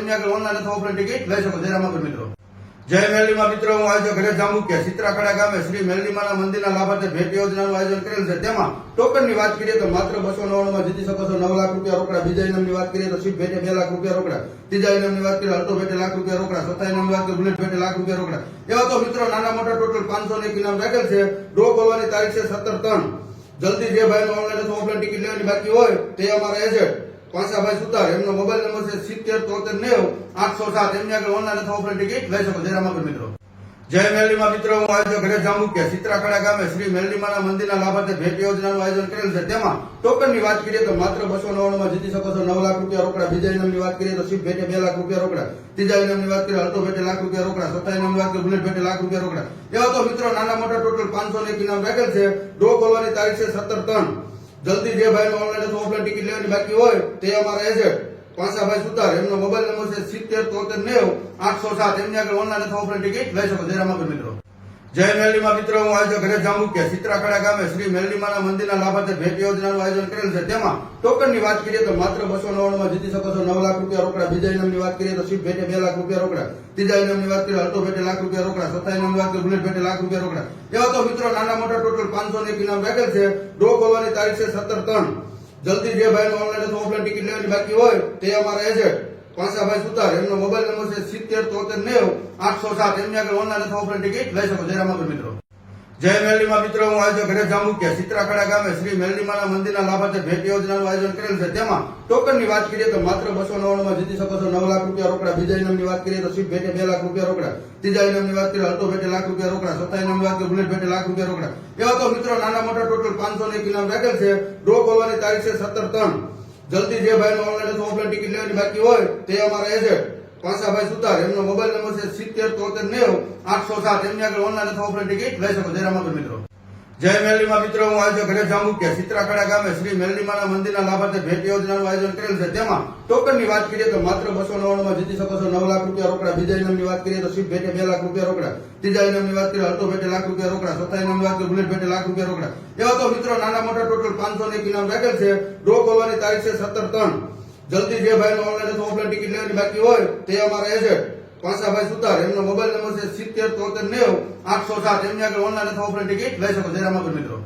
એમની આગળ ઓનલાઈન અથવા ઓફલાઈન ટિકિટ લઈ શકો. જય રામાપીર મિત્રો. જય મેરડીમાં મિત્રો, હું આયોજક ઘરે જાંબુકિયા સિત્રાખડા ગામે શ્રી મેરડીમાના મંદિરના લાભાર્થે ભેટ યોજનાનું આયોજન કરેલ છે. તેમાં ટોકનની વાત કરીએ તો માત્ર 299 માં જીતી શકો છો 9 લાખ રૂપિયા રોકડા. બીજા ઇનામની વાત કરીએ તો સીટ ભેટે 2 લાખ રૂપિયા રોકડા. ત્રીજા ઇનામની વાત કરીએ અલ્ટો ભેટે લાખ રૂપિયા રોકડા. ચોથા ઇનામની વાત કરીએ બુલેટ ભેટે લાખ રૂપિયા રોકડા. એવા તો મિત્રો નાના મોટા ટોટલ 501 ઇનામ રાખેલ છે. ડ્રો ખોલવાની તારીખ છે 17/3. જલ્દી જે ભાઈનો ઓનલાઈન અથવા ઓફલાઈન ટિકિટ લેવાની બાકી હોય તે અમારા એજન્ટ પાસાભાઈ સુતાર, એમનો મોબાઈલ નંબર છે 707390 807. એમની આગળ ઓનલાઈન અથવા ઓફલાઈન ટિકિટ લઈ શકો. જય રામાપીર મિત્રો. જય મેરડીમાં મિત્રો, હું આયોજક ઘરે જાંબુકિયા સિત્રાખડા ગામે શ્રી મેરડીમાના મંદિરના લાભાર્થે ભેટ યોજનાનું આયોજન કરેલ છે. તેમાં ટોકનની વાત કરીએ તો માત્ર 299 માં જીતી શકો છો 9 લાખ રૂપિયા રોકડા. બીજા ઇનામની વાત કરીએ તો સીટ ભેટે 2 લાખ રૂપિયા રોકડા. ત્રીજા ઇનામની વાત કરીએ અલ્ટો ભેટે લાખ રૂપિયા રોકડા. ચોથા ઇનામની વાત કરીએ બુલેટ ભેટે લાખ રૂપિયા રોકડા. એવા તો મિત્રો નાના મોટા ટોટલ 501 ઇનામ રાખેલ છે. ડ્રો ખોલવાની તારીખ છે 17/3. જલ્દી જે ભાઈનો ઓનલાઈન અથવા ઓફલાઈન ટિકિટ લેવાની બાકી હોય તે અમારા એજન્ટ પાસાભાઈ સુતાર, એમનો મોબાઈલ નંબર છે 707390 807. એમની આગળ ઓનલાઈન અથવા ઓફલાઈન ટિકિટ લઈ શકો. જય રામાપીર મિત્રો. જય મેરડીમાં મિત્રો, હું આયોજક ઘરે જાંબુકિયા સિત્રાખડા ગામે શ્રી મેરડીમાના મંદિરના લાભાર્થે ભેટ યોજનાનું આયોજન કરેલ છે. તેમાં ટોકનની વાત કરીએ તો માત્ર 299 માં જીતી શકો છો 9 લાખ રૂપિયા રોકડા. બીજા ઇનામની વાત કરીએ તો સીટ ભેટે 2 લાખ રૂપિયા રોકડા. ત્રીજા ઇનામની વાત કરીએ અલ્ટો ભેટે લાખ રૂપિયા રોકડા. ચોથા ઇનામની વાત કરીએ બુલેટ ભેટે લાખ રૂપિયા રોકડા. એવા તો મિત્રો નાના મોટા ટોટલ 501 ઇનામ રાખેલ છે. ડ્રો ખોલવાની તારીખ છે 17/3. જલ્દી જે ભાઈનો ઓનલાઈન અથવા ઓફલાઈન ટિકિટ લેવાની બાકી હોય તે અમારા એજન્ટ પાસાભાઈ સુતાર, એમનો મોબાઈલ નંબર છે 707390 807. એમની આગળ ઓનલાઈન અથવા ઓફલાઈન ટિકિટ લઈ શકો. જય રામાપીર મિત્રો. જય મેરડીમાં મિત્રો, હું આયોજક ઘરે જાંબુકિયા સિત્રાખડા ગામે શ્રી મેરડીમાના મંદિરના લાભાર્થે ભેટ યોજનાનું આયોજન કરેલ છે. તેમાં ટોકનની વાત કરીએ તો માત્ર 299 માં જીતી શકો છો 9 લાખ રૂપિયા રોકડા. બીજા ઇનામની વાત કરીએ તો સીટ ભેટે 2 લાખ રૂપિયા રોકડા. ત્રીજા ઇનામની વાત કરીએ અલ્ટો ભેટે લાખ રૂપિયા રોકડા. ચોથા ઇનામની વાત કરીએ બુલેટ ભેટે લાખ રૂપિયા રોકડા. એવા તો મિત્રો નાના મોટા ટોટલ 501 ઇનામ રાખેલ છે. ડ્રો ખોલવાની તારીખ છે 17/3. જલ્દી જે ભાઈનો ઓનલાઈન અથવા ઓફલાઈન ટિકિટ લેવાની બાકી હોય તે અમારા એજન્ટ પાસાભાઈ સુતાર, એમનો મોબાઈલ નંબર છે 707390 807. એમની આગળ ઓનલાઈન અથવા ઓફલાઈન ટિકિટ લઈ શકો. જય રામાપીર મિત્રો. જય મેરડીમાં મિત્રો, હું આયોજક ઘરે જાંબુકિયા સિત્રાખડા ગામે શ્રી મેરડીમાના મંદિરના લાભાર્થે ભેટ યોજનાનું આયોજન કરેલ છે. તેમાં ટોકનની વાત કરીએ તો માત્ર 299 માં જીતી શકો છો 9 લાખ રૂપિયા રોકડા. બીજા ઇનામની વાત કરીએ તો સીટ ભેટે 2 લાખ રૂપિયા રોકડા. ત્રીજા ઇનામની વાત કરીએ અલ્ટો ભેટે લાખ રૂપિયા રોકડા. ચોથા ઇનામની વાત કરીએ બુલેટ ભેટે લાખ રૂપિયા રોકડા. એવા તો મિત્રો નાના મોટા ટોટલ 501 ઇનામ રાખેલ છે. ડ્રો ખોલવાની તારીખ છે 17/3. જલ્દી જે ભાઈનો ઓનલાઈન અથવા ઓફલાઈન ટિકિટ લેવાની બાકી હોય તે અમારા એજન્ટ પાસાભાઈ સુતાર, એમનો મોબાઈલ નંબર છે 707390 807. એમની આગળ ઓનલાઈન અથવા ઓફલાઈન ટિકિટ લઈ શકો. જય રામાપીર મિત્રો.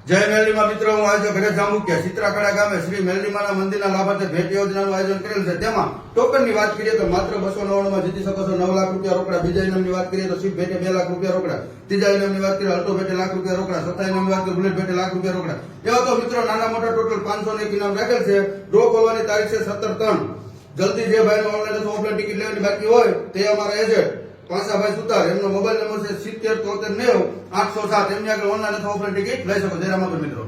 જય મેરડીમાં મિત્રો, હું આયોજક ઘરે જાંબુકિયા સિત્રાખડા ગામે શ્રી મેરડીમાના મંદિરના લાભાર્થે ભેટ યોજનાનું આયોજન કરેલ છે. તેમાં ટોકનની વાત કરીએ તો માત્ર 299 માં જીતી શકો છો 9 લાખ રૂપિયા રોકડા. બીજા ઇનામની વાત કરીએ તો સીટ ભેટે 2 લાખ રૂપિયા રોકડા. ત્રીજા ઇનામની વાત કરીએ અલ્ટો ભેટે લાખ રૂપિયા રોકડા. ચોથા ઇનામની વાત કરીએ બુલેટ ભેટે લાખ રૂપિયા રોકડા. એવા તો મિત્રો નાના મોટા ટોટલ 501 ઇનામ રાખેલ છે. ડ્રો ખોલવાની તારીખ છે 17/3. જલ્દી જે ભાઈનો ઓનલાઈન અથવા ઓફલાઈન ટિકિટ લેવાની બાકી હોય તે અમારા એજન્ટ પાસાભાઈ સુતાર, એમનો મોબાઈલ નંબર છે 707390 807. એમની આગળ ઓનલાઈન અથવા ઓફલાઈન ટિકિટ લઈ શકો. જય રામાપીર મિત્રો.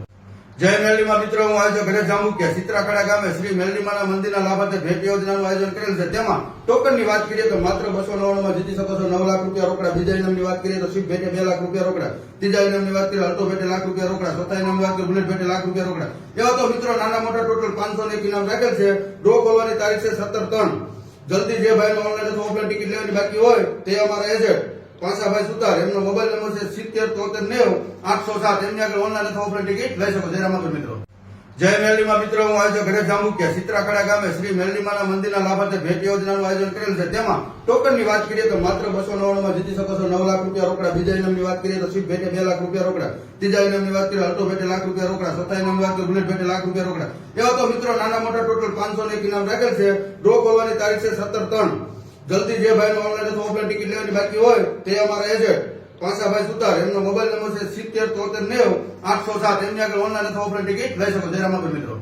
જય મેરડીમાં મિત્રો, હું આયોજક ઘરે જાંબુકિયા સિત્રાખડા ગામે શ્રી મેરડીમાના મંદિરના લાભાર્થે ભેટ યોજનાનું આયોજન કરેલ છે. તેમાં ટોકનની વાત કરીએ તો માત્ર 299 માં જીતી શકો છો 9 લાખ રૂપિયા રોકડા. બીજા ઇનામની વાત કરીએ તો સીટ ભેટે 2 લાખ રૂપિયા રોકડા. ત્રીજા ઇનામની વાત કરીએ અલ્ટો ભેટે લાખ રૂપિયા રોકડા. ચોથા ઇનામની વાત કરીએ બુલેટ ભેટે લાખ રૂપિયા રોકડા. એવા તો મિત્રો નાના મોટા ટોટલ 501 ઇનામ રાખેલ છે. ડ્રો ખોલવાની તારીખ છે 17/3. જલ્દી જે ભાઈનો ઓનલાઈન અથવા ઓફલાઈન ટિકિટ લેવાની બાકી હોય તે અમારા એજન્ટ પાસાભાઈ સુતાર, એમનો મોબાઈલ નંબર છે 707390 807. એમની આગળ ઓનલાઈન અથવા ઓફલાઈન ટિકિટ લઈ શકો. જય રામાપીર મિત્રો. જય મેરડીમાં મિત્રો, હું આયોજક ઘરે જાંબુકિયા સિત્રાખડા ગામે શ્રી મેરડીમાના મંદિરના લાભાર્થે ભેટ યોજનાનું આયોજન કરેલ છે. તેમાં ટોકનની વાત કરીએ તો માત્ર 299 માં જીતી શકો છો 9 લાખ રૂપિયા રોકડા. બીજા ઇનામની વાત કરીએ તો સીટ ભેટે 2 લાખ રૂપિયા રોકડા. ત્રીજા ઇનામની વાત કરીએ અલ્ટો ભેટે લાખ રૂપિયા રોકડા. ચોથા ઇનામની વાત કરીએ બુલેટ ભેટે લાખ રૂપિયા રોકડા. એવા તો મિત્રો નાના મોટા ટોટલ 501 ઇનામ રાખેલ છે. ડ્રો ખોલવાની તારીખ છે 17/3. જલ્દી જે ભાઈનો ઓનલાઈન અથવા ઓફલાઈન ટિકિટ લેવાની બાકી હોય તે અમારા એજન્ટ પાસાભાઈ સુતાર, એમનો મોબાઈલ નંબર છે 707390 807. એમની આગળ ઓનલાઈન અથવા ઓફલાઈન ટિકિટ લઈ શકો. જય રામાપીર મિત્રો.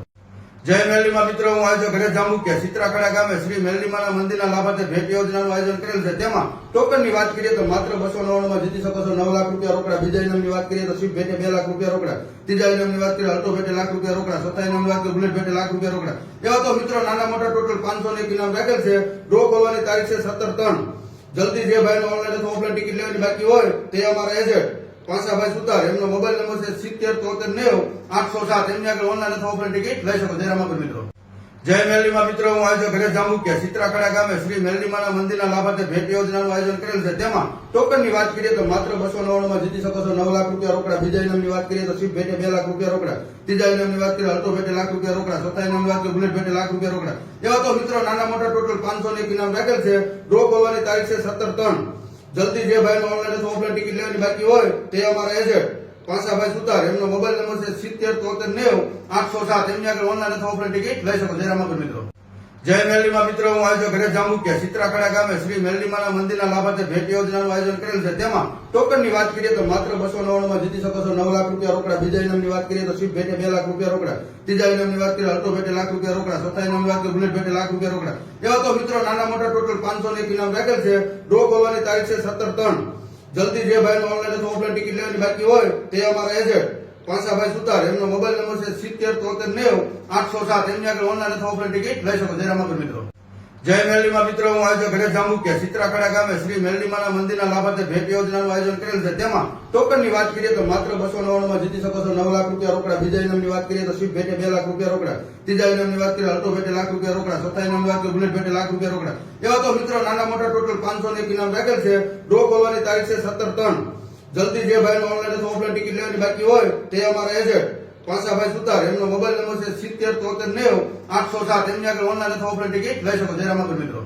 જય મેરડીમાં મિત્રો, હું આયોજક ઘરે જાંબુકિયા સિત્રાખડા ગામે શ્રી મેરડીમાના મંદિરના લાભાર્થે ભેટ યોજનાનું આયોજન કરેલ છે. તેમાં ટોકનની વાત કરીએ તો માત્ર 299 માં જીતી શકો છો 9 લાખ રૂપિયા રોકડા. બીજા ઇનામની વાત કરીએ તો સીટ ભેટે 2 લાખ રૂપિયા રોકડા. ત્રીજા ઇનામની વાત કરીએ અલ્ટો ભેટે લાખ રૂપિયા રોકડા. ચોથા ઇનામની વાત કરીએ બુલેટ ભેટે લાખ રૂપિયા રોકડા. એવા તો મિત્રો નાના મોટા ટોટલ 501 ઇનામ રાખેલ છે. ડ્રો ખોલવાની તારીખ છે 17/3. જલ્દી જે ભાઈનો ઓનલાઈન અથવા ઓફલાઈન ટિકિટ લેવાની બાકી હોય તે અમારા એજન્ટ પાસાભાઈ સુતાર, એમનો મોબાઈલ નંબર છે 707390 807. એમની આગળ ઓનલાઈન અથવા ઓફલાઈન ટિકિટ લઈ શકો. જય રામાપીર મિત્રો. જય મેરલીમાં મિત્રો, હું આજે ઘરે જાંબુકિયા ચિત્રાખડા ગામે શ્રી મેરલીમાના મંદિરના લાભાર્થે ભેટ યોજનાનું આયોજન કરેલ છે. તેમાં ટોકનની વાત કરીએ તો માત્ર 299 માં જીતી શકો છો 9 લાખ રૂપિયા રોકડા. બીજા ઇનામની વાત કરીએ તો શિપ ભેટે 2 લાખ રૂપિયા રોકડા. ત્રીજા ઇનામની વાત કરીએ અલ્ટો ભેટે લાખ રૂપિયા રોકડા. ચોથા ઇનામની વાત કરીએ બુલેટ ભેટે લાખ રૂપિયા રોકડા. એવા તો મિત્રો નાના મોટા ટોટલ 501 ઇનામ રાખેલ છે. ડ્રો ખોલવાની તારીખ છે 17/3. જલ્દી જે ભાઈનો ઓનલાઈન અથવા ઓફલાઈન ટિકિટ લેવાની બાકી હોય તે અમારા એજન્ટ પાસાભાઈ સુતાર, એમનો મોબાઈલ નંબર છે 707390 807. એમની આગળ ઓનલાઈન અથવા ઓફલાઈન ટિકિટ લઈ શકો. જય રામાપીર મિત્રો. જય મેરલીમાં મિત્રો, હું આજે ઘરે જાંબુકિયા ચિત્રાખડા ગામે શ્રી મેરલીમાના મંદિરના લાભાર્થે ભેટ યોજનાનું આયોજન કરેલ છે. તેમાં ટોકનની વાત કરીએ તો માત્ર 299 માં જીતી શકો છો 9 લાખ રૂપિયા રોકડા. બીજા ઇનામની વાત કરીએ તો શિપ ભેટે 2 લાખ રૂપિયા રોકડા. ત્રીજા ઇનામની વાત કરીએ અલ્ટો ભેટે લાખ રૂપિયા રોકડા. ચોથા ઇનામની વાત કરીએ બુલેટ ભેટે લાખ રૂપિયા રોકડા. એવા તો મિત્રો નાના મોટા ટોટલ 501 ઇનામ રાખેલ છે. ડ્રો ખોલવાની તારીખ છે 17/3. જલ્દી જે ભાઈનો ઓનલાઈન અથવા ઓફલાઈન ટિકિટ લેવાની બાકી હોય તે અમારા એજન્ટ પાસાભાઈ સુતાર, એમનો મોબાઈલ નંબર છે 707390 807. એમની આગળ ઓનલાઈન અથવા ઓફલાઈન ટિકિટ લઈ શકો. જય રામાપીર મિત્રો. જય મેરલીમાં મિત્રો, હું આજે ઘરે જાંબુકિયા ચિત્રાખડા ગામે શ્રી મેરલીમાના મંદિરના લાભાર્થે ભેટ યોજનાનું આયોજન કરેલ છે. તેમાં ટોકનની વાત કરીએ તો માત્ર 299 માં જીતી શકો છો 9 લાખ રૂપિયા રોકડા. બીજા ઇનામની વાત કરીએ તો શિપ ભેટે 2 લાખ રૂપિયા રોકડા. ત્રીજા ઇનામની વાત કરીએ અલ્ટો ભેટે લાખ રૂપિયા રોકડા. ચોથા ઇનામની વાત કરીએ બુલેટ ભેટે લાખ રૂપિયા રોકડા. એવા તો મિત્રો નાના મોટા ટોટલ 501 ઇનામ રાખેલ છે. ડ્રો ખોલવાની તારીખ છે 17/3. જલ્દી જે ભાઈનો ઓનલાઈન અથવા ઓફલાઈન ટિકિટ લેવાની બાકી હોય તે અમારા એજન્ટ પાસાભાઈ સુતાર, એમનો મોબાઈલ નંબર છે 707390 807. એમની આગળ ઓનલાઈન અથવા ઓફલાઈન ટિકિટ લઈ શકો. જય રામાપીર મિત્રો.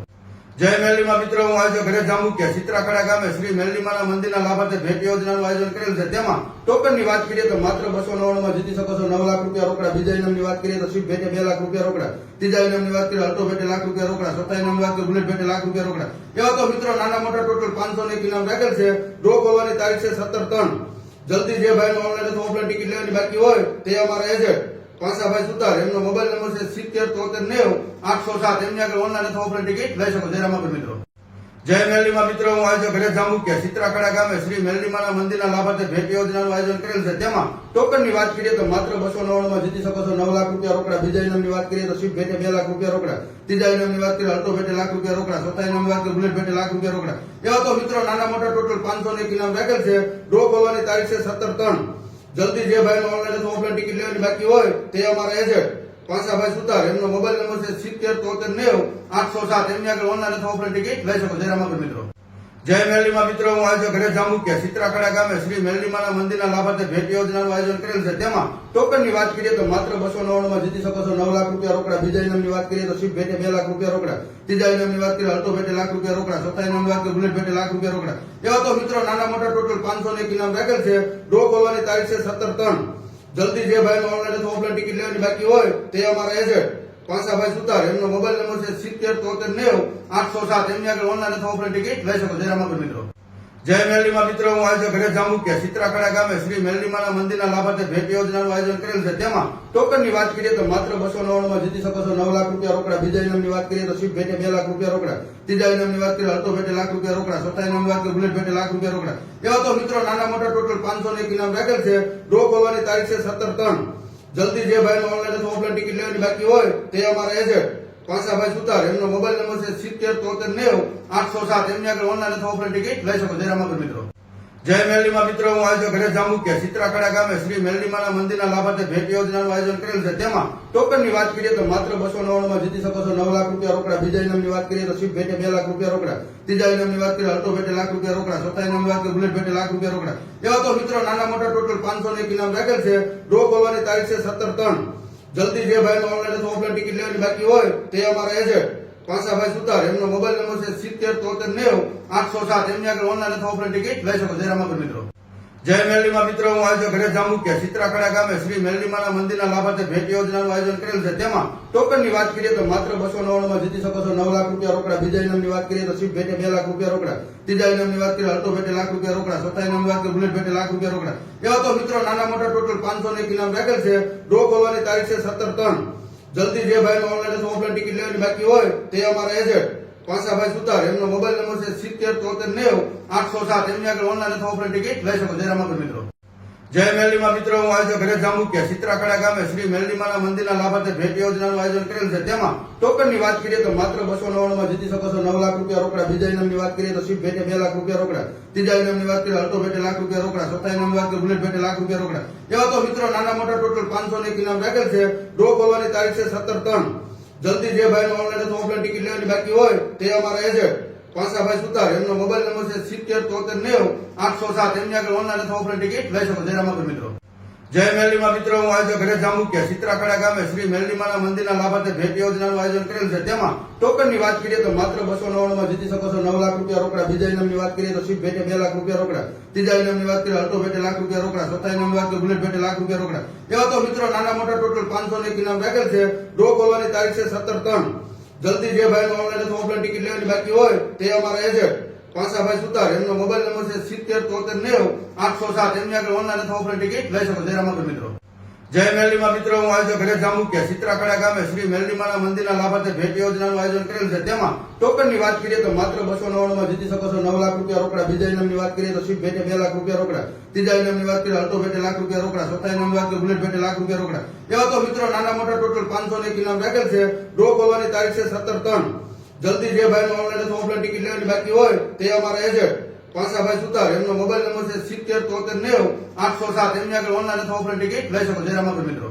જય મેરલીમાં મિત્રો, હું આજે ઘરે જાંબુકિયા ચિત્રાખડા ગામે શ્રી મેરલીમાના મંદિરના લાભાર્થે ભેટ યોજનાનું આયોજન કરેલ છે. તેમાં ટોકનની વાત કરીએ તો માત્ર 299 માં જીતી શકો છો 9 લાખ રૂપિયા રોકડા. બીજા ઇનામની વાત કરીએ તો શિપ ભેટે 2 લાખ રૂપિયા રોકડા. ત્રીજા ઇનામની વાત કરીએ અલ્ટો ભેટે લાખ રૂપિયા રોકડા. ચોથા ઇનામની વાત કરીએ બુલેટ ભેટે લાખ રૂપિયા રોકડા. એવા તો મિત્રો નાના મોટા ટોટલ 501 ઇનામ રાખેલ છે. ડ્રો ખોલવાની તારીખ છે 17/3. જલ્દી જે ભાઈનો ઓનલાઈન અથવા ઓફલાઈન ટિકિટ લેવાની બાકી હોય તે અમારા એજન્ટ પાસાભાઈ સુતાર, એમનો મોબાઈલ નંબર છે 707390 807. એમની આગળ ઓનલાઈન અથવા ઓફલાઈન ટિકિટ લઈ શકો. જય રામાપીર મિત્રો. જય મેરલીમાં મિત્રો, હું આજે ઘરે જાંબુકિયા ચિત્રાખડા ગામે શ્રી મેરલીમાના મંદિરના લાભાર્થે ભેટ યોજનાનું આયોજન કરેલ છે. તેમાં ટોકનની વાત કરીએ તો માત્ર 299 માં જીતી શકો છો 9 લાખ રૂપિયા રોકડા. બીજા ઇનામની વાત કરીએ તો શિપ ભેટે 2 લાખ રૂપિયા રોકડા. ત્રીજા ઇનામની વાત કરીએ અલ્ટો ભેટે લાખ રૂપિયા રોકડા. ચોથા ઇનામની વાત કરીએ બુલેટ ભેટે લાખ રૂપિયા રોકડા. એવા તો મિત્રો નાના મોટા ટોટલ 501 ઇનામ રાખેલ છે. ડ્રો ખોલવાની તારીખ છે 17/3. જલ્દી જે ભાઈનો ઓનલાઈન અથવા ઓફલાઈન ટિકિટ લેવાની બાકી હોય તે અમારા એજન્ટ પાસાભાઈ સુતાર, એમનો મોબાઈલ નંબર છે 707390 807. એમની આગળ ઓનલાઈન અથવા ઓફલાઈન ટિકિટ લઈ શકો. જય રામાપીર મિત્રો. જય મેરલીમાં મિત્રો, હું આજે ઘરે જાંબુકિયા ચિત્રાખડા ગામે શ્રી મેરલીમાના મંદિરના લાભાર્થે ભેટ યોજનાનું આયોજન કરેલ છે. તેમાં ટોકનની વાત કરીએ તો માત્ર 299 માં જીતી શકો છો 9 લાખ રૂપિયા રોકડા. બીજા ઇનામની વાત કરીએ તો શિપ ભેટે 2 લાખ રૂપિયા રોકડા. ત્રીજા ઇનામની વાત કરીએ અલ્ટો ભેટે લાખ રૂપિયા રોકડા. ચોથા ઇનામની વાત કરીએ બુલેટ ભેટે લાખ રૂપિયા રોકડા. એવા તો મિત્રો નાના મોટા ટોટલ 501 ઇનામ રાખેલ છે. ડ્રો ખોલવાની તારીખ છે 17/3. જલ્દી જે ભાઈનો ઓનલાઈન અથવા ઓફલાઈન ટિકિટ લેવાની બાકી હોય તે અમારા એજન્ટ પાસાભાઈ સુતાર, એમનો મોબાઈલ નંબર છે 707390 807. એમની આગળ ઓનલાઈન અથવા ઓફલાઈન ટિકિટ લઈ શકો. જય રામાપીર મિત્રો. જય મેરલીમાં મિત્રો, હું આજે ઘરે જાંબુકિયા ચિત્રાખડા ગામે શ્રી મેરલીમાના મંદિરના લાભાર્થે ભેટ યોજનાનું આયોજન કરેલ છે. તેમાં ટોકનની વાત કરીએ તો માત્ર 299 માં જીતી શકો છો 9 લાખ રૂપિયા રોકડા. બીજા ઇનામની વાત કરીએ તો શિપ ભેટે 2 લાખ રૂપિયા રોકડા. ત્રીજા ઇનામની વાત કરીએ અલ્ટો ભેટે લાખ રૂપિયા રોકડા. ચોથા ઇનામની વાત કરીએ બુલેટ ભેટે લાખ રૂપિયા રોકડા. એવા તો મિત્રો નાના મોટા ટોટલ 501 ઇનામ રાખેલ છે. ડ્રો ખોલવાની તારીખ છે 17/3. જલ્દી જે ભાઈનો ઓનલાઈન અથવા ઓફલાઈન ટિકિટ લેવાની બાકી હોય તે અમારા એજન્ટ પાસાભાઈ સુતાર, એમનો મોબાઈલ નંબર છે 707390 807. એમની આગળ ઓનલાઈન અથવા ઓફલાઈન ટિકિટ લઈ શકો. જય રામાપીર મિત્રો. જય મેરલીમાં મિત્રો, હું આજે ઘરે જાંબુકિયા ચિત્રાખડા ગામે શ્રી મેરલીમાના મંદિરના લાભાર્થે ભેટ યોજનાનું આયોજન કરેલ છે. તેમાં ટોકનની વાત કરીએ તો માત્ર 299 માં જીતી શકો છો 9 લાખ રૂપિયા રોકડા. બીજા ઇનામની વાત કરીએ તો શિપ ભેટે 2 લાખ રૂપિયા રોકડા. ત્રીજા ઇનામની વાત કરીએ અલ્ટો ભેટે લાખ રૂપિયા રોકડા. ચોથા ઇનામની વાત કરીએ બુલેટ ભેટે લાખ રૂપિયા રોકડા. એવા તો મિત્રો નાના મોટા ટોટલ 501 ઇનામ રાખેલ છે. ડ્રો ખોલવાની તારીખ છે 17/3. જલ્દી જે ભાઈનો ઓનલાઈન અથવા ઓફલાઈન ટિકિટ લેવાની બાકી હોય તે અમારા એજન્ટ પાસાભાઈ સુતાર, એમનો મોબાઈલ નંબર છે 707390 807. એમની આગળ ઓનલાઈન અથવા ઓફલાઈન ટિકિટ લઈ શકો. જય રામાપીર મિત્રો. જય મેરલીમાં મિત્રો, હું આજે ઘરે જાંબુકિયા ચિત્રાખડા ગામે શ્રી મેરલીમાના મંદિરના લાભાર્થે ભેટ યોજનાનું આયોજન કરેલ છે. તેમાં ટોકનની વાત કરીએ તો માત્ર 299 માં જીતી શકો છો 9 લાખ રૂપિયા રોકડા. બીજા ઇનામની વાત કરીએ તો શિપ ભેટે 2 લાખ રૂપિયા રોકડા. ત્રીજા ઇનામની વાત કરીએ અલ્ટો ભેટે લાખ રૂપિયા રોકડા. ચોથા ઇનામની વાત કરીએ બુલેટ ભેટે લાખ રૂપિયા રોકડા. એવા તો મિત્રો નાના મોટા ટોટલ 501 ઇનામ રાખેલ છે. ડ્રો ખોલવાની તારીખ છે 17/3. જલ્દી જે ભાઈનો ઓનલાઈન અથવા ઓફલાઈન ટિકિટ લેવાની બાકી હોય તે અમારા એજન્ટ પાસાભાઈ સુતાર, એમનો મોબાઈલ નંબર છે 707390 807. એમની આગળ ઓનલાઈન અથવા ઓફલાઈન ટિકિટ લઈ શકો. જય રામાપીર મિત્રો. જય મેરલીમાં મિત્રો, હું આજે ઘરે જાંબુકિયા ચિત્રાખડા ગામે શ્રી મેરલીમાના મંદિરના લાભાર્થે ભેટ યોજનાનું આયોજન કરેલ છે. તેમાં ટોકનની વાત કરીએ તો માત્ર 299 માં જીતી શકો છો 9 લાખ રૂપિયા રોકડા. બીજા ઇનામની વાત કરીએ તો શિપ ભેટે 2 લાખ રૂપિયા રોકડા. ત્રીજા ઇનામની વાત કરીએ અલ્ટો ભેટે લાખ રૂપિયા રોકડા. ચોથા ઇનામની વાત કરીએ બુલેટ ભેટે લાખ રૂપિયા રોકડા. એવા તો મિત્રો નાના મોટા ટોટલ 501 ઇનામ રાખેલ છે. ડ્રો ખોલવાની તારીખ છે 17/3. જલ્દી જે ભાઈને ઓનલાઈન અથવા ઓફલાઈન ટિકિટ લેવાની બાકી હોય તે અમારા એજન્ટ પાસાભાઈ સુતાર, એમનો મોબાઈલ નંબર છે 707390 807. એમની આગળ ઓનલાઈન અથવા ઓફલાઈન ટિકિટ લઈ શકો. જય રામાપીર મિત્રો. જય મેરડીમાં મિત્રો, હું આજે ઘરે જાંબુકિયા સિત્રાખડા ગામે શ્રી મેરડીમાના મંદિરના લાભાર્થે ભેટ યોજનાનું આયોજન કરેલ છે. તેમાં ટોકનની વાત કરીએ તો માત્ર 299 માં જીતી શકો છો 9 લાખ રૂપિયા રોકડા. બીજા ઇનામની વાત કરીએ તો શિપ ભેટે 2 લાખ રૂપિયા રોકડા. ત્રીજા ઇનામની વાત કરીએ અલ્ટો ભેટે લાખ રૂપિયા રોકડા. ચોથા ઇનામની વાત કરીએ બુલેટ ભેટે લાખ રૂપિયા રોકડા. એવા તો મિત્રો નાના મોટા ટોટલ 501 ઇનામ રાખેલ છે. ડ્રો ખોલવાની તારીખ છે 17/3. જલ્દી જે ભાઈને ઓનલાઈન અથવા ઓફલાઈન ટિકિટ લેવાની બાકી હોય તે અમારા એજન્ટ પાસાભાઈ સુતાર, એમનો મોબાઈલ નંબર છે 707390 807. એમની આગળ ઓનલાઈન અથવા ઓફલાઈન ટિકિટ લઈ શકો. જય રામાપીર મિત્રો. જય મેરડીમાં મિત્રો, હું આજે ઘરે જાંબુકિયા સિત્રાખડા ગામે શ્રી મેરડીમાના મંદિરના લાભાર્થે ભેટ યોજનાનું આયોજન કરેલ છે. તેમાં ટોકનની વાત કરીએ તો માત્ર 299 માં જીતી શકો છો 9 લાખ રૂપિયા રોકડા. બીજા ઇનામની વાત કરીએ તો શિપ ભેટે 2 લાખ રૂપિયા રોકડા. ત્રીજા ઇનામની વાત કરીએ અલ્ટો ભેટે લાખ રૂપિયા રોકડા. ચોથા ઇનામની વાત કરીએ બુલેટ ભેટે લાખ રૂપિયા રોકડા. એવા તો મિત્રો નાના મોટા ટોટલ 501 ઇનામ રાખેલ છે. ડ્રો ખોલવાની તારીખ છે 17/3. જલ્દી જે ભાઈને ઓનલાઈન અથવા ઓફલાઈન ટિકિટ લેવાની બાકી હોય તે અમારા એજન્ટ પાસાભાઈ સુતાર, એમનો મોબાઈલ નંબર છે 707390 807. એમની આગળ ઓનલાઈન અથવા ઓફલાઈન ટિકિટ લઈ શકો. જય રામાપીર મિત્રો.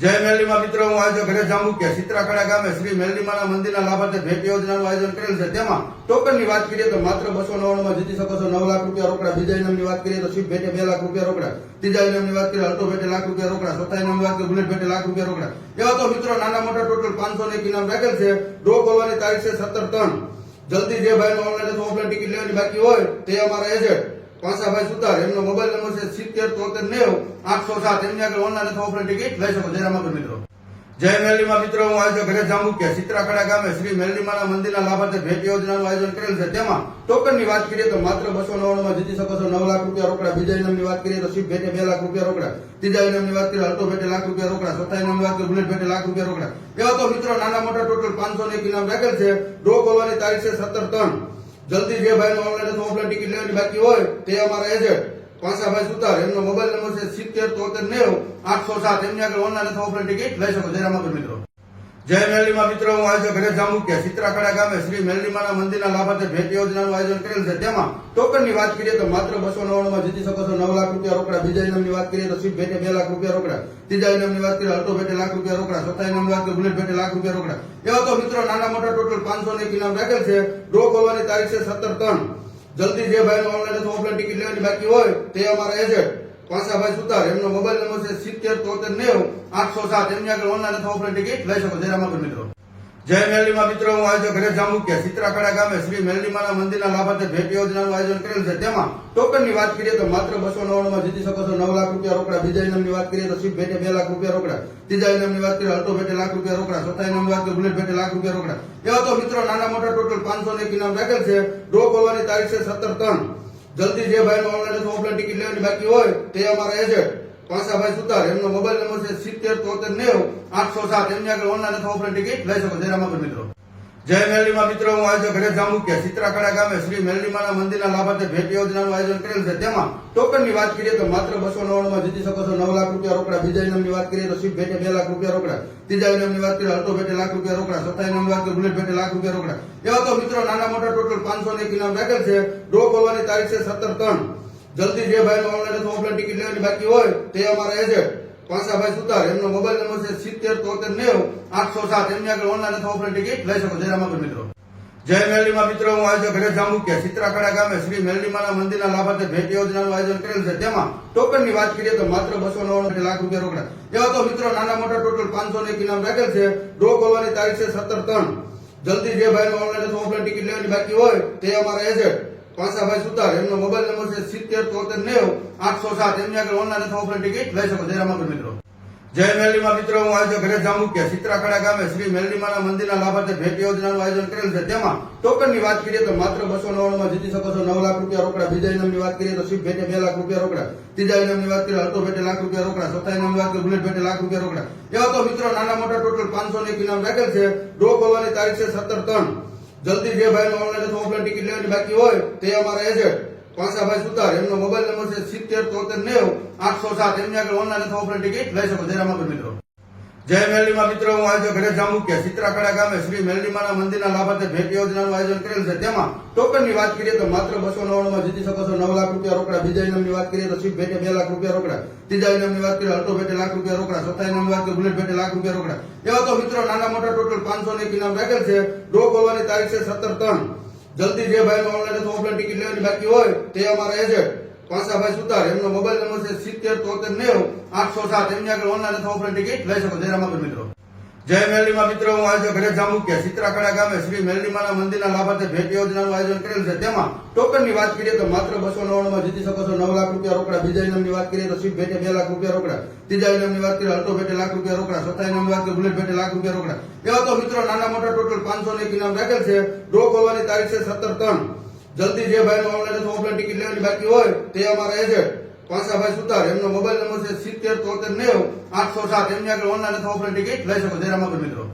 જય મેરડીમાં મિત્રો, હું આજે ઘરે જાંબુકિયા સિત્રાખડા ગામે શ્રી મેરડીમાના મંદિરના લાભાર્થે ભેટ યોજનાનું આયોજન કરેલ છે. તેમાં ટોકનની વાત કરીએ તો માત્ર 299 માં જીતી શકો છો 9 લાખ રૂપિયા રોકડા. બીજા ઇનામની વાત કરીએ તો શિપ ભેટે 2 લાખ રૂપિયા રોકડા. ત્રીજા ઇનામની વાત કરીએ અલ્ટો ભેટે લાખ રૂપિયા રોકડા. ચોથા ઇનામની વાત કરીએ બુલેટ ભેટે લાખ રૂપિયા રોકડા. એવા તો મિત્રો નાના મોટા ટોટલ 501 ઇનામ રાખેલ છે. ડ્રો ખોલવાની તારીખ છે 17/3. જલ્દી જે ભાઈને ઓનલાઈન અથવા ઓફલાઈન ટિકિટ લેવાની બાકી હોય તે અમારા એજન્ટ પાસાભાઈ સુતાર, એમનો મોબાઈલ નંબર છે 707390 807. એમની આગળ ઓનલાઈન અથવા ઓફલાઈન ટિકિટ લઈ શકો. જય રામાપીર મિત્રો. જય મેરડીમાં મિત્રો, હું આજે ઘરે જાંબુકિયા સિત્રાખડા ગામે શ્રી મેરડીમાના મંદિરના લાભાર્થે ભેટ યોજનાનું આયોજન કરેલ છે. તેમાં ટોકનની વાત કરીએ તો માત્ર 299 માં જીતી શકો છો 9 લાખ રૂપિયા રોકડા. બીજા ઇનામની વાત કરીએ તો શિપ ભેટે 2 લાખ રૂપિયા રોકડા. ત્રીજા ઇનામની વાત કરીએ અલ્ટો ભેટે લાખ રૂપિયા રોકડા. ચોથા ઇનામની વાત કરીએ બુલેટ ભેટે લાખ રૂપિયા રોકડા. એવા તો મિત્રો નાના મોટા ટોટલ 501 ઇનામ રાખેલ છે. ડ્રો ખોલવાની તારીખ છે 17/3. જલ્દી જે ભાઈને ઓનલાઈન અથવા ઓફલાઈન ટિકિટ લેવાની બાકી હોય તે અમારા એજન્ટ પાસાભાઈ સુતાર, એમનો મોબાઈલ નંબર છે 707390 807. એમની આગળ ઓનલાઈન અથવા ઓફલાઈન ટિકિટ લઈ શકો. જય રામાપીર મિત્રો. જય મેરડીમાં મિત્રો, હું આજે ઘરે જાંબુકિયા સિત્રાખડા ગામે શ્રી મેરડીમાના મંદિરના લાભાર્થે ભેટ યોજનાનું આયોજન કરેલ છે. તેમાં ટોકનની વાત કરીએ તો માત્ર 299 માં જીતી શકો છો 9 લાખ રૂપિયા રોકડા. બીજા ઇનામની વાત કરીએ તો શિપ ભેટે 2 લાખ રૂપિયા રોકડા. ત્રીજા ઇનામની વાત કરીએ અલ્ટો ભેટે લાખ રૂપિયા રોકડા. ચોથા ઇનામની વાત કરીએ બુલેટ ભેટે લાખ રૂપિયા રોકડા. એવા તો મિત્રો નાના મોટા ટોટલ 501 ઇનામ રાખેલ છે. ડ્રો ખોલવાની તારીખ છે 17/3. જલ્દી જે ભાઈને ઓનલાઈન અથવા ઓફલાઈન ટિકિટ લેવાની બાકી હોય તે અમારા એજન્ટ પાસાભાઈ સુતાર, એમનો મોબાઈલ નંબર છે 707390 807. એમની આગળ ઓનલાઈન અથવા ઓફલાઈન ટિકિટ લઈ શકો. જય રામાપીર મિત્રો. જય મેરડીમાં મિત્રો, હું આજે ઘરે જાંબુકિયા સિત્રાખડા ગામે શ્રી મેરડીમાના મંદિરના લાભાર્થે ભેટ યોજનાનું આયોજન કરેલ છે. તેમાં ટોકનની વાત કરીએ તો માત્ર 299 માં જીતી શકો છો 9 લાખ રૂપિયા રોકડા. બીજા ઇનામની વાત કરીએ તો શિપ ભેટે 2 લાખ રૂપિયા રોકડા. ત્રીજા ઇનામની વાત કરીએ અલ્ટો ભેટે લાખ રૂપિયા રોકડા. ચોથા ઇનામની વાત કરીએ બુલેટ ભેટે લાખ રૂપિયા રોકડા. એવા તો મિત્રો નાના મોટા ટોટલ 501 ઇનામ રાખેલ છે. ડ્રો ખોલવાની તારીખ છે 17/3. જલ્દી જે ભાઈને ઓનલાઈન અથવા ઓફલાઈન ટિકિટ લેવાની બાકી હોય તે અમારા એજન્ટ પાસાભાઈ સુતાર, એમનો મોબાઈલ નંબર છે 707390 807. એમની આગળ ઓનલાઈન અથવા ઓફલાઈન ટિકિટ લઈ શકો. જય રામાપીર મિત્રો. જય મેરડીમાં મિત્રો, હું આજે ઘરે જાંબુકિયા સિત્રાખડા ગામે શ્રી મેરડીમાના મંદિરના લાભાર્થે ભેટ યોજનાનું આયોજન કરેલ છે. તેમાં ટોકનની વાત કરીએ તો માત્ર 299 માં જીતી શકો છો 9 લાખ રૂપિયા રોકડા. બીજા ઇનામની વાત કરીએ તો શિપ ભેટે 2 લાખ રૂપિયા રોકડા. ત્રીજા ઇનામની વાત કરીએ અલ્ટો ભેટે લાખ રૂપિયા રોકડા. ચોથા ઇનામની વાત કરીએ બુલેટ ભેટે લાખ રૂપિયા રોકડા. એવા તો મિત્રો નાના મોટા ટોટલ 501 ઇનામ રાખેલ છે. ડ્રો ખોલવાની તારીખ છે 17/3. જલ્દી જે ભાઈને ઓનલાઈન અથવા ઓફલાઈન ટિકિટ લેવાની બાકી હોય તે અમારા એજન્ટ પાસાભાઈ સુતાર, એમનો મોબાઈલ નંબર છે 707390 807. એમની આગળ ઓનલાઈન અથવા ઓફલાઈન ટિકિટ લઈ શકો. જય રામાપીર મિત્રો. જય મેરડીમાં મિત્રો, હું આજે ઘરે જાંબુકિયા સિત્રાખડા ગામે શ્રી મેરડીમાના મંદિરના લાભાર્થે ભેટ યોજનાનું આયોજન કરેલ છે. તેમાં ટોકનની વાત કરીએ તો માત્ર 299 લાખ રૂપિયા રોકડા. એવા તો મિત્રો નાના મોટા ટોટલ 501 ઇનામ રાખેલ છે. ડ્રો ખોલવાની તારીખ છે 17/3. જલ્દી જે ભાઈને ઓનલાઈન અથવા ઓફલાઈન ટિકિટ લેવાની બાકી હોય તે અમારા એજન્ટ પાસાભાઈ સુતાર, એમનો મોબાઈલ નંબર છે 707390 807. એમની આગળ ઓનલાઈન અથવા ઓફલાઈન ટિકિટ લઈ શકો. જય રામાપીર મિત્રો. જય મેરડીમાં મિત્રો, હું આજે ઘરે જાંબુકિયા સિત્રાખડા ગામે શ્રી મેરડીમાના મંદિરના લાભાર્થે ભેટ યોજનાનું આયોજન કરેલ છે. તેમાં ટોકનની વાત કરીએ તો માત્ર 299 માં જીતી શકો છો 9 લાખ રૂપિયા રોકડા. બીજા ઇનામની વાત કરીએ તો શિપ ભેટે 2 લાખ રૂપિયા રોકડા. ત્રીજા ઇનામની વાત કરીએ અલ્ટો ભેટે લાખ રૂપિયા રોકડા. ચોથા ઇનામની વાત કરીએ બુલેટ ભેટે લાખ રૂપિયા રોકડા. એવા તો મિત્રો નાના મોટા ટોટલ 501 ઇનામ રાખેલ છે. ડ્રો ખોલવાની તારીખ છે 17/3. જલ્દી જે ભાઈને ઓનલાઈન અથવા ઓફલાઈન ટિકિટ લેવાની બાકી હોય તે અમારા એજન્ટ પાસાભાઈ સુતાર, એમનો મોબાઈલ નંબર છે 707390 807. એમની આગળ ઓનલાઈન અથવા ઓફલાઈન ટિકિટ લઈ શકો. જય રામાપીર મિત્રો. જય મેરલીમાં મિત્રો, હું આજે ઘરે જામુકિયા ચિત્રાખડા ગામે શ્રી મેરલીમાના મંદિરના લાભાર્થે ભેટ યોજનાનું આયોજન કરેલ છે. તેમાં ટોકનની વાત કરીએ તો માત્ર 299 માં જીતી શકો છો 9 લાખ રૂપિયા રોકડા. બીજા ઇનામની વાત કરીએ તો શિપ ભેટે 2 લાખ રૂપિયા રોકડા. ત્રીજા ઇનામની વાત કરીએ અલ્ટો ભેટે લાખ રૂપિયા રોકડા. ચોથા ઇનામની વાત કરીએ બુલેટ ભેટે લાખ રૂપિયા રોકડા. એવા તો મિત્રો નાના મોટા ટોટલ 501 ઇનામ રાખેલ છે. ડ્રો ખોલવાની તારીખ છે 17/3. જલ્દી જે ભાઈ ઓનલાઈન અથવા ઓફલાઈન ટિકિટ લેવાની બાકી હોય તે અમારા એજન્ટ પાંસાભાઈ સુતાર, એમનો મોબાઈલ નંબર છે 707390 807. એમની આગળ ઓનલાઈન અથવા ઓફલાઈન ટિકિટ લઈ શકો. જય રામાપીર મિત્રો. જય મેરલીમાં મિત્રો, હું આજે ઘરે જામુકિયા ચિત્રાખડા ગામે શ્રી મેરલીમાના મંદિરના લાભાર્થે ભેટ યોજનાનું આયોજન કરેલ છે. તેમાં ટોકનની વાત કરીએ તો માત્ર 299 માં જીતી શકો છો 9 લાખ રૂપિયા રોકડા. બીજા ઇનામની વાત કરીએ તો શિપ ભેટે 2 લાખ રૂપિયા રોકડા. ત્રીજા ઇનામની વાત કરીએ અલ્ટો ભેટે લાખ રૂપિયા રોકડા. ચોથા ઇનામની વાત કરીએ બુલેટ ભેટે લાખ રૂપિયા રોકડા. એવા તો મિત્રો નાના મોટા ટોટલ 501 ઇનામ રાખેલ છે. ડ્રો ખોલવાની તારીખ છે 17/3. જલ્દી જે ભાઈ ઓનલાઈન અથવા ઓફલાઈન ટિકિટ લેવાની બાકી હોય તે અમારા એજન્ટ પાંસાભાઈ સુતાર, એમનો મોબાઈલ નંબર છે 707390 807. એમની આગળ ઓનલાઈન અથવા ઓફલાઈન ટિકિટ લઈ શકો. જય રામાપીર મિત્રો.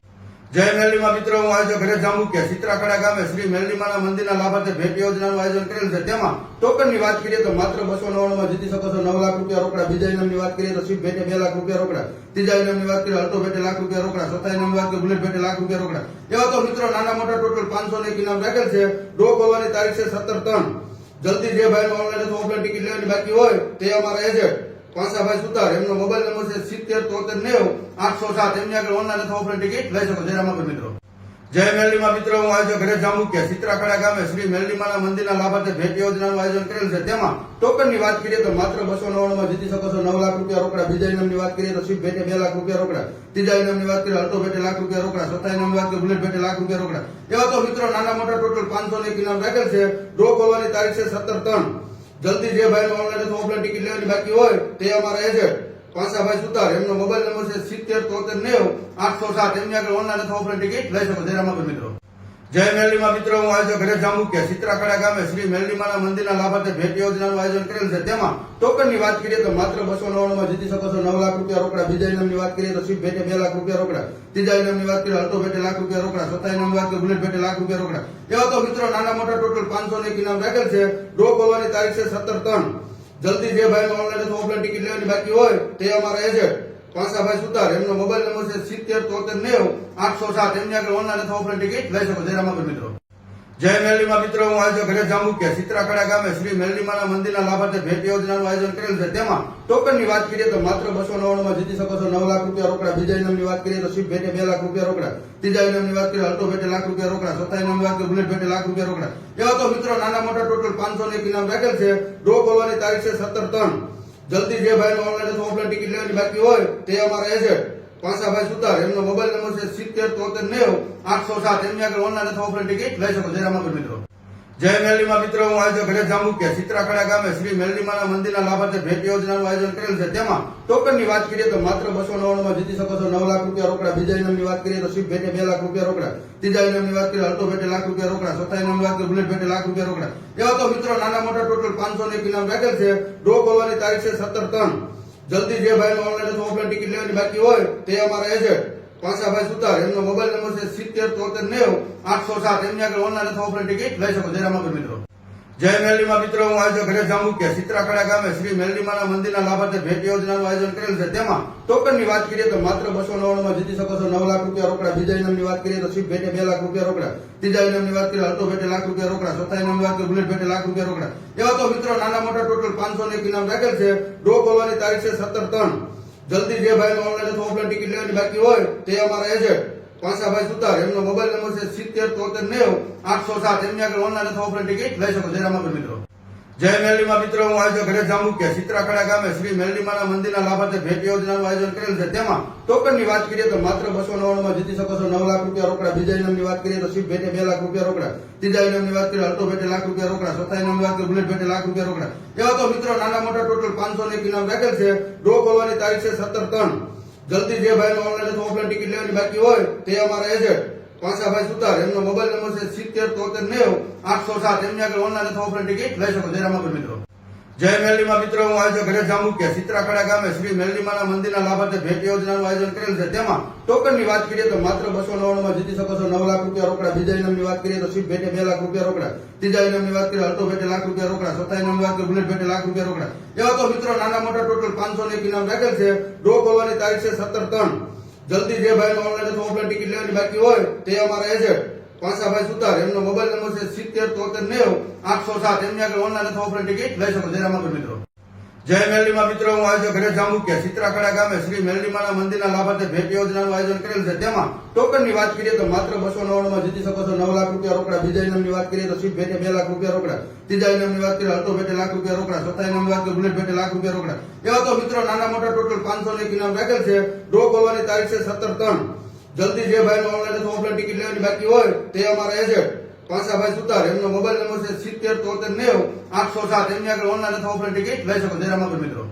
જય મેરલીમાં મિત્રો, હું આજે ઘરે જામુકિયા ચિત્રાખડા ગામે શ્રી મેરલીમાના મંદિરના લાભાર્થે ભેટ યોજનાનું આયોજન કરેલ છે. તેમાં ટોકનની વાત કરીએ તો માત્ર 299 માં જીતી શકો છો 9 લાખ રૂપિયા રોકડા. બીજા ઇનામની વાત કરીએ તો શિપ ભેટે 2 લાખ રૂપિયા રોકડા. ત્રીજા ઇનામની વાત કરીએ અલ્ટો ભેટે લાખ રૂપિયા રોકડા. ચોથા ઇનામની વાત કરીએ બુલેટ ભેટે લાખ રૂપિયા રોકડા. એવા તો મિત્રો નાના મોટા ટોટલ 501 ઇનામ રાખેલ છે. ડ્રો ખોલવાની તારીખ છે 17/3. જલ્દી જે ભાઈ ઓનલાઈન અથવા ઓફલાઈન ટિકિટ લેવાની બાકી હોય તે અમારા એજન્ટ પાંસાભાઈ સુતાર, એમનો મોબાઈલ નંબર છે 707390 807. એમની આગળ ઓનલાઈન અથવા ઓફલાઈન ટિકિટ લઈ શકો. જય રામાપીર મિત્રો. જય મેરલીમાં મિત્રો, હું આજે ઘરે જામુકિયા ચિત્રાખડા ગામે શ્રી મેરલીમાના મંદિરના લાભાર્થે ભેટ યોજનાનું આયોજન કરેલ છે. તેમાં ટોકનની વાત કરીએ તો માત્ર 299 માં જીતી શકો છો 9 લાખ રૂપિયા રોકડા. બીજા ઇનામની વાત કરીએ તો શિપ ભેટે 2 લાખ રૂપિયા રોકડા. ત્રીજા ઇનામની વાત કરીએ અલ્ટો ભેટે લાખ રૂપિયા રોકડા. ચોથા ઇનામની વાત કરીએ બુલેટ ભેટે લાખ રૂપિયા રોકડા. એવા તો મિત્રો નાના મોટા ટોટલ 501 ઇનામ રાખેલ છે. ડ્રો ખોલવાની તારીખ છે 17/3. જલ્દી જે ભાઈ ઓનલાઈન અથવા ઓફલાઈન ટિકિટ લેવાની બાકી હોય તે અમારા એજન્ટ પાંસાભાઈ સુતાર, એમનો મોબાઈલ નંબર છે 707390 807. એમની આગળ ઓનલાઈન અથવા ઓફલાઈન ટિકિટ લઈ શકો. જય રામાપીર મિત્રો. જય મેરલીમાં મિત્રો, હું આજે ઘરે જામુકિયા ચિત્રાખડા ગામે શ્રી મેરલીમાના મંદિરના લાભાર્થે ભેટ યોજનાનું આયોજન કરેલ છે. તેમાં ટોકનની વાત કરીએ તો માત્ર 299 માં જીતી શકો છો 9 લાખ રૂપિયા રોકડા. બીજા ઇનામની વાત કરીએ તો શિપ ભેટે 2 લાખ રૂપિયા રોકડા. ત્રીજા ઇનામની વાત કરીએ અલ્ટો ભેટે લાખ રૂપિયા રોકડા. ચોથા ઇનામની વાત કરીએ બુલેટ ભેટે લાખ રૂપિયા રોકડા. એવા તો મિત્રો નાના મોટા ટોટલ 501 ઇનામ રાખેલ છે. ડ્રો ખોલવાની તારીખ છે 17/3. જલ્દી જે ભાઈ ઓનલાઈન અથવા ઓફલાઈન ટિકિટ લેવાની બાકી હોય તે અમારા એજન્ટ પાંસાભાઈ સુતાર, એમનો મોબાઈલ નંબર છે 707390 807. એમની આગળ ઓનલાઈન અથવા ઓફલાઈન ટિકિટ લઈ શકો. જય રામાપીર મિત્રો. જય મેરલીમાં મિત્રો, હું આજે ઘરે જામુકિયા ચિત્રાખડા ગામે શ્રી મેરલીમાના મંદિરના લાભાર્થે ભેટ યોજનાનું આયોજન કરેલ છે. તેમાં ટોકનની વાત કરીએ તો માત્ર 299 માં જીતી શકો છો 9 લાખ રૂપિયા રોકડા. બીજા ઇનામની વાત કરીએ તો શિપ ભેટે 2 લાખ રૂપિયા રોકડા. ત્રીજા ઇનામની વાત કરીએ અલ્ટો ભેટે લાખ રૂપિયા રોકડા. ચોથા ઇનામની વાત કરીએ બુલેટ ભેટે લાખ રૂપિયા રોકડા. એવા તો મિત્રો નાના મોટા ટોટલ 501 ઇનામ રાખેલ છે. ડ્રો ખોલવાની તારીખ છે 17/3. જલ્દી જે ભાઈ ઓનલાઈન અથવા ઓફલાઈન ટિકિટ લેવાની બાકી હોય તે અમારા એજન્ટ પાંસાભાઈ સુતાર, એમનો મોબાઈલ નંબર છે 707390 807. એમની આગળ ઓનલાઈન અથવા ઓફલાઈન ટિકિટ લઈ શકો. જય રામાપીર મિત્રો. જય મેરલીમાં મિત્રો, હું આજે ઘરે જામુકિયા ચિત્રાખડા ગામે શ્રી મેરલીમાના મંદિરના લાભાર્થે ભેટ યોજનાનું આયોજન કરેલ છે. તેમાં ટોકનની વાત કરીએ તો માત્ર 299 માં જીતી શકો છો 9 લાખ રૂપિયા રોકડા. બીજા ઇનામની વાત કરીએ તો શિપ ભેટે 2 લાખ રૂપિયા રોકડા. ત્રીજા ઇનામની વાત કરીએ અલ્ટો ભેટે લાખ રૂપિયા રોકડા. ચોથા ઇનામની વાત કરીએ બુલેટ ભેટે લાખ રૂપિયા રોકડા. એવા તો મિત્રો નાના મોટા ટોટલ 501 ઇનામ રાખેલ છે. ડ્રો ખોલવાની તારીખ છે 17/3. જલ્દી જે ભાઈ ઓનલાઈન અથવા ઓફલાઈન ટિકિટ લેવાની બાકી હોય તે અમારા એજન્ટ પાંસાભાઈ સુતાર, એમનો મોબાઈલ નંબર છે 707390 807. એમની આગળ ઓનલાઈન અથવા ઓફલાઈન ટિકિટ લઈ શકો. જય રામાપીર મિત્રો. જય મેરલીમાં મિત્રો, હું આજે ઘરે જામુકિયા ચિત્રાખડા ગામે શ્રી મેરલીમાના મંદિરના લાભાર્થે ભેટ યોજનાનું આયોજન કરેલ છે. તેમાં ટોકનની વાત કરીએ તો માત્ર 299 માં જીતી શકો છો 9 લાખ રૂપિયા રોકડા. બીજા ઇનામની વાત કરીએ તો શિપ ભેટે 2 લાખ રૂપિયા રોકડા. ત્રીજા ઇનામની વાત કરીએ અલ્ટો ભેટે લાખ રૂપિયા રોકડા. ચોથા ઇનામની વાત કરીએ બુલેટ ભેટે લાખ રૂપિયા રોકડા. એવા તો મિત્રો નાના મોટા ટોટલ 501 ઇનામ રાખેલ છે. ડ્રો ખોલવાની તારીખ છે 17/3. જલ્દી જે ભાઈ ઓનલાઈન અથવા ઓફલાઈન ટિકિટ લેવાની બાકી હોય તે અમારા એજન્ટ પાંસાભાઈ સુતાર, એમનો મોબાઈલ નંબર છે 707390 807. એમની આગળ ઓનલાઈન અથવા ઓફલાઈન ટિકિટ લઈ શકો. જય રામાપીર મિત્રો. જય મેરલીમાં મિત્રો, હું આજે ઘરે જામુકિયા ચિત્રાખડા ગામે શ્રી મેરલીમાના મંદિરના લાભાર્થે ભેટ યોજનાનું આયોજન કરેલ છે. તેમાં ટોકનની વાત કરીએ તો માત્ર 299 માં જીતી શકો છો 9 લાખ રૂપિયા રોકડા. બીજા ઇનામની વાત કરીએ તો શિપ ભેટે 2 લાખ રૂપિયા રોકડા. ત્રીજા ઇનામની વાત કરીએ અલ્ટો ભેટે લાખ રૂપિયા રોકડા. ચોથા ઇનામની વાત કરીએ બુલેટ ભેટે લાખ રૂપિયા રોકડા. એવા તો મિત્રો નાના મોટા ટોટલ 501 ઇનામ રાખેલ છે. ડ્રો ખોલવાની તારીખ છે 17/3. જલ્દી જે ભાઈ ઓનલાઈન અથવા ઓફલાઈન ટિકિટ લેવાની બાકી હોય તે અમારા એજન્ટ પાંસાભાઈ સુતાર, એમનો મોબાઈલ નંબર છે 707390 807. એમની આગળ ઓનલાઈન અથવા ઓફલાઈન ટિકિટ લઈ શકો. જય રામાપીર મિત્રો. જય મેરલીમાં મિત્રો, હું આજે ઘરે જામુકિયા ચિત્રાખડા ગામે શ્રી મેરલીમાના મંદિરના લાભાર્થે ભેટ યોજનાનું આયોજન કરેલ છે. તેમાં ટોકનની વાત કરીએ તો માત્ર 299 માં જીતી શકો છો 9 લાખ રૂપિયા રોકડા. બીજા ઇનામની વાત કરીએ તો શિપ ભેટે 2 લાખ રૂપિયા રોકડા. ત્રીજા ઇનામની વાત કરીએ અલ્ટો ભેટે લાખ રૂપિયા રોકડા. ચોથા ઇનામની વાત કરીએ બુલેટ ભેટે લાખ રૂપિયા રોકડા. એવા તો મિત્રો નાના મોટા ટોટલ 501 ઇનામ રાખેલ છે. ડ્રો ખોલવાની તારીખ છે 17/3. જલ્દી જે ભાઈનો ઓનલાઈન અથવા ઓફલાઈન ટિકિટ લેવાની બાકી હોય તે અમારા એજન્ટ પાસાભાઈ સુતાર, એમનો મોબાઈલ નંબર છે 707390 807. એમની આગળ ઓનલાઈન અથવા ઓફલાઈન ટિકિટ લઈ શકો. જય રામાપીર મિત્રો. જય મેલડીમાં મિત્રો, હું આયોજક ઘરે જાંબુકિયા સિત્રાખડા ગામે શ્રી મેલડીમાના મંદિરના લાભાર્થે ભેટ યોજનાનું આયોજન કરેલ છે. તેમાં ટોકનની વાત કરીએ તો માત્ર 299 માં જીતી શકો છો 9 લાખ રૂપિયા રોકડા. બીજા ઇનામની વાત કરીએ તો સીટ ભેટે 2 લાખ રૂપિયા રોકડા. ત્રીજા ઇનામની વાત કરીએ અલ્ટો ભેટે લાખ રૂપિયા રોકડા. ચોથા ઇનામની વાત કરીએ બુલેટ ભેટે લાખ રૂપિયા રોકડા. એવા તો મિત્રો નાના મોટા ટોટલ 501 ઇનામ રાખેલ છે. ડ્રો ખોલવાની તારીખ છે 17/3. જલ્દી જે ભાઈનો ઓનલાઈન અથવા ઓફલાઈન ટિકિટ લેવાની બાકી હોય તે અમારા એજન્ટ પાસાભાઈ સુતાર, એમનો મોબાઈલ નંબર છે 707390 807. એમની આગળ ઓનલાઈન અથવા ઓફલાઈન ટિકિટ લઈ શકો. જય રામાપીર મિત્રો.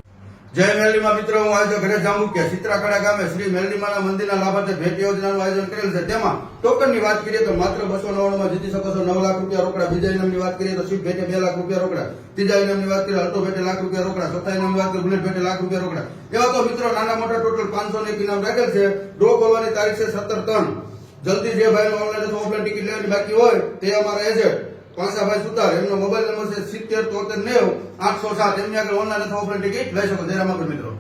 જય મેલડીમાં મિત્રો, હું આયોજક ઘરે જાંબુકિયા સિત્રાખડા ગામે શ્રી મેલડીમાના મંદિરના લાભાર્થે ભેટ યોજનાનું આયોજન કરેલ છે. તેમાં ટોકનની વાત કરીએ તો માત્ર 299 માં જીતી શકો છો 9 લાખ રૂપિયા રોકડા. બીજા ઇનામની વાત કરીએ તો સીટ ભેટે 2 લાખ રૂપિયા રોકડા. ત્રીજા ઇનામની વાત કરીએ અલ્ટો ભેટે લાખ રૂપિયા રોકડા. ચોથા ઇનામની વાત કરીએ બુલેટ ભેટે લાખ રૂપિયા રોકડા. એવા તો મિત્રો નાના મોટા ટોટલ 501 ઇનામ રાખેલ છે. ડ્રો ખોલવાની તારીખ છે 17/3. જલ્દી જે ભાઈનો ઓનલાઈન અથવા ઓફલાઈન ટિકિટ લેવાની બાકી હોય તે અમારા એજન્ટ પાસાભાઈ સુતાર, એમનો મોબાઈલ નંબર છે 707390 807. એમની આગળ ઓનલાઈન અથવા ઓફલાઈન ટિકિટ લઈ શકો. જય રામાપીર મિત્રો.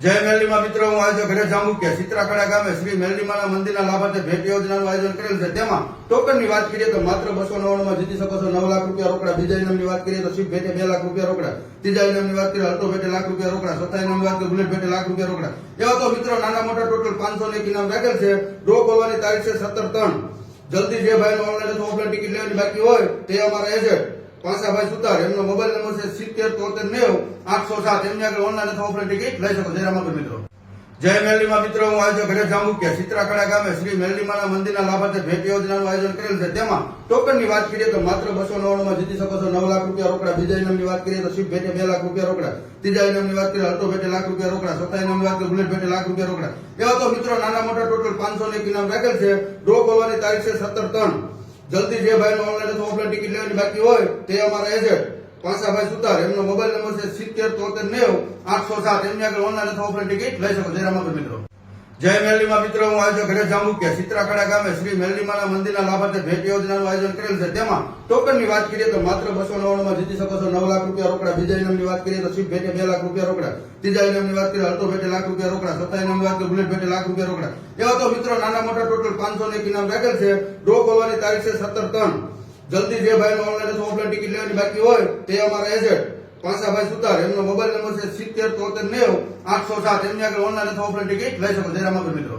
જય મેલડીમાં મિત્રો, હું આયોજક ઘરે જાંબુકિયા સિત્રાખડા ગામે શ્રી મેલડીમાના મંદિરના લાભાર્થે ભેટ યોજનાનું આયોજન કરેલ છે. તેમાં ટોકનની વાત કરીએ તો માત્ર 299 માં જીતી શકો છો 9 લાખ રૂપિયા રોકડા. બીજા ઇનામની વાત કરીએ તો સીટ ભેટે 2 લાખ રૂપિયા રોકડા. ત્રીજા ઇનામની વાત કરીએ અલ્ટો ભેટે લાખ રૂપિયા રોકડા. ચોથા ઇનામની વાત કરીએ બુલેટ ભેટે લાખ રૂપિયા રોકડા. એવા તો મિત્રો નાના મોટા ટોટલ 501 ઇનામ રાખેલ છે. ડ્રો ખોલવાની તારીખ છે 17/3. જલ્દી જે ભાઈનો ઓનલાઈન અથવા ઓફલાઈન ટિકિટ લેવાની બાકી હોય તે અમારા એજન્ટ પાસાભાઈ સુતાર, એમનો મોબાઈલ નંબર છે 707390 807. એમની આગળ ઓનલાઈન અથવા ઓફલાઈન ટિકિટ લઈ શકો. જય રામાપીર મિત્રો. જય મેલડીમાં મિત્રો, હું આયોજક ઘરે જાંબુકિયા સિત્રાખડા ગામે શ્રી મેલડીમાના મંદિરના લાભાર્થે ભેટ યોજનાનું આયોજન કરેલ છે. તેમાં ટોકનની વાત કરીએ તો માત્ર 299 માં જીતી શકો છો 9 લાખ રૂપિયા રોકડા. બીજા ઇનામની વાત કરીએ તો સીટ ભેટે 2 લાખ રૂપિયા રોકડા. ત્રીજા ઇનામની વાત કરીએ અલ્ટો ભેટે લાખ રૂપિયા રોકડા. ચોથા ઇનામની વાત કરીએ બુલેટ ભેટે લાખ રૂપિયા રોકડા. એવા તો મિત્રો નાના મોટા ટોટલ 501 ઇનામ રાખેલ છે. ડ્રો ખોલવાની તારીખ છે 17/3. જલ્દી જે ભાઈનો ઓનલાઈન અથવા ઓફલાઈન ટિકિટ લેવાની બાકી હોય તે અમારા એજન્ટ પાસાભાઈ સુતાર, એમનો મોબાઈલ નંબર છે 707390 807. એમની આગળ ઓનલાઈન અથવા ઓફલાઈન ટિકિટ લઈ શકો. જય રામાપીર મિત્રો. જય મેલડીમાં મિત્રો, હું આયોજક ઘરે જાંબુકિયા સિત્રાખડા ગામે શ્રી મેલડીમાના મંદિરના લાભાર્થે ભેટ યોજનાનું આયોજન કરેલ છે. તેમાં ટોકનની વાત કરીએ તો માત્ર 299 માં જીતી શકો છો 9 લાખ રૂપિયા રોકડા. બીજા ઇનામની વાત કરીએ તો સીટ ભેટે 2 લાખ રૂપિયા રોકડા. ત્રીજા ઇનામની વાત કરીએ અલ્ટો ભેટે લાખ રૂપિયા રોકડા. ચોથા ઇનામની વાત કરીએ બુલેટ ભેટે લાખ રૂપિયા રોકડા. એવા તો મિત્રો નાના મોટા ટોટલ 501 ઇનામ રાખેલ છે. ડ્રો ખોલવાની તારીખ છે 17/3. જલ્દી જે ભાઈનો ઓનલાઈન અથવા ઓફલાઈન ટિકિટ લેવાની બાકી હોય તે અમારા એજન્ટ પાસાભાઈ સુતાર, એમનો મોબાઈલ નંબર છે 707390 807. એમની આગળ ઓનલાઈન અથવા ઓફલાઈન ટિકિટ લઈ શકો. જય રામાપીર મિત્રો.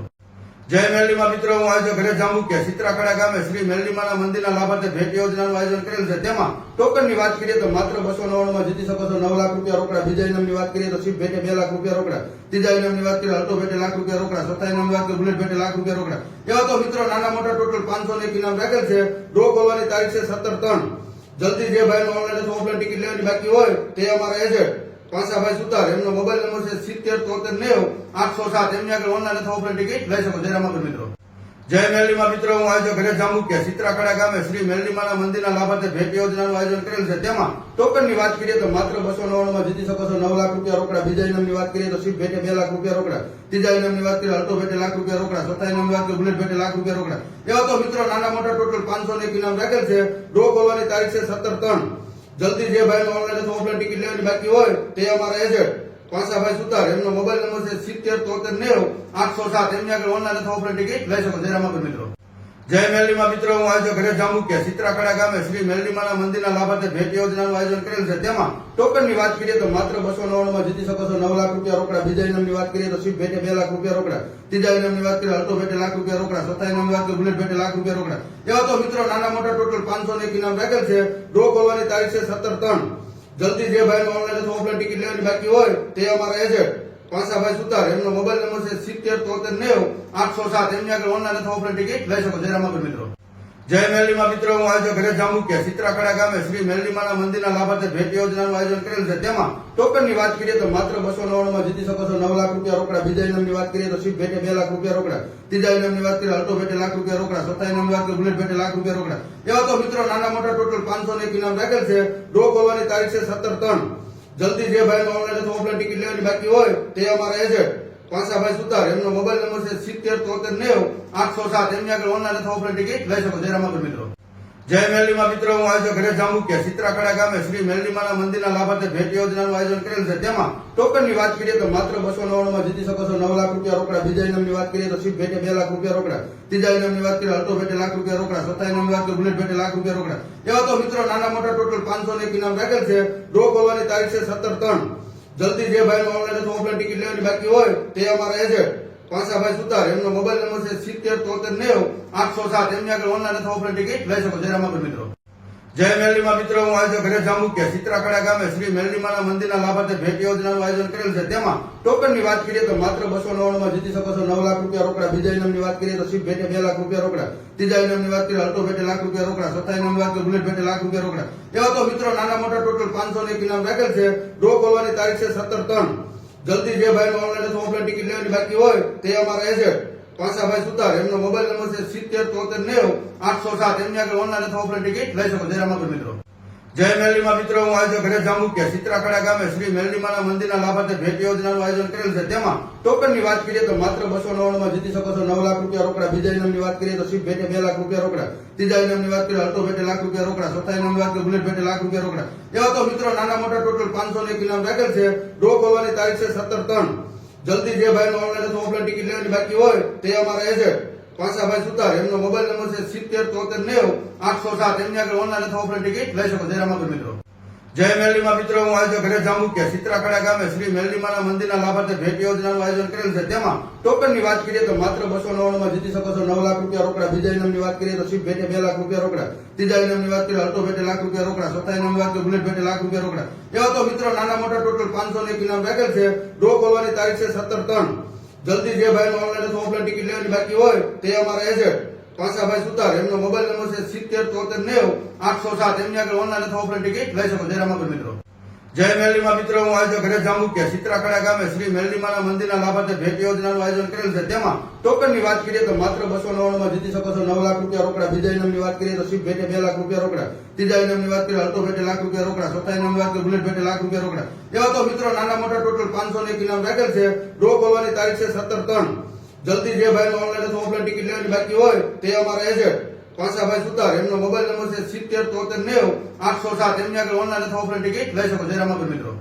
જય મેલડીમાં મિત્રો, હું આયોજક ઘરે જાંબુકિયા સિત્રાખડા ગામે શ્રી મેલડીમાના મંદિરના લાભાર્થે ભેટ યોજનાનું આયોજન કરેલ છે. તેમાં ટોકનની વાત કરીએ તો માત્ર 299 માં જીતી શકો છો 9 લાખ રૂપિયા રોકડા. બીજા ઇનામની વાત કરીએ તો સીટ ભેટે 2 લાખ રૂપિયા રોકડા. ત્રીજા ઇનામની વાત કરીએ અલ્ટો ભેટે લાખ રૂપિયા રોકડા. ચોથા ઇનામની વાત કરીએ બુલેટ ભેટે લાખ રૂપિયા રોકડા. એવા તો મિત્રો નાના મોટા ટોટલ 501 ઇનામ રાખેલ છે. ડ્રો ખોલવાની તારીખ છે 17/3. જલ્દી જે ભાઈનો ઓનલાઈન અથવા ઓફલાઈન ટિકિટ લેવાની બાકી હોય તે અમારા એજન્ટ પાસાભાઈ સુતાર, એમનો મોબાઈલ નંબર છે 707390 807. એમની આગળ ઓનલાઈન અથવા ઓફલાઈન ટિકિટ લઈ શકો. જય રામાપીર મિત્રો. જય મેલડીમાં મિત્રો, હું આયોજક ઘરે જાંબુકિયા સિત્રાખડા ગામે શ્રી મેલડીમાના મંદિરના લાભાર્થે ભેટ યોજનાનું આયોજન કરેલ છે. તેમાં ટોકનની વાત કરીએ તો માત્ર 299 માં જીતી શકો છો 9 લાખ રૂપિયા રોકડા. બીજા ઇનામની વાત કરીએ તો સીટ ભેટે 2 લાખ રૂપિયા રોકડા. ત્રીજા ઇનામની વાત કરીએ અલ્ટો ભેટે લાખ રૂપિયા રોકડા. ચોથા ઇનામની વાત કરીએ બુલેટ ભેટે લાખ રૂપિયા રોકડા. એવા તો મિત્રો નાના મોટા ટોટલ 501 ઇનામ રાખેલ છે. ડ્રો ખોલવાની તારીખ છે 17/3. જલ્દી જે ભાઈનો ઓનલાઈન અથવા ઓફલાઈન ટિકિટ લેવાની બાકી હોય તે અમારા એજન્ટ પાસાભાઈ સુતાર, એમનો મોબાઈલ નંબર છે 707390 807. એમની આગળ ઓનલાઈન અથવા ઓફલાઈન ટિકિટ લઈ શકો. જય રામાપીર મિત્રો. જય મેલડીમાં મિત્રો, હું આયોજક ઘરે જાંબુકિયા સિત્રાખડા ગામે શ્રી મેલડીમાના મંદિરના લાભાર્થે ભેટ યોજનાનું આયોજન કરેલ છે. તેમાં ટોકનની વાત કરીએ તો માત્ર 299 માં જીતી શકો છો 9 લાખ રૂપિયા રોકડા. બીજા ઇનામની વાત કરીએ તો સીટ ભેટે 2 લાખ રૂપિયા રોકડા. ત્રીજા ઇનામની વાત કરીએ અલ્ટો ભેટે લાખ રૂપિયા રોકડા. ચોથા ઇનામની વાત કરીએ બુલેટ ભેટે લાખ રૂપિયા રોકડા. એવા તો મિત્રો નાના મોટા ટોટલ 501 ઇનામ રાખેલ છે. ડ્રો ખોલવાની તારીખ છે 17/3. જલ્દી જે ભાઈનો ઓનલાઈન અથવા ઓફલાઈન ટિકિટ લેવાની બાકી હોય તે અમારા એજન્ટ પાસાભાઈ સુતાર, એમનો મોબાઈલ નંબર છે 707390 807. એમની આગળ ઓનલાઈન અથવા ઓફલાઈન ટિકિટ લઈ શકો. જય રામાપીર મિત્રો. જય મેલડીમાં મિત્રો, હું આયોજક ઘરે જાંબુકિયા સિત્રાખડા ગામે શ્રી મેલડીમાના મંદિરના લાભાર્થે ભેટ યોજનાનું આયોજન કરેલ છે. તેમાં ટોકનની વાત કરીએ તો માત્ર 299 માં જીતી શકો છો 9 લાખ રૂપિયા રોકડા. બીજા ઇનામની વાત કરીએ તો સીટ ભેટે 2 લાખ રૂપિયા રોકડા. ત્રીજા ઇનામની વાત કરીએ અલ્ટો ભેટે લાખ રૂપિયા રોકડા. ચોથા ઇનામની વાત કરીએ બુલેટ ભેટે લાખ રૂપિયા રોકડા. એવા તો મિત્રો નાના મોટા ટોટલ 501 ઇનામ રાખેલ છે. ડ્રો ખોલવાની તારીખ છે 17/3. જલ્દી જે ભાઈનો ઓનલાઈન અથવા ઓફલાઈન ટિકિટ લેવાની બાકી હોય તે અમારા એજન્ટ પાસાભાઈ સુતાર, એમનો મોબાઈલ નંબર છે 707390 807. એમની આગળ ઓનલાઈન અથવા ઓફલાઈન ટિકિટ લઈ શકો. જય રામાપીર મિત્રો. જય મેરલીમાં મિત્રો, હું આજે ઘરે જાંબુકિયા ચિત્રાખડા ગામે શ્રી મેરલીમાના મંદિરના લાભાર્થે ભેટ યોજનાનું આયોજન કરેલ છે. તેમાં ટોકનની વાત કરીએ તો માત્ર 299 માં જીતી શકો છો 9 લાખ રૂપિયા રોકડા. બીજા ઇનામની વાત કરીએ તો સીટ ભેટે 2 લાખ રૂપિયા રોકડા. ત્રીજા ઇનામની વાત કરીએ અલ્ટો ભેટે લાખ રૂપિયા રોકડા. ચોથા ઇનામની વાત કરીએ બુલેટ ભેટે લાખ રૂપિયા રોકડા. એવા તો મિત્રો નાના મોટા ટોટલ 501 ઇનામ રાખેલ છે. ડ્રો ખોલવાની તારીખ છે 17/3. જલ્દી જે ભાઈનો ઓનલાઈન અથવા ઓફલાઈન ટિકિટ લેવાની બાકી હોય તે અમારા એજન્ટ પાંસાભાઈ સુતાર, એમનો મોબાઈલ નંબર છે 707390 807. એમની આગળ ઓનલાઈન અથવા ઓફલાઈન ટિકિટ લઈ શકો. જય રામાપીર મિત્રો. જય મેરલીમાં મિત્રો, હું આજે ઘરે જાંબુકિયા ચિત્રાખડા ગામે શ્રી મેરલીમાના મંદિરના લાભાર્થે ભેટ યોજનાનું આયોજન કરેલ છે. તેમાં ટોકનની વાત કરીએ તો માત્ર 299 માં જીતી શકો છો 9 લાખ રૂપિયા રોકડા. બીજા ઇનામની વાત કરીએ તો સીટ ભેટે 2 લાખ રૂપિયા રોકડા. ત્રીજા ઇનામની વાત કરીએ અલ્ટો ભેટે લાખ રૂપિયા રોકડા. ચોથા ઇનામની વાત કરીએ બુલેટ ભેટે લાખ રૂપિયા રોકડા. એવા તો મિત્રો નાના મોટા ટોટલ 501 ઇનામ રાખેલ છે. ડ્રો ખોલવાની તારીખ છે 17/3. જલ્દી જે ભાઈનો ઓનલાઈન અથવા ઓફલાઈન ટિકિટ લેવાની બાકી હોય તે અમારા એજન્ટ પાંસાભાઈ સુતાર, એમનો મોબાઈલ નંબર છે 707390 807. એમની આગળ ઓનલાઈન અથવા ઓફલાઈન ટિકિટ લઈ શકો. જય રામાપીર મિત્રો. જય મેરલીમાં મિત્રો, હું આજે ઘરે જાંબુકિયા ચિત્રાખડા ગામે શ્રી મેરલીમાના મંદિરના લાભાર્થે ભેટ યોજનાનું આયોજન કરેલ છે. તેમાં ટોકનની વાત કરીએ તો માત્ર 299 માં જીતી શકો છો 9 લાખ રૂપિયા રોકડા. બીજા ઇનામની વાત કરીએ તો સીટ ભેટે 2 લાખ રૂપિયા રોકડા. ત્રીજા ઇનામની વાત કરીએ અલ્ટો ભેટે લાખ રૂપિયા રોકડા. ચોથા ઇનામની વાત કરીએ બુલેટ ભેટે લાખ રૂપિયા રોકડા. એવા તો મિત્રો નાના મોટા ટોટલ 501 ઇનામ રાખેલ છે. ડ્રો ખોલવાની તારીખ છે 17/3. જલ્દી જે ભાઈનો ઓનલાઈન અથવા ઓફલાઈન ટિકિટ લેવાની બાકી હોય તે અમારા એજન્ટ પાંસાભાઈ સુતાર, એમનો મોબાઈલ નંબર છે 707390 807. એમની આગળ ઓનલાઈન અથવા ઓફલાઈન ટિકિટ લઈ શકો. જય રામાપીર મિત્રો. જય મેરલીમાં મિત્રો, હું આજે ઘરે જાંબુકિયા ચિત્રાખડા ગામે શ્રી મેરલીમાના મંદિરના લાભાર્થે ભેટ યોજનાનું આયોજન કરેલ છે. તેમાં ટોકનની વાત કરીએ તો માત્ર 299 માં જીતી શકો છો 9 લાખ રૂપિયા રોકડા. બીજા ઇનામની વાત કરીએ તો સીટ ભેટે 2 લાખ રૂપિયા રોકડા. ત્રીજા ઇનામની વાત કરીએ અલ્ટો ભેટે લાખ રૂપિયા રોકડા. ચોથા ઇનામની વાત કરીએ બુલેટ ભેટે લાખ રૂપિયા રોકડા. એવા તો મિત્રો નાના મોટા ટોટલ 501 ઇનામ રાખેલ છે. ડ્રો ખોલવાની તારીખ છે 17/3. જલ્દી જે ભાઈનો ઓનલાઈન અથવા ઓફલાઈન ટિકિટ લેવાની બાકી હોય તે અમારા એજન્ટ પાંસાભાઈ સુતાર, એમનો મોબાઈલ નંબર છે 707390 807. એમની આગળ ઓનલાઈન અથવા ઓફલાઈન ટિકિટ લઈ શકો. જય રામાપીર મિત્રો. જય મેરલીમાં મિત્રો, હું આજે ઘરે જાંબુકિયા ચિત્રાખડા ગામે શ્રી મેરલીમાના મંદિરના લાભાર્થે ભેટ યોજનાનું આયોજન કરેલ છે. તેમાં ટોકનની વાત કરીએ તો માત્ર 299 માં જીતી શકો છો 9 લાખ રૂપિયા રોકડા. બીજા ઇનામની વાત કરીએ તો સીટ ભેટે 2 લાખ રૂપિયા રોકડા. ત્રીજા ઇનામની વાત કરીએ અલ્ટો ભેટે લાખ રૂપિયા રોકડા. ચોથા ઇનામની વાત કરીએ બુલેટ ભેટે લાખ રૂપિયા રોકડા. એવા તો મિત્રો નાના મોટા ટોટલ 501 ઇનામ રાખેલ છે. ડ્રો ખોલવાની તારીખ છે 17/3. જલ્દી જે ભાઈનો ઓનલાઈન અથવા ઓફલાઈન ટિકિટ લેવાની બાકી હોય તે અમારા એજન્ટ પાંસાભાઈ સુતાર, એમનો મોબાઈલ નંબર છે 707390 807. એમની આગળ ઓનલાઈન અથવા ઓફલાઈન ટિકિટ લઈ શકો. જય રામાપીર મિત્રો.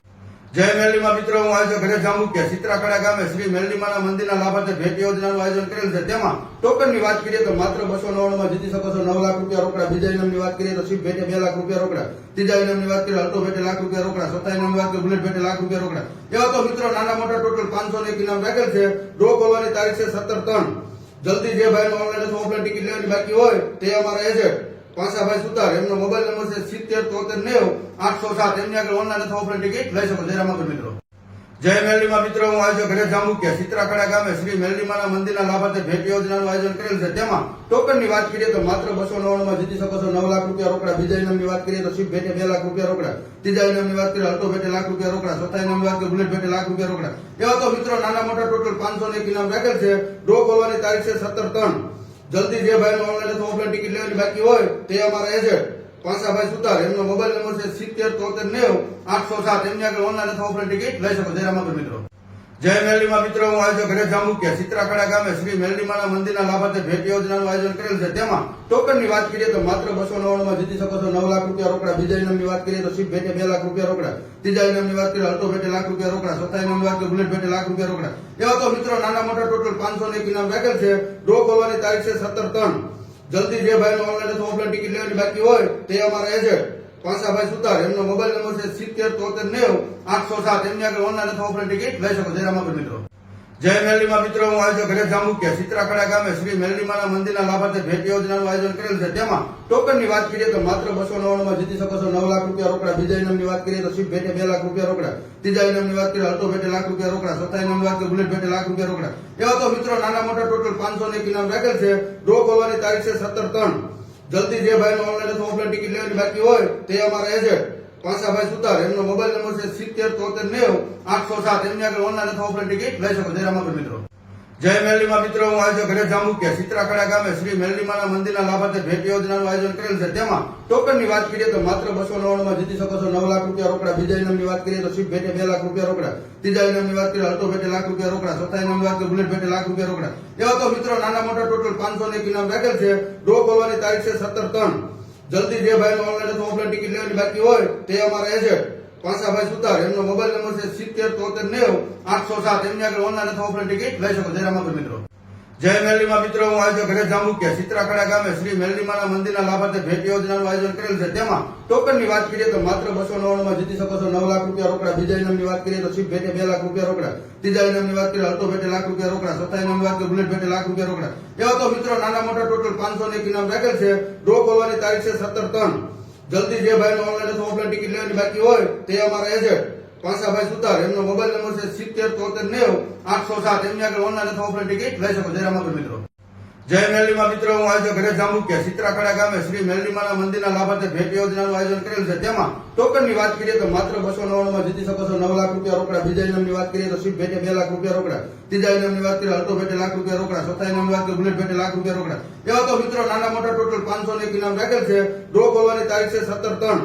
જય મેરલીમાં મિત્રો, હું આજે ઘરે જાંબુકિયા ચિત્રાખડા ગામે શ્રી મેરલીમાના મંદિરના લાભાર્થે ભેટ યોજનાનું આયોજન કરેલ છે. તેમાં ટોકનની વાત કરીએ તો માત્ર 299 માં જીતી શકો છો 9 લાખ રૂપિયા રોકડા. બીજા ઇનામની વાત કરીએ તો સીટ ભેટે 2 લાખ રૂપિયા રોકડા. ત્રીજા ઇનામની વાત કરીએ અલ્ટો ભેટે લાખ રૂપિયા રોકડા. ચોથા ઇનામની વાત કરીએ બુલેટ ભેટે લાખ રૂપિયા રોકડા. એવા તો મિત્રો નાના મોટા ટોટલ 501 ઇનામ રાખેલ છે. ડ્રો ખોલવાની તારીખ છે 17/3. જલ્દી જે ભાઈનો ઓનલાઈન અથવા ઓફલાઈન ટિકિટ લેવાની બાકી હોય તે અમારા એજન્ટ પાંસાભાઈ સુતાર, એમનો મોબાઈલ નંબર છે 707390 807. એમની આગળ ઓનલાઈન અથવા ઓફલાઈન ટિકિટ લઈ શકો. જય રામાપીર મિત્રો. જય મેરલીમાં મિત્રો, હું આજે ઘરે જાંબુકિયા ચિત્રાખડા ગામે શ્રી મેરલીમાના મંદિરના લાભાર્થે ભેટ યોજનાનું આયોજન કરેલ છે. તેમાં ટોકનની વાત કરીએ તો માત્ર 299 માં જીતી શકો છો 9 લાખ રૂપિયા રોકડા. બીજા ઇનામની વાત કરીએ તો સીટ ભેટે 2 લાખ રૂપિયા રોકડા. ત્રીજા ઇનામની વાત કરીએ અલ્ટો ભેટે લાખ રૂપિયા રોકડા. ચોથા ઇનામની વાત કરીએ બુલેટ ભેટે લાખ રૂપિયા રોકડા. એવા તો મિત્રો નાના મોટા ટોટલ 501 ઇનામ રાખેલ છે. ડ્રો ખોલવાની તારીખ છે 17/3. જલ્દી જે ભાઈનો ઓનલાઈન અથવા ઓફલાઈન ટિકિટ લેવાની બાકી હોય તે અમારા એજન્ટ પાંસાભાઈ સુતાર, એમનો મોબાઈલ નંબર છે 707390 807. એમની આગળ ઓનલાઈન અથવા ઓફલાઈન ટિકિટ લઈ શકો. જય રામાપીર મિત્રો. જય મેરલીમાં મિત્રો, હું આજે ઘરે જાંબુકિયા ચિત્રાખડા ગામે શ્રી મેરલીમાના મંદિરના લાભાર્થે ભેટ યોજનાનું આયોજન કરેલ છે. તેમાં ટોકનની વાત કરીએ તો માત્ર 299 માં જીતી શકો છો 9 લાખ રૂપિયા રોકડા. બીજા ઇનામની વાત કરીએ તો સીટ ભેટે 2 લાખ રૂપિયા રોકડા. ત્રીજા ઇનામની વાત કરીએ અલ્ટો ભેટે લાખ રૂપિયા રોકડા. ચોથા ઇનામની વાત કરીએ બુલેટ ભેટે લાખ રૂપિયા રોકડા. એવા તો મિત્રો નાના મોટા ટોટલ 501 ઇનામ રાખેલ છે. ડ્રો ખોલવાની તારીખ છે 17/3. જલ્દી જે ભાઈનો ઓનલાઈન અથવા ઓફલાઈન ટિકિટ લેવાની બાકી હોય તે અમારા એજન્ટ પાંસાભાઈ સુતાર, એમનો મોબાઈલ નંબર છે 707390 807. એમની આગળ ઓનલાઈન અથવા ઓફલાઈન ટિકિટ લઈ શકો. જય રામાપીર મિત્રો. જય મેરલીમાં મિત્રો, હું આજે ઘરે જાંબુકિયા ચિત્રાખડા ગામે શ્રી મેરલીમાના મંદિરના લાભાર્થે ભેટ યોજનાનું આયોજન કરેલ છે. તેમાં ટોકનની વાત કરીએ તો માત્ર 299 માં જીતી શકો છો 9 લાખ રૂપિયા રોકડા. બીજા ઇનામની વાત કરીએ તો સીટ ભેટે 2 લાખ રૂપિયા રોકડા. ત્રીજા ઇનામની વાત કરીએ અલ્ટો ભેટે લાખ રૂપિયા રોકડા. ચોથા ઇનામની વાત કરીએ બુલેટ ભેટે લાખ રૂપિયા રોકડા. એવા તો મિત્રો નાના મોટા ટોટલ 501 ઇનામ રાખેલ છે. ડ્રો ખોલવાની તારીખ છે 17/3. જલ્દી જે ભાઈનો ઓનલાઈન અથવા ઓફલાઈન ટિકિટ લેવાની બાકી હોય તે અમારા એજન્ટ પાંસાભાઈ સુતાર, એમનો મોબાઈલ નંબર છે 707390 807. એમની આગળ ઓનલાઈન અથવા ઓફલાઈન ટિકિટ લઈ શકો. જય રામાપીર મિત્રો. જય મેરલીમાં મિત્રો, હું આજે ઘરે જાંબુકિયા ચિત્રાખડા ગામે શ્રી મેરલીમાના મંદિરના લાભાર્થે ભેટ યોજનાનું આયોજન કરેલ છે. તેમાં ટોકનની વાત કરીએ તો માત્ર 299 માં જીતી શકો છો 9 લાખ રૂપિયા રોકડા. બીજા ઇનામની વાત કરીએ તો સીટ ભેટે 2 લાખ રૂપિયા રોકડા. ત્રીજા ઇનામની વાત કરીએ અલ્ટો ભેટે લાખ રૂપિયા રોકડા. ચોથા ઇનામની વાત કરીએ બુલેટ ભેટે લાખ રૂપિયા રોકડા. એવા તો મિત્રો નાના મોટા ટોટલ 501 ઇનામ રાખેલ છે. ડ્રો ખોલવાની તારીખ છે 17/3. જલ્દી જે ભાઈને ઓનલાઈન અથવા ઓફલાઈન ટિકિટ લેવાની બાકી હોય તે અમારા એજન્ટ પાસાભાઈ સુતાર, એમનો મોબાઈલ નંબર છે 707390 807. એમની આગળ ઓનલાઈન અથવા ઓફલાઈન ટિકિટ લઈ શકો. જય રામાપીર મિત્રો. જય મેરલીમાં મિત્રો, હું આયોજક ઘરે જાંબુકિયા સિત્રાખડા ગામે શ્રી મેરલીમાના મંદિરના લાભાર્થે ભેટ યોજનાનું આયોજન કરેલ છે. તેમાં ટોકનની વાત કરીએ તો માત્ર 299 માં જીતી શકો છો 9 લાખ રૂપિયા રોકડા. બીજા ઇનામની વાત કરીએ તો શિપ ભેટે 2 લાખ રૂપિયા રોકડા. ત્રીજા ઇનામની વાત કરીએ અલ્ટો ભેટે લાખ રૂપિયા રોકડા. ચોથા ઇનામની વાત કરીએ બુલેટ ભેટે લાખ રૂપિયા રોકડા. એવા તો મિત્રો નાના મોટા ટોટલ 501 ઇનામ રાખેલ છે. ડ્રો ખોલવાની તારીખ છે 17/3. જલ્દી જે ભાઈને ઓનલાઈન અથવા ઓફલાઈન ટિકિટ લેવાની બાકી હોય તે અમારા એજન્ટ પાસાભાઈ સુતાર, એમનો મોબાઈલ નંબર છે 707390 807. એમની આગળ ઓનલાઈન અથવા ઓફલાઈન ટિકિટ લઈ શકો. જય રામાપીર મિત્રો. જય મેરલીમાં મિત્રો, હું આયોજક ઘરે જાંબુકિયા સિત્રાખડા ગામે શ્રી મેરલીમાના મંદિરના લાભાર્થે ભેટ યોજનાનું આયોજન કરેલ છે. તેમાં ટોકનની વાત કરીએ તો માત્ર 299 માં જીતી શકો છો 9 લાખ રૂપિયા રોકડા. બીજા ઇનામની વાત કરીએ તો શિપ ભેટે 2 લાખ રૂપિયા રોકડા. ત્રીજા ઇનામની વાત કરીએ અલ્ટો ભેટે લાખ રૂપિયા રોકડા. ચોથા ઇનામની વાત કરીએ બુલેટ ભેટે લાખ રૂપિયા રોકડા. એવા તો મિત્રો નાના મોટા ટોટલ 501 ઇનામ રાખેલ છે. ડ્રો ખોલવાની તારીખ છે 17/3.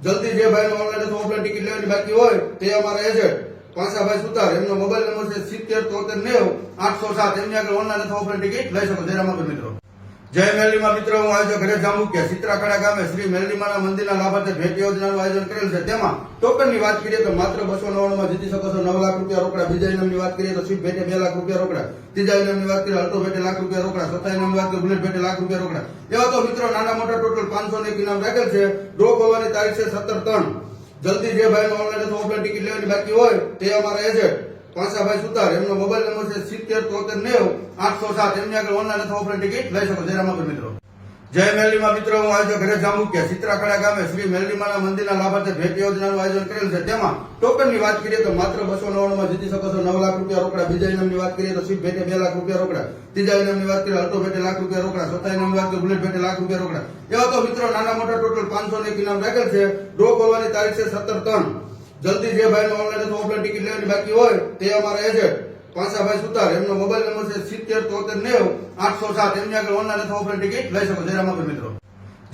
જલ્દી જે ભાઈને ઓનલાઈન અથવા ઓફલાઈન ટિકિટ લેવાની બાકી હોય તે અમારા એજન્ટ પાસાભાઈ સુતાર, એમનો મોબાઈલ નંબર છે 707390 807. એમની આગળ ઓનલાઈન અથવા ઓફલાઈન ટિકિટ લઈ શકો. જય રામાપીર મિત્રો. જય મેરલીમાં મિત્રો, હું આયોજક ઘરે જાંબુકિયા સિત્રાખડા ગામે શ્રી મેરલીમાના મંદિરના લાભાર્થે ભેટ યોજનાનું આયોજન કરેલ છે. તેમાં ટોકનની વાત કરીએ તો માત્ર 299 માં જીતી શકો છો 9 લાખ રૂપિયા રોકડા. બીજા ઇનામની વાત કરીએ તો શિપ ભેટે 2 લાખ રૂપિયા રોકડા. ત્રીજા ઇનામની વાત કરીએ અલ્ટો ભેટે લાખ રૂપિયા રોકડા. ચોથા ઇનામની વાત કરીએ બુલેટ ભેટે લાખ રૂપિયા રોકડા. એવા તો મિત્રો નાના મોટા ટોટલ 501 ઇનામ રાખેલ છે. ડ્રો ખોલવાની તારીખ છે 17/3. જલ્દી જે ભાઈને ઓનલાઈન અથવા ઓફલાઈન ટિકિટ લેવાની બાકી હોય તે અમારા એજન્ટ પાસાભાઈ સુતાર, એમનો મોબાઈલ નંબર છે 707390 807. એમની આગળ ઓનલાઈન અથવા ઓફલાઈન ટિકિટ લઈ શકો. જય રામાપીર મિત્રો. જય મેરલીમાં મિત્રો, હું આયોજક ઘરે જાંબુકિયા સિત્રાખડા ગામે શ્રી મેરલીમાના મંદિરના લાભાર્થે ભેટ યોજનાનું આયોજન કરેલ છે. તેમાં ટોકનની વાત કરીએ તો માત્ર 299 માં જીતી શકો છો 9 લાખ રૂપિયા રોકડા. બીજા ઇનામની વાત કરીએ તો શિપ ભેટે 2 લાખ રૂપિયા રોકડા. ત્રીજા ઇનામની વાત કરીએ અલ્ટો ભેટે લાખ રૂપિયા રોકડા. ચોથા ઇનામની વાત કરીએ બુલેટ ભેટે લાખ રૂપિયા રોકડા. એવા તો મિત્રો નાના મોટા ટોટલ 501 ઇનામ રાખેલ છે. ડ્રો ખોલવાની તારીખ છે 17/3. જલ્દી જે ભાઈને ઓનલાઈન અથવા ઓફલાઈન ટિકિટ લેવાની બાકી હોય તે અમારા એજન્ટ પાસાભાઈ સુતાર, એમનો મોબાઈલ નંબર છે 707390 807. એમની આગળ ઓનલાઈન અથવા ઓફલાઈન ટિકિટ લઈ શકો. જય રામાપીર મિત્રો.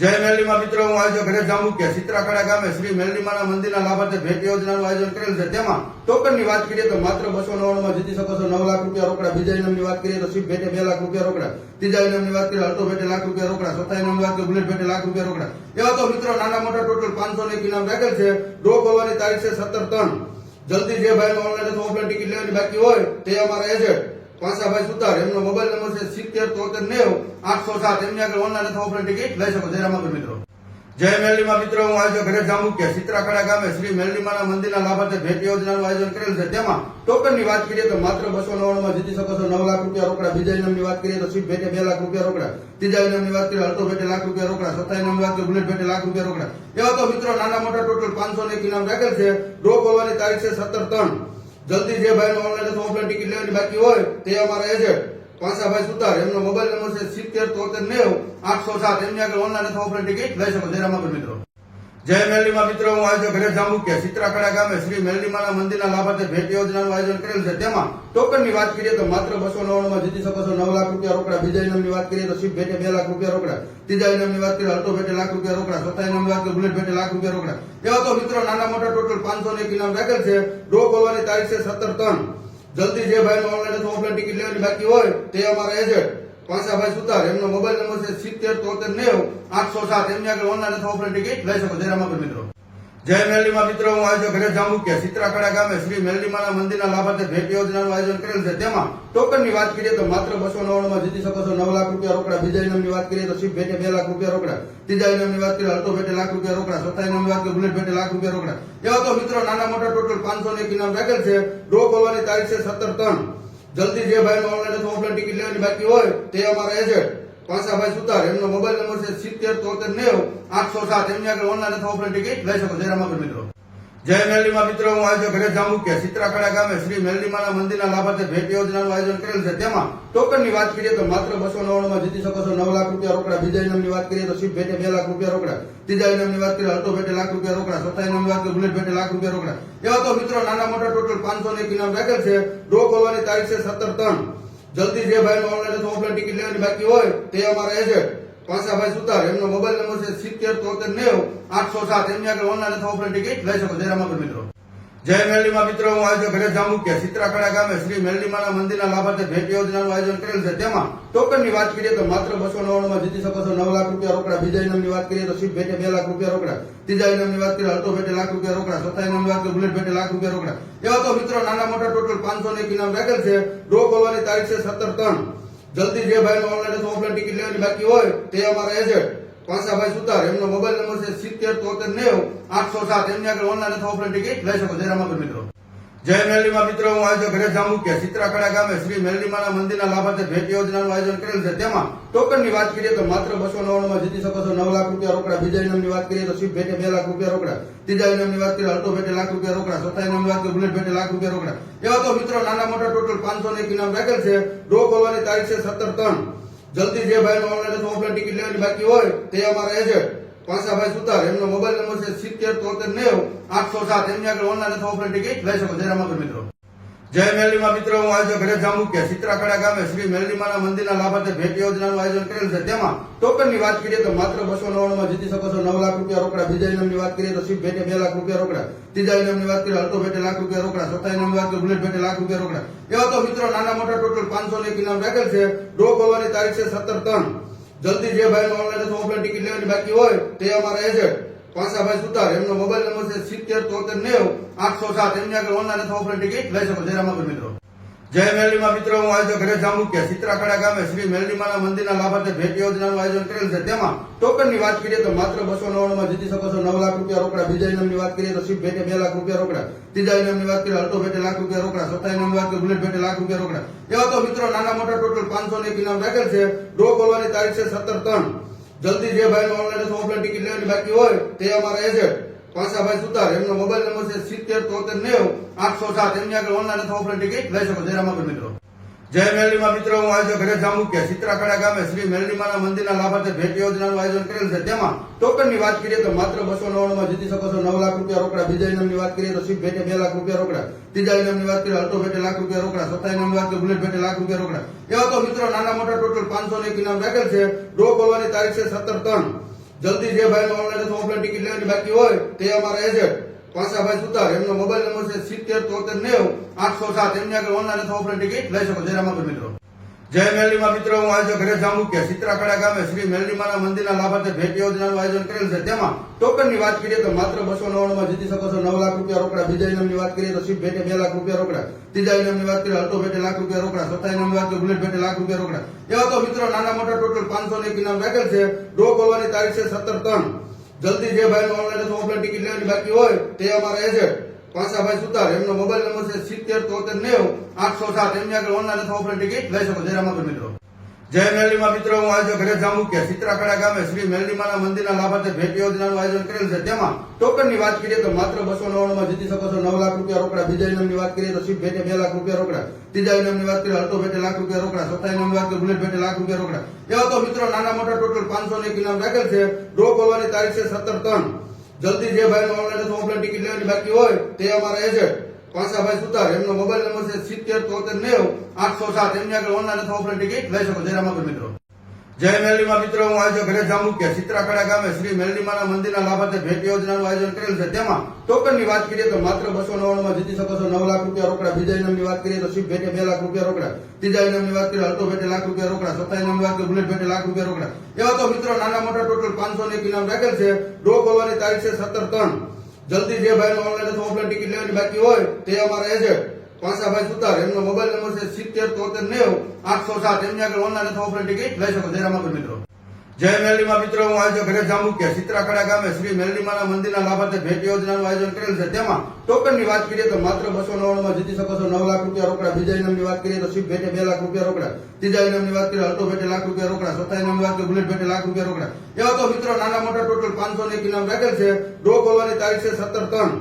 જય મેરલીમાં મિત્રો, હું આયોજક ઘરે જાંબુકિયા સિત્રાખડા ગામે શ્રી મેરલીમાના મંદિરના લાભાર્થે ભેટ યોજનાનું આયોજન કરેલ છે. તેમાં ટોકનની વાત કરીએ તો માત્ર 299 માં જીતી શકો છો 9 લાખ રૂપિયા રોકડા. બીજા ઇનામની વાત કરીએ તો શિપ ભેટે 2 લાખ રૂપિયા રોકડા. ત્રીજા ઇનામની વાત કરીએ અલ્ટો ભેટે લાખ રૂપિયા રોકડા. ચોથા ઇનામની વાત કરીએ બુલેટ ભેટે લાખ રૂપિયા રોકડા. એવા તો મિત્રો નાના મોટા ટોટલ 501 ઇનામ રાખેલ છે. ડ્રો ખોલવાની તારીખ છે 17/3. જલ્દી જે ભાઈને ઓનલાઈન અથવા ઓફલાઈન ટિકિટ લેવાની બાકી હોય તે અમારા એજન્ટ પાસાભાઈ સુતાર, એમનો મોબાઈલ નંબર છે 707390 807. એમની આગળ ઓનલાઈન અથવા ઓફલાઈન ટિકિટ લઈ શકો. જય રામાપીર મિત્રો. જય મેરલીમાં મિત્રો, હું આયોજક ઘરે જાંબુકિયા સિત્રાખડા ગામે શ્રી મેરલીમાના મંદિરના લાભાર્થે ભેટ યોજનાનું આયોજન કરેલ છે. તેમાં ટોકનની વાત કરીએ તો માત્ર 299 માં જીતી શકો છો 9 લાખ રૂપિયા રોકડા. બીજા ઇનામની વાત કરીએ તો શિપ ભેટે 2 લાખ રૂપિયા રોકડા. ત્રીજા ઇનામની વાત કરીએ અલ્ટો ભેટે લાખ રૂપિયા રોકડા. ચોથા ઇનામની વાત કરીએ બુલેટ ભેટે લાખ રૂપિયા રોકડા. એવા તો મિત્રો નાના મોટા ટોટલ 501 ઇનામ રાખેલ છે. ડ્રો ખોલવાની તારીખ છે 17/3. જલ્દી જે ભાઈને ઓનલાઈન અથવા ઓફલાઈન ટિકિટ લેવાની બાકી હોય તે અમારા એજન્ટ પાસાભાઈ સુતાર, એમનો મોબાઈલ નંબર છે 707390 807. એમની આગળ ઓનલાઈન અથવા ઓફલાઈન ટિકિટ લઈ શકો. જય રામાપીર મિત્રો. જય મેરલીમાં મિત્રો, હું આયોજક ઘરે જાંબુકિયા સિત્રાખડા ગામે શ્રી મેરલીમાના મંદિરના લાભાર્થે ભેટ યોજનાનું આયોજન કરેલ છે. તેમાં ટોકનની વાત કરીએ તો માત્ર 299 માં જીતી શકો છો 9 લાખ રૂપિયા રોકડા. બીજા ઇનામની વાત કરીએ તો શિપ ભેટે 2 લાખ રૂપિયા રોકડા. ત્રીજા ઇનામની વાત કરીએ અલ્ટો ભેટે લાખ રૂપિયા રોકડા. ચોથા ઇનામની વાત કરીએ બુલેટ ભેટે લાખ રૂપિયા રોકડા. એવા તો મિત્રો નાના મોટા ટોટલ 501 ઇનામ રાખેલ છે. ડ્રો ખોલવાની તારીખ છે 17/3. જલ્દી જે ભાઈને ઓનલાઈન અથવા ઓફલાઈન ટિકિટ લેવાની બાકી હોય તે અમારા એજન્ટ પાસાભાઈ સુતાર, એમનો મોબાઈલ નંબર છે 707390 807. એમની આગળ ઓનલાઈન અથવા ઓફલાઈન ટિકિટ લઈ શકો. જય રામાપીર મિત્રો. જય મેરલીમાં મિત્રો, હું આયોજક ઘરે જાંબુકિયા સિત્રાખડા ગામે શ્રી મેરલીમાના મંદિરના લાભાર્થે ભેટ યોજનાનું આયોજન કરેલ છે. તેમાં ટોકનની વાત કરીએ તો માત્ર 299 માં જીતી શકો છો 9 લાખ રૂપિયા રોકડા. બીજા ઇનામની વાત કરીએ તો શિપ ભેટે 2 લાખ રૂપિયા રોકડા. ત્રીજા ઇનામની વાત કરીએ અલ્ટો ભેટે લાખ રૂપિયા રોકડા. ચોથા ઇનામની વાત કરીએ બુલેટ ભેટે લાખ રૂપિયા રોકડા. એવા તો મિત્રો નાના મોટા ટોટલ 501 ઇનામ રાખેલ છે. ડ્રો ખોલવાની તારીખ છે 17/3. જલ્દી જે ભાઈને ઓનલાઈન અથવા ઓફલાઈન ટિકિટ લેવાની બાકી હોય તે અમારા એજન્ટ પાસાભાઈ સુતાર, એમનો મોબાઈલ નંબર છે 707390 807. એમની આગળ ઓનલાઈન અથવા ઓફલાઈન ટિકિટ લઈ શકો. જય રામાપીર મિત્રો. જય મેરલીમાં મિત્રો, હું આયોજક ઘરે જાંબુકિયા સિત્રાખડા ગામે શ્રી મેરલીમાના મંદિરના લાભાર્થે ભેટ યોજનાનું આયોજન કરેલ છે. તેમાં ટોકનની વાત કરીએ તો માત્ર 299 માં જીતી શકો છો 9 લાખ રૂપિયા રોકડા. બીજા ઇનામની વાત કરીએ તો શિપ ભેટે 2 લાખ રૂપિયા રોકડા. ત્રીજા ઇનામની વાત કરીએ અલ્ટો ભેટે લાખ રૂપિયા રોકડા. ચોથા ઇનામની વાત કરીએ બુલેટ ભેટે લાખ રૂપિયા રોકડા. એવા તો મિત્રો નાના મોટા ટોટલ 501 ઇનામ રાખેલ છે. ડ્રો ખોલવાની તારીખ છે 17/3. જલ્દી જે ભાઈને ઓનલાઈન અથવા ઓફલાઈન ટિકિટ લેવાની બાકી હોય તે અમારા એજન્ટ પાસાભાઈ સુતાર, એમનો મોબાઈલ નંબર છે 707390 807. એમની આગળ ઓનલાઈન અથવા ઓફલાઈન ટિકિટ લઈ શકો. જય રામાપીર મિત્રો. જય મેરલીમાં મિત્રો, હું આજે ઘરે જામુકિયા સિત્રાખડા ગામે શ્રી મેરલીમાના મંદિરના લાભાર્થે ભેટ યોજનાનું આયોજન કરેલ છે. તેમાં ટોકનની વાત કરીએ તો માત્ર 299 માં જીતી શકો છો 9 લાખ રૂપિયા રોકડા. બીજા ઇનામની વાત કરીએ તો શિપ ભેટે 2 લાખ રૂપિયા રોકડા. ત્રીજા ઇનામની વાત કરીએ અલ્ટો ભેટે લાખ રૂપિયા રોકડા. ચોથા ઇનામની વાત કરીએ બુલેટ ભેટે લાખ રૂપિયા રોકડા. એવા તો મિત્રો નાના મોટા ટોટલ 501 ઇનામ રાખેલ છે. ડ્રો ખોલવાની તારીખ છે 17/3. જલ્દી જે ભાઈનો ઓનલાઈન અથવા ઓફલાઈન ટિકિટ લેવાની બાકી હોય તે અમારા એજન્ટ પાંસાભાઈ સુતાર, એમનો મોબાઈલ નંબર છે 707390 807. એમની આગળ ઓનલાઈન અથવા ઓફલાઈન ટિકિટ લઈ શકો. જય રામાપીર મિત્રો. જય મેરલીમાં મિત્રો, હું આજે ઘરે જામુકિયા સિત્રાખડા ગામે શ્રી મેરલીમાના મંદિરના લાભાર્થે ભેટ યોજનાનું આયોજન કરેલ છે. તેમાં ટોકનની વાત કરીએ તો માત્ર 299 માં જીતી શકો છો 9 લાખ રૂપિયા રોકડા. બીજા ઇનામની વાત કરીએ તો શિપ ભેટે 2 લાખ રૂપિયા રોકડા. ત્રીજા ઇનામની વાત કરીએ અલ્ટો ભેટે લાખ રૂપિયા રોકડા. ચોથા ઇનામની વાત કરીએ બુલેટ ભેટે લાખ રૂપિયા રોકડા. એવા તો મિત્રો નાના મોટા ટોટલ 501 ઇનામ રાખેલ છે. ડ્રો ખોલવાની તારીખ છે 17/3. જલ્દી જે ભાઈનો ઓનલાઈન અથવા ઓફલાઈન ટિકિટ લેવાની બાકી હોય તે અમારા એજન્ટ પાંસાભાઈ સુતાર, એમનો મોબાઈલ નંબર છે 707390 807. એમની આગળ ઓનલાઈન અથવા ઓફલાઈન ટિકિટ લઈ શકો. જય રામાપીર મિત્રો. જય મેરલીમાં મિત્રો, હું આજે ઘરે જામુકિયા સિત્રાખડા ગામે શ્રી મેરલીમાના મંદિરના લાભાર્થે ભેટ યોજનાનું આયોજન કરેલ છે. તેમાં ટોકનની વાત કરીએ તો માત્ર 299 માં જીતી શકો છો 9 લાખ રૂપિયા રોકડા. બીજા ઇનામની વાત કરીએ તો શિપ ભેટે 2 લાખ રૂપિયા રોકડા. ત્રીજા ઇનામની વાત કરીએ અલ્ટો ભેટે લાખ રૂપિયા રોકડા. ચોથા ઇનામની વાત કરીએ બુલેટ ભેટે લાખ રૂપિયા રોકડા. એવા તો મિત્રો નાના મોટા ટોટલ 501 ઇનામ રાખેલ છે. ડ્રો ખોલવાની તારીખ છે 17/3. જલ્દી જે ભાઈનો ઓનલાઈન અથવા ઓફલાઈન ટિકિટ લેવાની બાકી હોય તે અમારા એજન્ટ પાંસાભાઈ સુતાર, એમનો મોબાઈલ નંબર છે 707390 807. એમની આગળ ઓનલાઈન અથવા ઓફલાઈન ટિકિટ લઈ શકો. જય રામાપીર મિત્રો. જય મેરલીમાં મિત્રો, હું આજે ઘરે જામુકિયા સિત્રાખડા ગામે શ્રી મેરલીમાના મંદિરના લાભાર્થે ભેટ યોજનાનું આયોજન કરેલ છે. તેમાં ટોકનની વાત કરીએ તો માત્ર 299 માં જીતી શકો છો 9 લાખ રૂપિયા રોકડા. બીજા ઇનામની વાત કરીએ તો શિપ ભેટે 2 લાખ રૂપિયા રોકડા. ત્રીજા ઇનામની વાત કરીએ અલ્ટો ભેટે લાખ રૂપિયા રોકડા. ચોથા ઇનામની વાત કરીએ બુલેટ ભેટે લાખ રૂપિયા રોકડા. એવા તો મિત્રો નાના મોટા ટોટલ 501 ઇનામ રાખેલ છે. ડ્રો ખોલવાની તારીખ છે 17/3. જલ્દી જે ભાઈનો ઓનલાઈન અથવા ઓફલાઈન ટિકિટ લેવાની બાકી હોય તે અમારા એજન્ટ પાંસાભાઈ સુતાર, એમનો મોબાઈલ નંબર છે 707390 807. એમની આગળ ઓનલાઈન અથવા ઓફલાઈન ટિકિટ લઈ શકો. જય રામાપીર મિત્રો. જય મેરલીમાં મિત્રો, હું આજે ઘરે જામુકિયા સિત્રાખડા ગામે શ્રી મેરલીમાના મંદિરના લાભાર્થે ભેટ યોજનાનું આયોજન કરેલ છે. તેમાં ટોકનની વાત કરીએ તો માત્ર 299 માં જીતી શકો છો 9 લાખ રૂપિયા રોકડા. બીજા ઇનામની વાત કરીએ તો શિપ ભેટે 2 લાખ રૂપિયા રોકડા. ત્રીજા ઇનામની વાત કરીએ અલ્ટો ભેટે લાખ રૂપિયા રોકડા. ચોથા ઇનામની વાત કરીએ બુલેટ ભેટે લાખ રૂપિયા રોકડા. એવા તો મિત્રો નાના મોટા ટોટલ 501 ઇનામ રાખેલ છે. ડ્રો ખોલવાની તારીખ છે 17/3. જલ્દી જે ભાઈનો ઓનલાઈન અથવા ઓફલાઈન ટિકિટ લેવાની બાકી હોય તે અમારા એજન્ટ પાંસાભાઈ સુતાર, એમનો મોબાઈલ નંબર છે 707390 807. એમની આગળ ઓનલાઈન અથવા ઓફલાઈન ટિકિટ લઈ શકો. જય રામાપીર મિત્રો. જય મેરલીમાં મિત્રો, હું આજે ઘરે જામુકિયા સિત્રાખડા ગામે શ્રી મેરલીમાના મંદિરના લાભાર્થે ભેટ યોજનાનું આયોજન કરેલ છે. તેમાં ટોકનની વાત કરીએ તો માત્ર 299 માં જીતી શકો છો 9 લાખ રૂપિયા રોકડા. બીજા ઇનામની વાત કરીએ તો શિપ ભેટે 2 લાખ રૂપિયા રોકડા. ત્રીજા ઇનામની વાત કરીએ અલ્ટો ભેટે લાખ રૂપિયા રોકડા. ચોથા ઇનામની વાત કરીએ બુલેટ ભેટે લાખ રૂપિયા રોકડા. એવા તો મિત્રો નાના મોટા ટોટલ 501 ઇનામ રાખેલ છે. ડ્રો ખોલવાની તારીખ છે 17/3. જલ્દી જે ભાઈનો ઓનલાઈન અથવા ઓફલાઈન ટિકિટ લેવાની બાકી હોય તે અમારા એજન્ટ પાંસાભાઈ સુતાર, એમનો મોબાઈલ નંબર છે 707390 807. એમની આગળ ઓનલાઈન અથવા ઓફલાઈન ટિકિટ લઈ શકો. જય રામાપીર મિત્રો. જય મેરલીમાં મિત્રો, હું આજે ઘરે જામુકિયા સિત્રાખડા ગામે શ્રી મેરલીમાના મંદિરના લાભાર્થે ભેટ યોજનાનું આયોજન કરેલ છે. તેમાં ટોકનની વાત કરીએ તો માત્ર 299 માં જીતી શકો છો 9 લાખ રૂપિયા રોકડા. બીજા ઇનામની વાત કરીએ તો શિપ ભેટે 2 લાખ રૂપિયા રોકડા. ત્રીજા ઇનામની વાત કરીએ અલ્ટો ભેટે લાખ રૂપિયા રોકડા. ચોથા ઇનામની વાત કરીએ બુલેટ ભેટે લાખ રૂપિયા રોકડા. એવા તો મિત્રો નાના મોટા ટોટલ 501 ઇનામ રાખેલ છે. ડ્રો ખોલવાની તારીખ છે 17/3. જલ્દી જે ભાઈનો ઓનલાઈન અથવા ઓફલાઈન ટિકિટ લેવાની બાકી હોય તે અમારા એજન્ટ પાંસાભાઈ સુતાર, એમનો મોબાઈલ નંબર છે 707390 807. એમની આગળ ઓનલાઈન અથવા ઓફલાઈન ટિકિટ લઈ શકો. જય રામાપીર મિત્રો. જય મેરલીમાં મિત્રો, હું આજે ઘરે જામુકિયા સિત્રાખડા ગામે શ્રી મેરલીમાના મંદિરના લાભાર્થે ભેટ યોજનાનું આયોજન કરેલ છે. તેમાં ટોકનની વાત કરીએ તો માત્ર 299 માં જીતી શકો છો 9 લાખ રૂપિયા રોકડા. બીજા ઇનામની વાત કરીએ તો શિપ ભેટે 2 લાખ રૂપિયા રોકડા. ત્રીજા ઇનામની વાત કરીએ અલ્ટો ભેટે લાખ રૂપિયા રોકડા. ચોથા ઇનામની વાત કરીએ બુલેટ ભેટે લાખ રૂપિયા રોકડા. એવા તો મિત્રો નાના મોટા ટોટલ 501 ઇનામ રાખેલ છે. ડ્રો ખોલવાની તારીખ છે 17/3. જલ્દી જે ભાઈનો ઓનલાઈન અથવા ઓફલાઈન ટિકિટ લેવાની બાકી હોય તે અમારા એજન્ટ પાંસાભાઈ સુતાર, એમનો મોબાઈલ નંબર છે 707390 807. એમની આગળ ઓનલાઈન અથવા ઓફલાઈન ટિકિટ લઈ શકો. જય રામાપીર મિત્રો. જય મેરલીમાં મિત્રો, હું આજે ઘરે જામુકિયા સિત્રાખડા ગામે શ્રી મેરલીમાના મંદિરના લાભાર્થે ભેટ યોજનાનું આયોજન કરેલ છે. તેમાં ટોકનની વાત કરીએ તો માત્ર 299 માં જીતી શકો છો 9 લાખ રૂપિયા રોકડા. બીજા ઇનામની વાત કરીએ તો શિપ ભેટે 2 લાખ રૂપિયા રોકડા. ત્રીજા ઇનામની વાત કરીએ અલ્ટો ભેટે લાખ રૂપિયા રોકડા. ચોથા ઇનામની વાત કરીએ બુલેટ ભેટે લાખ રૂપિયા રોકડા. એવા તો મિત્રો નાના મોટા ટોટલ 501 ઇનામ રાખેલ છે. ડ્રો ખોલવાની તારીખ છે 17/3.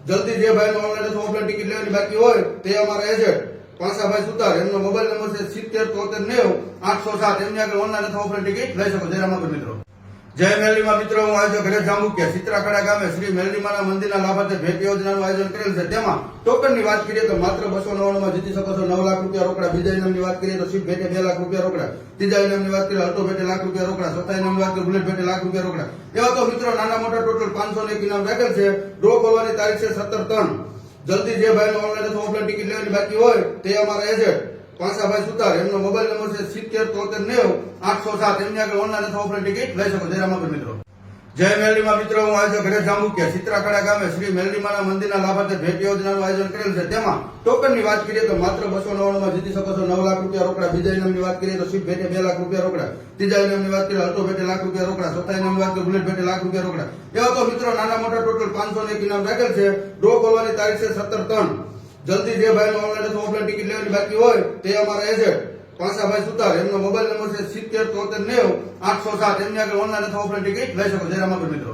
જલ્દી જે ભાઈનો ઓનલાઈન અથવા ઓફલાઈન ટિકિટ લેવાની બાકી હોય તે અમારા એજન્ટ પાંસાભાઈ સુતાર, એમનો મોબાઈલ નંબર છે 707390 807. એમની આગળ ઓનલાઈન અથવા ઓફલાઈન ટિકિટ લઈ શકો. જય રામાપીર મિત્રો. જય મેરલીમાં મિત્રો, હું આજે ઘરે જામુકિયા સિત્રાખડા ગામે શ્રી મેરલીમાના મંદિરના લાભાર્થે ભેટ યોજનાનું આયોજન કરેલ છે. તેમાં ટોકનની વાત કરીએ તો માત્ર 299 માં જીતી શકો છો 9 લાખ રૂપિયા રોકડા. બીજા ઇનામની વાત કરીએ તો શિપ ભેટે 2 લાખ રૂપિયા રોકડા. ત્રીજા ઇનામની વાત કરીએ અલ્ટો ભેટે લાખ રૂપિયા રોકડા. ચોથા ઇનામની વાત કરીએ બુલેટ ભેટે લાખ રૂપિયા રોકડા. એવા તો મિત્રો નાના મોટા ટોટલ 501 ઇનામ રાખેલ છે. ડ્રો ખોલવાની તારીખ છે 17/3. જલ્દી જે ભાઈનો ઓનલાઈન અથવા ઓફલાઈન ટિકિટ લેવાની બાકી હોય તે અમારા એજન્ટ પાંસાભાઈ સુતાર, એમનો મોબાઈલ નંબર છે 709390 807. એમની આગળ ઓનલાઈન અથવા ઓફલાઈન ટિકિટ લઈ શકો. જય રામાપીર મિત્રો. જય મેલડીમાં મિત્રો, હું આજે ઘરે જાંબુકિયા સિત્રાખડા ગામે શ્રી મેલડીમાના મંદિરના લાભાર્થે ભેટ યોજનાનું આયોજન કરેલ છે. તેમાં ટોકનની વાત કરીએ તો માત્ર 299 માં જીતી શકો છો 9 લાખ રૂપિયા રોકડા. બીજા ઇનામની વાત કરીએ તો શિપ ભેટે 2 લાખ રૂપિયા રોકડા. ત્રીજા ઇનામની વાત કરીએ અલ્ટો ભેટે લાખ રૂપિયા રોકડા. ચોથા ઇનામની વાત કરીએ બુલેટ ભેટે લાખ રૂપિયા રોકડા. એવા તો મિત્રો નાના મોટા ટોટલ 501 ઇનામ રાખેલ છે. ડ્રો ખોલવાની તારીખ છે 17/3. જલ્દી જે ભાઈનો ઓનલાઈન અથવા ઓફલાઈન ટિકિટ લેવાની બાકી હોય તે અમારા એજન્ટ પાંસાભાઈ સુતાર, એમનો મોબાઈલ નંબર છે 709390 807. એમની આગળ ઓનલાઈન અથવા ઓફલાઈન ટિકિટ લઈ શકો. જય રામાપીર મિત્રો.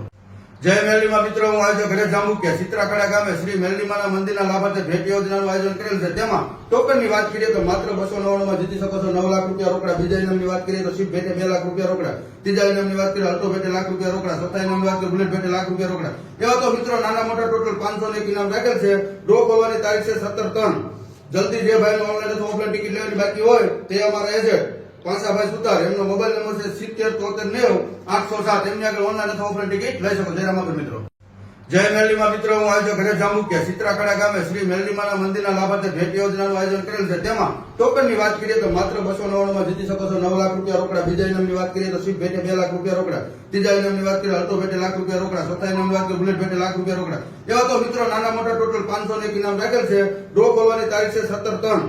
જય મેલડીમાં મિત્રો, હું આજે ઘરે જાંબુકિયા સિત્રાખડા ગામે શ્રી મેલડીમાના મંદિરના લાભાર્થે ભેટ યોજનાનું આયોજન કરેલ છે. તેમાં ટોકનની વાત કરીએ તો માત્ર 299 માં જીતી શકો છો 9 લાખ રૂપિયા રોકડા. બીજા ઇનામની વાત કરીએ તો શિપ ભેટે 2 લાખ રૂપિયા રોકડા. ત્રીજા ઇનામની વાત કરીએ અલ્ટો ભેટે લાખ રૂપિયા રોકડા. ચોથા ઇનામની વાત કરીએ બુલેટ ભેટે લાખ રૂપિયા રોકડા. એવા તો મિત્રો નાના મોટા ટોટલ 501 ઇનામ રાખેલ છે. ડ્રો ખોલવાની તારીખ છે 17/3. જલ્દી જે ભાઈનો ઓનલાઈન અથવા ઓફલાઈન ટિકિટ લેવાની બાકી હોય તે અમારા એજન્ટ પાંસાભાઈ સુતાર, એમનો મોબાઈલ નંબર છે 709390 807. એમની આગળ ઓનલાઈન અથવા ઓફલાઈન ટિકિટ લઈ શકો. જય રામાપીર મિત્રો. જય મેલડીમાં મિત્રો, હું આજે ઘરે જાંબુકિયા સિત્રાખડા ગામે શ્રી મેલડીમાના મંદિરના લાભાર્થે ભેટ યોજનાનું આયોજન કરેલ છે. તેમાં ટોકનની વાત કરીએ તો માત્ર 299 માં જીતી શકો છો 9 લાખ રૂપિયા રોકડા. બીજા ઇનામની વાત કરીએ તો શિપ ભેટે 2 લાખ રૂપિયા રોકડા. ત્રીજા ઇનામની વાત કરીએ અલ્ટો ભેટે લાખ રૂપિયા રોકડા. ચોથા ઇનામની વાત કરીએ બુલેટ ભેટે લાખ રૂપિયા રોકડા. એવા તો મિત્રો નાના મોટા ટોટલ 501 ઇનામ રાખેલ છે. ડ્રો ખોલવાની તારીખ છે 17/3.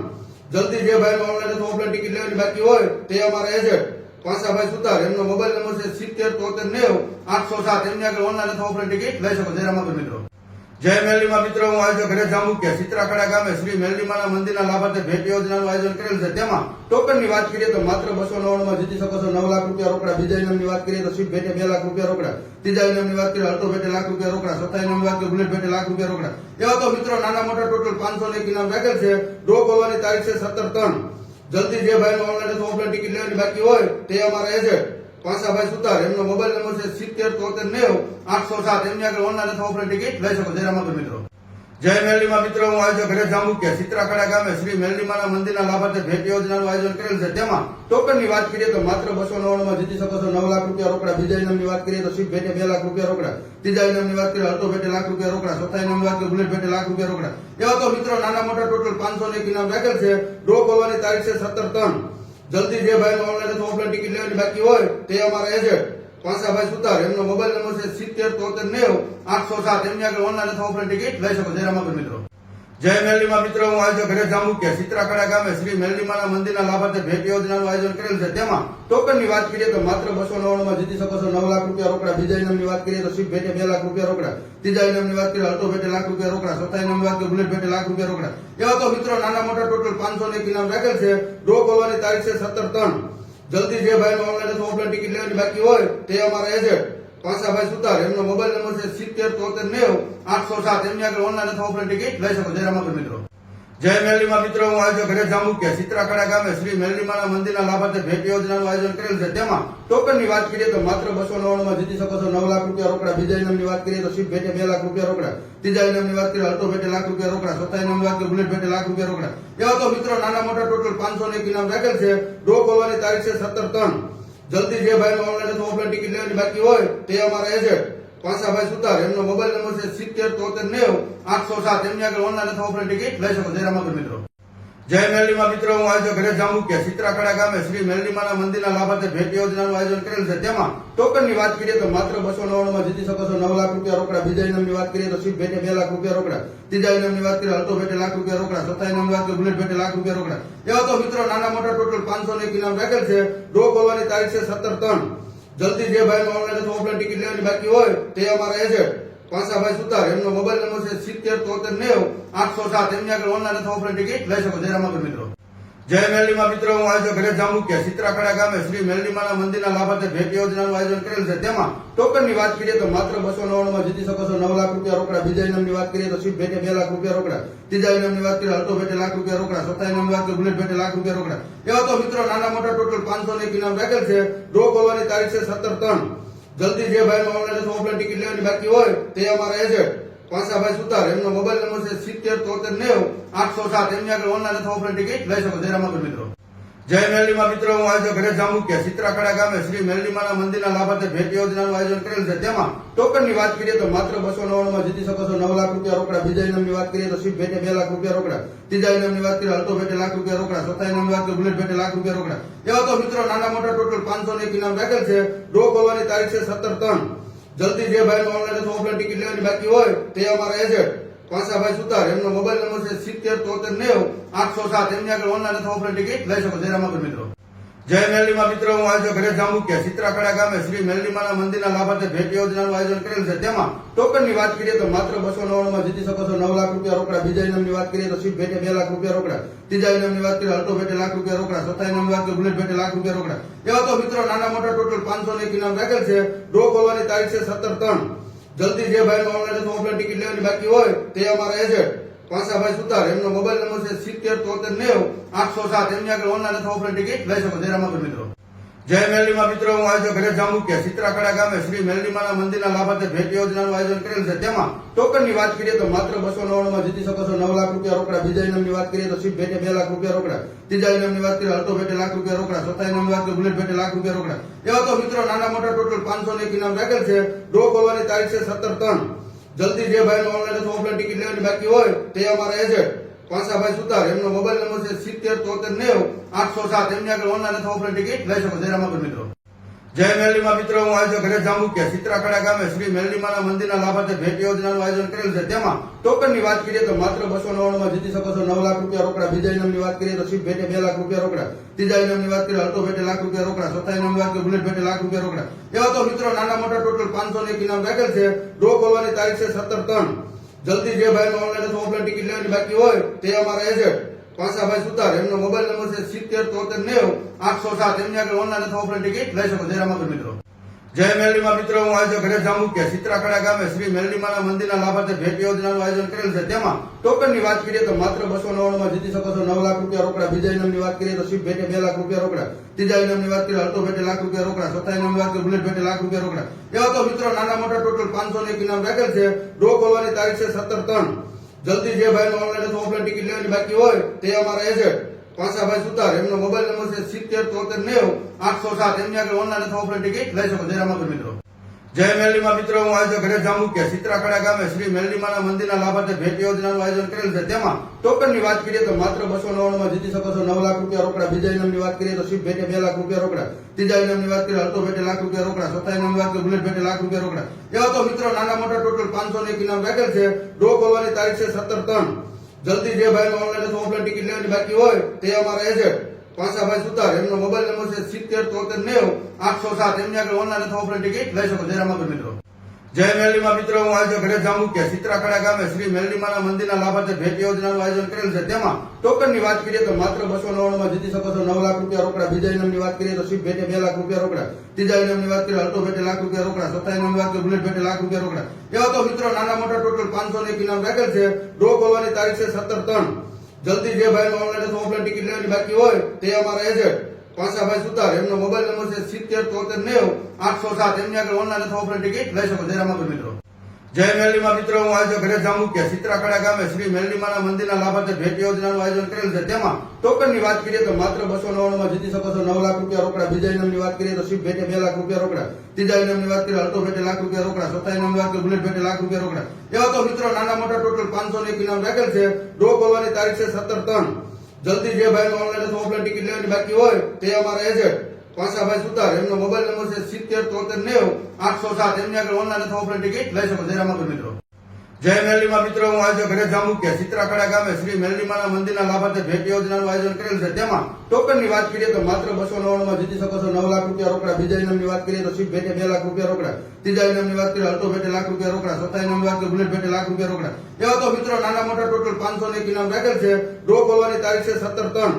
જલ્દી જે ભાઈનો ઓનલાઈન અથવા ઓફલાઈન ટિકિટ લેવાની બાકી હોય તે અમારા એજન્ટ પાંસાભાઈ સુતાર, એમનો મોબાઈલ નંબર છે 709390 807. એમની આગળ ઓનલાઈન અથવા ઓફલાઈન ટિકિટ લઈ શકો. જય રામાપીર મિત્રો. જય મેલડીમાં મિત્રો, હું આજે ઘરે જાંબુકિયા સિત્રાખડા ગામે શ્રી મેલડીમાના મંદિરના લાભાર્થે ભેટ યોજનાનું આયોજન કરેલ છે. તેમાં ટોકનની વાત કરીએ તો માત્ર 299 માં જીતી શકો છો 9 લાખ રૂપિયા રોકડા. બીજા ઇનામની વાત કરીએ તો શિપ ભેટે 2 લાખ રૂપિયા રોકડા. ત્રીજા ઇનામની વાત કરીએ અલ્ટો ભેટે લાખ રૂપિયા રોકડા. ચોથા ઇનામની વાત કરીએ બુલેટ ભેટે લાખ રૂપિયા રોકડા. એવા તો મિત્રો નાના મોટા ટોટલ 501 ઇનામ રાખેલ છે. ડ્રો ખોલવાની તારીખ છે 17/3. જલ્દી જે ભાઈનો ઓનલાઈન અથવા ઓફલાઈન ટિકિટ લેવાની બાકી હોય તે અમારા એજન્ટ પાંસાભાઈ સુતાર, એમનો મોબાઈલ નંબર છે 709390 807. એમની આગળ ઓનલાઈન અથવા ઓફલાઈન ટિકિટ લઈ શકો. જય રામાપીર મિત્રો. જય મેલડીમાં મિત્રો, હું આજે ઘરે જાંબુકિયા સિત્રાખડા ગામે શ્રી મેલડીમાના મંદિરના લાભાર્થે ભેટ યોજનાનું આયોજન કરેલ છે. તેમાં ટોકનની વાત કરીએ તો માત્ર 299 માં જીતી શકો છો 9 લાખ રૂપિયા રોકડા. બીજા ઇનામની વાત કરીએ તો શિપ ભેટે 2 લાખ રૂપિયા રોકડા. ત્રીજા ઇનામની વાત કરીએ અલ્ટો ભેટે લાખ રૂપિયા રોકડા. ચોથા ઇનામની વાત કરીએ બુલેટ ભેટે લાખ રૂપિયા રોકડા. એવા તો મિત્રો નાના મોટા ટોટલ 501 ઇનામ રાખેલ છે. ડ્રો ખોલવાની તારીખ છે 17/3. જલ્દી જે ભાઈનો ઓનલાઈન અથવા ઓફલાઈન ટિકિટ લેવાની બાકી હોય તે અમારા એજન્ટ પાંસાભાઈ સુતાર, એમનો મોબાઈલ નંબર છે 709390 807. એમની આગળ ઓનલાઈન અથવા ઓફલાઈન ટિકિટ લઈ શકો. જય રામાપીર મિત્રો. જય મેલડીમાં મિત્રો, હું આજે ઘરે જાંબુકિયા સિત્રાખડા ગામે શ્રી મેલડીમાના મંદિરના લાભાર્થે ભેટ યોજનાનું આયોજન કરેલ છે. તેમાં ટોકનની વાત કરીએ તો માત્ર 299 માં જીતી શકો છો 9 લાખ રૂપિયા રોકડા. બીજા ઇનામની વાત કરીએ તો શિપ ભેટે 2 લાખ રૂપિયા રોકડા. ત્રીજા ઇનામની વાત કરીએ અલ્ટો ભેટે લાખ રૂપિયા રોકડા. ચોથા ઇનામની વાત કરીએ બુલેટ ભેટે લાખ રૂપિયા રોકડા. એવા તો મિત્રો નાના મોટા ટોટલ 501 ઇનામ રાખેલ છે. ડ્રો ખોલવાની તારીખ છે 17/3. જલ્દી જે ભાઈનો ઓનલાઈન અથવા ઓફલાઈન ટિકિટ લેવાની બાકી હોય તે અમારા એજન્ટ પાંસાભાઈ સુતાર, એમનો મોબાઈલ નંબર છે 709390 807. એમની આગળ ઓનલાઈન અથવા ઓફલાઈન ટિકિટ લઈ શકો. જય રામાપીર મિત્રો. જય મેલડીમાં મિત્રો, હું આજે ઘરે જાંબુકિયા સિત્રાખડા ગામે શ્રી મેલડીમાના મંદિરના લાભાર્થે ભેટ યોજનાનું આયોજન કરેલ છે. તેમાં ટોકનની વાત કરીએ તો માત્ર 299 માં જીતી શકો છો 9 લાખ રૂપિયા રોકડા. બીજા ઇનામની વાત કરીએ તો શિપ ભેટે 2 લાખ રૂપિયા રોકડા. ત્રીજા ઇનામની વાત કરીએ અલ્ટો ભેટે લાખ રૂપિયા રોકડા. ચોથા ઇનામની વાત કરીએ બુલેટ ભેટે લાખ રૂપિયા રોકડા. એવા તો મિત્રો નાના મોટા ટોટલ 501 ઇનામ રાખેલ છે. ડ્રો ખોલવાની તારીખ છે 17/3. જલ્દી જે ભાઈનો ઓનલાઈન અથવા ઓફલાઈન ટિકિટ લેવાની બાકી હોય તે અમારા એજન્ટ પાંસાભાઈ સુતાર, એમનો મોબાઈલ નંબર છે 709390 807. એમની આગળ ઓનલાઈન અથવા ઓફલાઈન ટિકિટ લઈ શકો. જય રામાપીર મિત્રો. જય મેલડીમાં મિત્રો, હું આજે ઘરે જાંબુકિયા સિત્રાખડા ગામે શ્રી મેલડીમાના મંદિરના લાભાર્થે ભેટ યોજનાનું આયોજન કરેલ છે. તેમાં ટોકનની વાત કરીએ તો માત્ર 299 માં જીતી શકો છો 9 લાખ રૂપિયા રોકડા. બીજા ઇનામની વાત કરીએ તો શિપ ભેટે 2 લાખ રૂપિયા રોકડા. ત્રીજા ઇનામની વાત કરીએ અલ્ટો ભેટે લાખ રૂપિયા રોકડા. ચોથા ઇનામની વાત કરીએ બુલેટ ભેટે લાખ રૂપિયા રોકડા. એવા તો મિત્રો નાના મોટા ટોટલ 501 ઇનામ રાખેલ છે. ડ્રો ખોલવાની તારીખ છે 17/3. જલ્દી જે ભાઈનો ઓનલાઈન અથવા ઓફલાઈન ટિકિટ લેવાની બાકી હોય તે અમારા એજન્ટ પાંસાભાઈ સુતાર, એમનો મોબાઈલ નંબર છે 709390 807. એમની આગળ ઓનલાઈન અથવા ઓફલાઈન ટિકિટ લઈ શકો. જય રામાપીર મિત્રો. જય મેલડીમાં મિત્રો, હું આજે ઘરે જાંબુકિયા સિત્રાખડા ગામે શ્રી મેલડીમાના મંદિરના લાભાર્થે ભેટ યોજનાનું આયોજન કરેલ છે. તેમાં ટોકનની વાત કરીએ તો માત્ર 299 માં જીતી શકો છો 9 લાખ રૂપિયા રોકડા. બીજા ઇનામની વાત કરીએ તો શિપ ભેટે 2 લાખ રૂપિયા રોકડા. ત્રીજા ઇનામની વાત કરીએ અલ્ટો ભેટે લાખ રૂપિયા રોકડા. ચોથા ઇનામની વાત કરીએ બુલેટ ભેટે લાખ રૂપિયા રોકડા. એવા તો મિત્રો નાના મોટા ટોટલ 501 ઇનામ રાખેલ છે. ડ્રો ખોલવાની તારીખ છે 17/3. જલ્દી જે ભાઈનો ઓનલાઈન અથવા ઓફલાઈન ટિકિટ લેવાની બાકી હોય તે અમારા એજન્ટ પાંસાભાઈ સુતાર, એમનો મોબાઈલ નંબર છે 709390 807. એમની આગળ ઓનલાઈન અથવા ઓફલાઈન ટિકિટ લઈ શકો. જય રામાપીર મિત્રો. જય મેરલીમાં મિત્રો, હું આજે ઘરે જાંબુકિયા સિત્રાખડા ગામે શ્રી મેરલીમાના મંદિરના લાભાર્થે ભેટ યોજનાનું આયોજન કરેલ છે. તેમાં ટોકનની વાત કરીએ તો માત્ર 299 માં જીતી શકો છો 9 લાખ રૂપિયા રોકડા. બીજા ઇનામની વાત કરીએ તો સ્વીપ ભેટે 2 લાખ રૂપિયા રોકડા. ત્રીજા ઇનામની વાત કરીએ અલ્ટો ભેટે લાખ રૂપિયા રોકડા. ચોથા ઇનામની વાત કરીએ બુલેટ ભેટે લાખ રૂપિયા રોકડા. એવા તો મિત્રો નાના મોટા ટોટલ 501 ઇનામ રાખેલ છે. ડ્રો ખોલવાની તારીખ છે 17/3. જલ્દી જે ભાઈ ઓનલાઈન અથવા ઓફલાઈન ટિકિટ લેવાની બાકી હોય તે અમારા એજન્ટ પાસાભાઈ સુતાર, એમનો મોબાઈલ નંબર છે 707390 807. એમની આગળ ઓનલાઈન અથવા ઓફલાઈન ટિકિટ લઈ શકો. જય રામાગર મિત્રો. જય મેરલીમાં મિત્રો, હું આજે ઘરે જાંબુકિયા સિત્રાખડા ગામે શ્રી મેરલીમાના મંદિરના લાભાર્થે ભેટ યોજનાનું આયોજન કરેલ છે. તેમાં ટોકનની વાત કરીએ તો માત્ર 299 માં જીતી શકો છો 9 લાખ રૂપિયા રોકડા. બીજા ઇનામની વાત કરીએ તો સ્વીપ ભેટે 2 લાખ રૂપિયા રોકડા. ત્રીજા ઇનામની વાત કરીએ અલ્ટો ભેટે લાખ રૂપિયા રોકડા. ચોથા ઇનામની વાત કરીએ બુલેટ ભેટે લાખ રૂપિયા રોકડા. એવા તો મિત્રો નાના મોટા ટોટલ 501 ઇનામ રાખેલ છે. ડ્રો ખોલવાની તારીખ છે 17/3. જલ્દી જે ભાઈ ઓનલાઈન અથવા ઓફલાઈન ટિકિટ લેવાની બાકી હોય તે અમારા એજન્ટ પાસાભાઈ સુતાર, એમનો મોબાઈલ નંબર છે 707390 807. એમની આગળ ઓનલાઈન અથવા ઓફલાઈન ટિકિટ લઈ શકો. જય રામાગર મિત્રો. જય મેરલીમાં મિત્રો, હું આજે ઘરે જાંબુકિયા સિત્રાખડા ગામે શ્રી મેરલીમાના મંદિરના લાભાર્થે ભેટ યોજનાનું આયોજન કરેલ છે. તેમાં ટોકનની વાત કરીએ તો માત્ર 299 માં જીતી શકો છો 9 લાખ રૂપિયા રોકડા. બીજા ઇનામની વાત કરીએ તો સ્વીપ ભેટે 2 લાખ રૂપિયા રોકડા. ત્રીજા ઇનામની વાત કરીએ અલ્ટો ભેટે લાખ રૂપિયા રોકડા. ચોથા ઇનામની વાત કરીએ બુલેટ ભેટે લાખ રૂપિયા રોકડા. એવા તો મિત્રો નાના મોટા ટોટલ 501 ઇનામ રાખેલ છે. ડ્રો ખોલવાની તારીખ છે 17/3. જલ્દી જે ભાઈ ઓનલાઈન અથવા ઓફલાઈન ટિકિટ લેવાની બાકી હોય તે અમારા એજન્ટ પાસાભાઈ સુતાર, એમનો મોબાઈલ નંબર છે 707390 807. એમની આગળ ઓનલાઈન અથવા ઓફલાઈન ટિકિટ લઈ શકો. જય રામાગર મિત્રો. જય મેરલીમાં મિત્રો, હું આજે ઘરે જાંબુકિયા સિત્રાખડા ગામે શ્રી મેરલીમાના મંદિરના લાભાર્થે ભેટ યોજનાનું આયોજન કરેલ છે. તેમાં ટોકનની વાત કરીએ તો માત્ર 299 માં જીતી શકો છો 9 લાખ રૂપિયા રોકડા. બીજા ઇનામની વાત કરીએ તો સ્વીપ ભેટે 2 લાખ રૂપિયા રોકડા. ત્રીજા ઇનામની વાત કરીએ અલ્ટો ભેટે લાખ રૂપિયા રોકડા. ચોથા ઇનામની વાત કરીએ બુલેટ ભેટે લાખ રૂપિયા રોકડા. એવા તો મિત્રો નાના મોટા ટોટલ 501 ઇનામ રાખેલ છે. ડ્રો ખોલવાની તારીખ છે 17/3. જલ્દી જે ભાઈ ઓનલાઈન અથવા ઓફલાઈન ટિકિટ લેવાની બાકી હોય તે અમારા એજન્ટ પાસાભાઈ સુતાર, એમનો મોબાઈલ નંબર છે 707390 807. એમની આગળ ઓનલાઈન અથવા ઓફલાઈન ટિકિટ લઈ શકો. જય રામાગર મિત્રો. જય મેરલીમાં મિત્રો, હું આજે ઘરે જાંબુકિયા સિત્રાખડા ગામે શ્રી મેરલીમાના મંદિરના લાભાર્થે ભેટ યોજનાનું આયોજન કરેલ છે. તેમાં ટોકનની વાત કરીએ તો માત્ર 299 માં જીતી શકો છો 9 લાખ રૂપિયા રોકડા. બીજા ઇનામની વાત કરીએ તો સ્વીપ ભેટે 2 લાખ રૂપિયા રોકડા. ત્રીજા ઇનામની વાત કરીએ અલ્ટો ભેટે લાખ રૂપિયા રોકડા. ચોથા ઇનામની વાત કરીએ બુલેટ ભેટે લાખ રૂપિયા રોકડા. એવા તો મિત્રો નાના મોટા ટોટલ 501 ઇનામ રાખેલ છે. ડ્રો ખોલવાની તારીખ છે 17/3. જલ્દી જે ભાઈ ઓનલાઈન અથવા ઓફલાઈન ટિકિટ લેવાની બાકી હોય તે અમારા એજન્ટ પાસાભાઈ સુતાર, એમનો મોબાઈલ નંબર છે 707390 807. એમની આગળ ઓનલાઈન અથવા ઓફલાઈન ટિકિટ લઈ શકો. જય રામાગર મિત્રો. જય મેરલીમાં મિત્રો, હું આજે ઘરે જાંબુકિયા સિત્રાખડા ગામે શ્રી મેરલીમાના મંદિરના લાભાર્થે ભેટ યોજનાનું આયોજન કરેલ છે. તેમાં ટોકનની વાત કરીએ તો માત્ર 299 માં જીતી શકો છો 9 લાખ રૂપિયા રોકડા. બીજા ઇનામની વાત કરીએ તો સ્વીપ ભેટે 2 લાખ રૂપિયા રોકડા. ત્રીજા ઇનામની વાત કરીએ અલ્ટો ભેટે લાખ રૂપિયા રોકડા. ચોથા ઇનામની વાત કરીએ બુલેટ ભેટે લાખ રૂપિયા રોકડા. એવા તો મિત્રો નાના મોટા ટોટલ 501 ઇનામ રાખેલ છે. ડ્રો ખોલવાની તારીખ છે 17/3. જલ્દી જે ભાઈ ઓનલાઈન અથવા ઓફલાઈન ટિકિટ લેવાની બાકી હોય તે અમારા એજન્ટ પાસાભાઈ સુતાર, એમનો મોબાઈલ નંબર છે 707390 807. એમની આગળ ઓનલાઈન અથવા ઓફલાઈન ટિકિટ લઈ શકો. જય રામાગર મિત્રો. જય મેરલીમાં મિત્રો, હું આજે ઘરે જાંબુકિયા સિત્રાખડા ગામે શ્રી મેરલીમાના મંદિરના લાભાર્થે ભેટ યોજનાનું આયોજન કરેલ છે. તેમાં ટોકનની વાત કરીએ તો માત્ર 299 માં જીતી શકો છો 9 લાખ રૂપિયા રોકડા. બીજા ઇનામની વાત કરીએ તો સ્વીપ ભેટે 2 લાખ રૂપિયા રોકડા. ત્રીજા ઇનામની વાત કરીએ અલ્ટો ભેટે લાખ રૂપિયા રોકડા. ચોથા ઇનામની વાત કરીએ બુલેટ ભેટે લાખ રૂપિયા રોકડા. એવા તો મિત્રો નાના મોટા ટોટલ 501 ઇનામ રાખેલ છે. ડ્રો ખોલવાની તારીખ છે 17/3. જલ્દી જે ભાઈ ઓનલાઈન અથવા ઓફલાઈન ટિકિટ લેવાની બાકી હોય તે અમારા એજન્ટ પાસાભાઈ સુતાર, એમનો મોબાઈલ નંબર છે 707390 807. એમની આગળ ઓનલાઈન અથવા ઓફલાઈન ટિકિટ લઈ શકો. જય રામાગર મિત્રો. જય મેરલીમાં મિત્રો, હું આજે ઘરે જાંબુકિયા સિત્રાખડા ગામે શ્રી મેરલીમાના મંદિરના લાભાર્થે ભેટ યોજનાનું આયોજન કરેલ છે. તેમાં ટોકનની વાત કરીએ તો માત્ર 299 માં જીતી શકો છો 9 લાખ રૂપિયા રોકડા. બીજા ઇનામની વાત કરીએ તો સ્વીપ ભેટે 2 લાખ રૂપિયા રોકડા. ત્રીજા ઇનામની વાત કરીએ અલ્ટો ભેટે લાખ રૂપિયા રોકડા. ચોથા ઇનામની વાત કરીએ બુલેટ ભેટે લાખ રૂપિયા રોકડા. એવા તો મિત્રો નાના મોટા ટોટલ 501 ઇનામ રાખેલ છે. ડ્રો ખોલવાની તારીખ છે 17/3. જલ્દી જે ભાઈ ઓનલાઈન અથવા ઓફલાઈન ટિકિટ લેવાની બાકી હોય તે અમારા એજન્ટ પાસાભાઈ સુતાર, એમનો મોબાઈલ નંબર છે 707390 807. એમની આગળ ઓનલાઈન અથવા ઓફલાઈન ટિકિટ લઈ શકો. જય રામાગર મિત્રો. જય મેરલીમાં મિત્રો, હું આજે ઘરે જાંબુકિયા સિત્રાખડા ગામે શ્રી મેરલીમાના મંદિરના લાભાર્થે ભેટ યોજનાનું આયોજન કરેલ છે. તેમાં ટોકનની વાત કરીએ તો માત્ર 299 માં જીતી શકો છો 9 લાખ રૂપિયા રોકડા. બીજા ઇનામની વાત કરીએ તો સ્વીપ ભેટે 2 લાખ રૂપિયા રોકડા. ત્રીજા ઇનામની વાત કરીએ અલ્ટો ભેટે લાખ રૂપિયા રોકડા. ચોથા ઇનામની વાત કરીએ બુલેટ ભેટે લાખ રૂપિયા રોકડા. એવા તો મિત્રો નાના મોટા ટોટલ 501 ઇનામ રાખેલ છે. ડ્રો ખોલવાની તારીખ છે 17/3.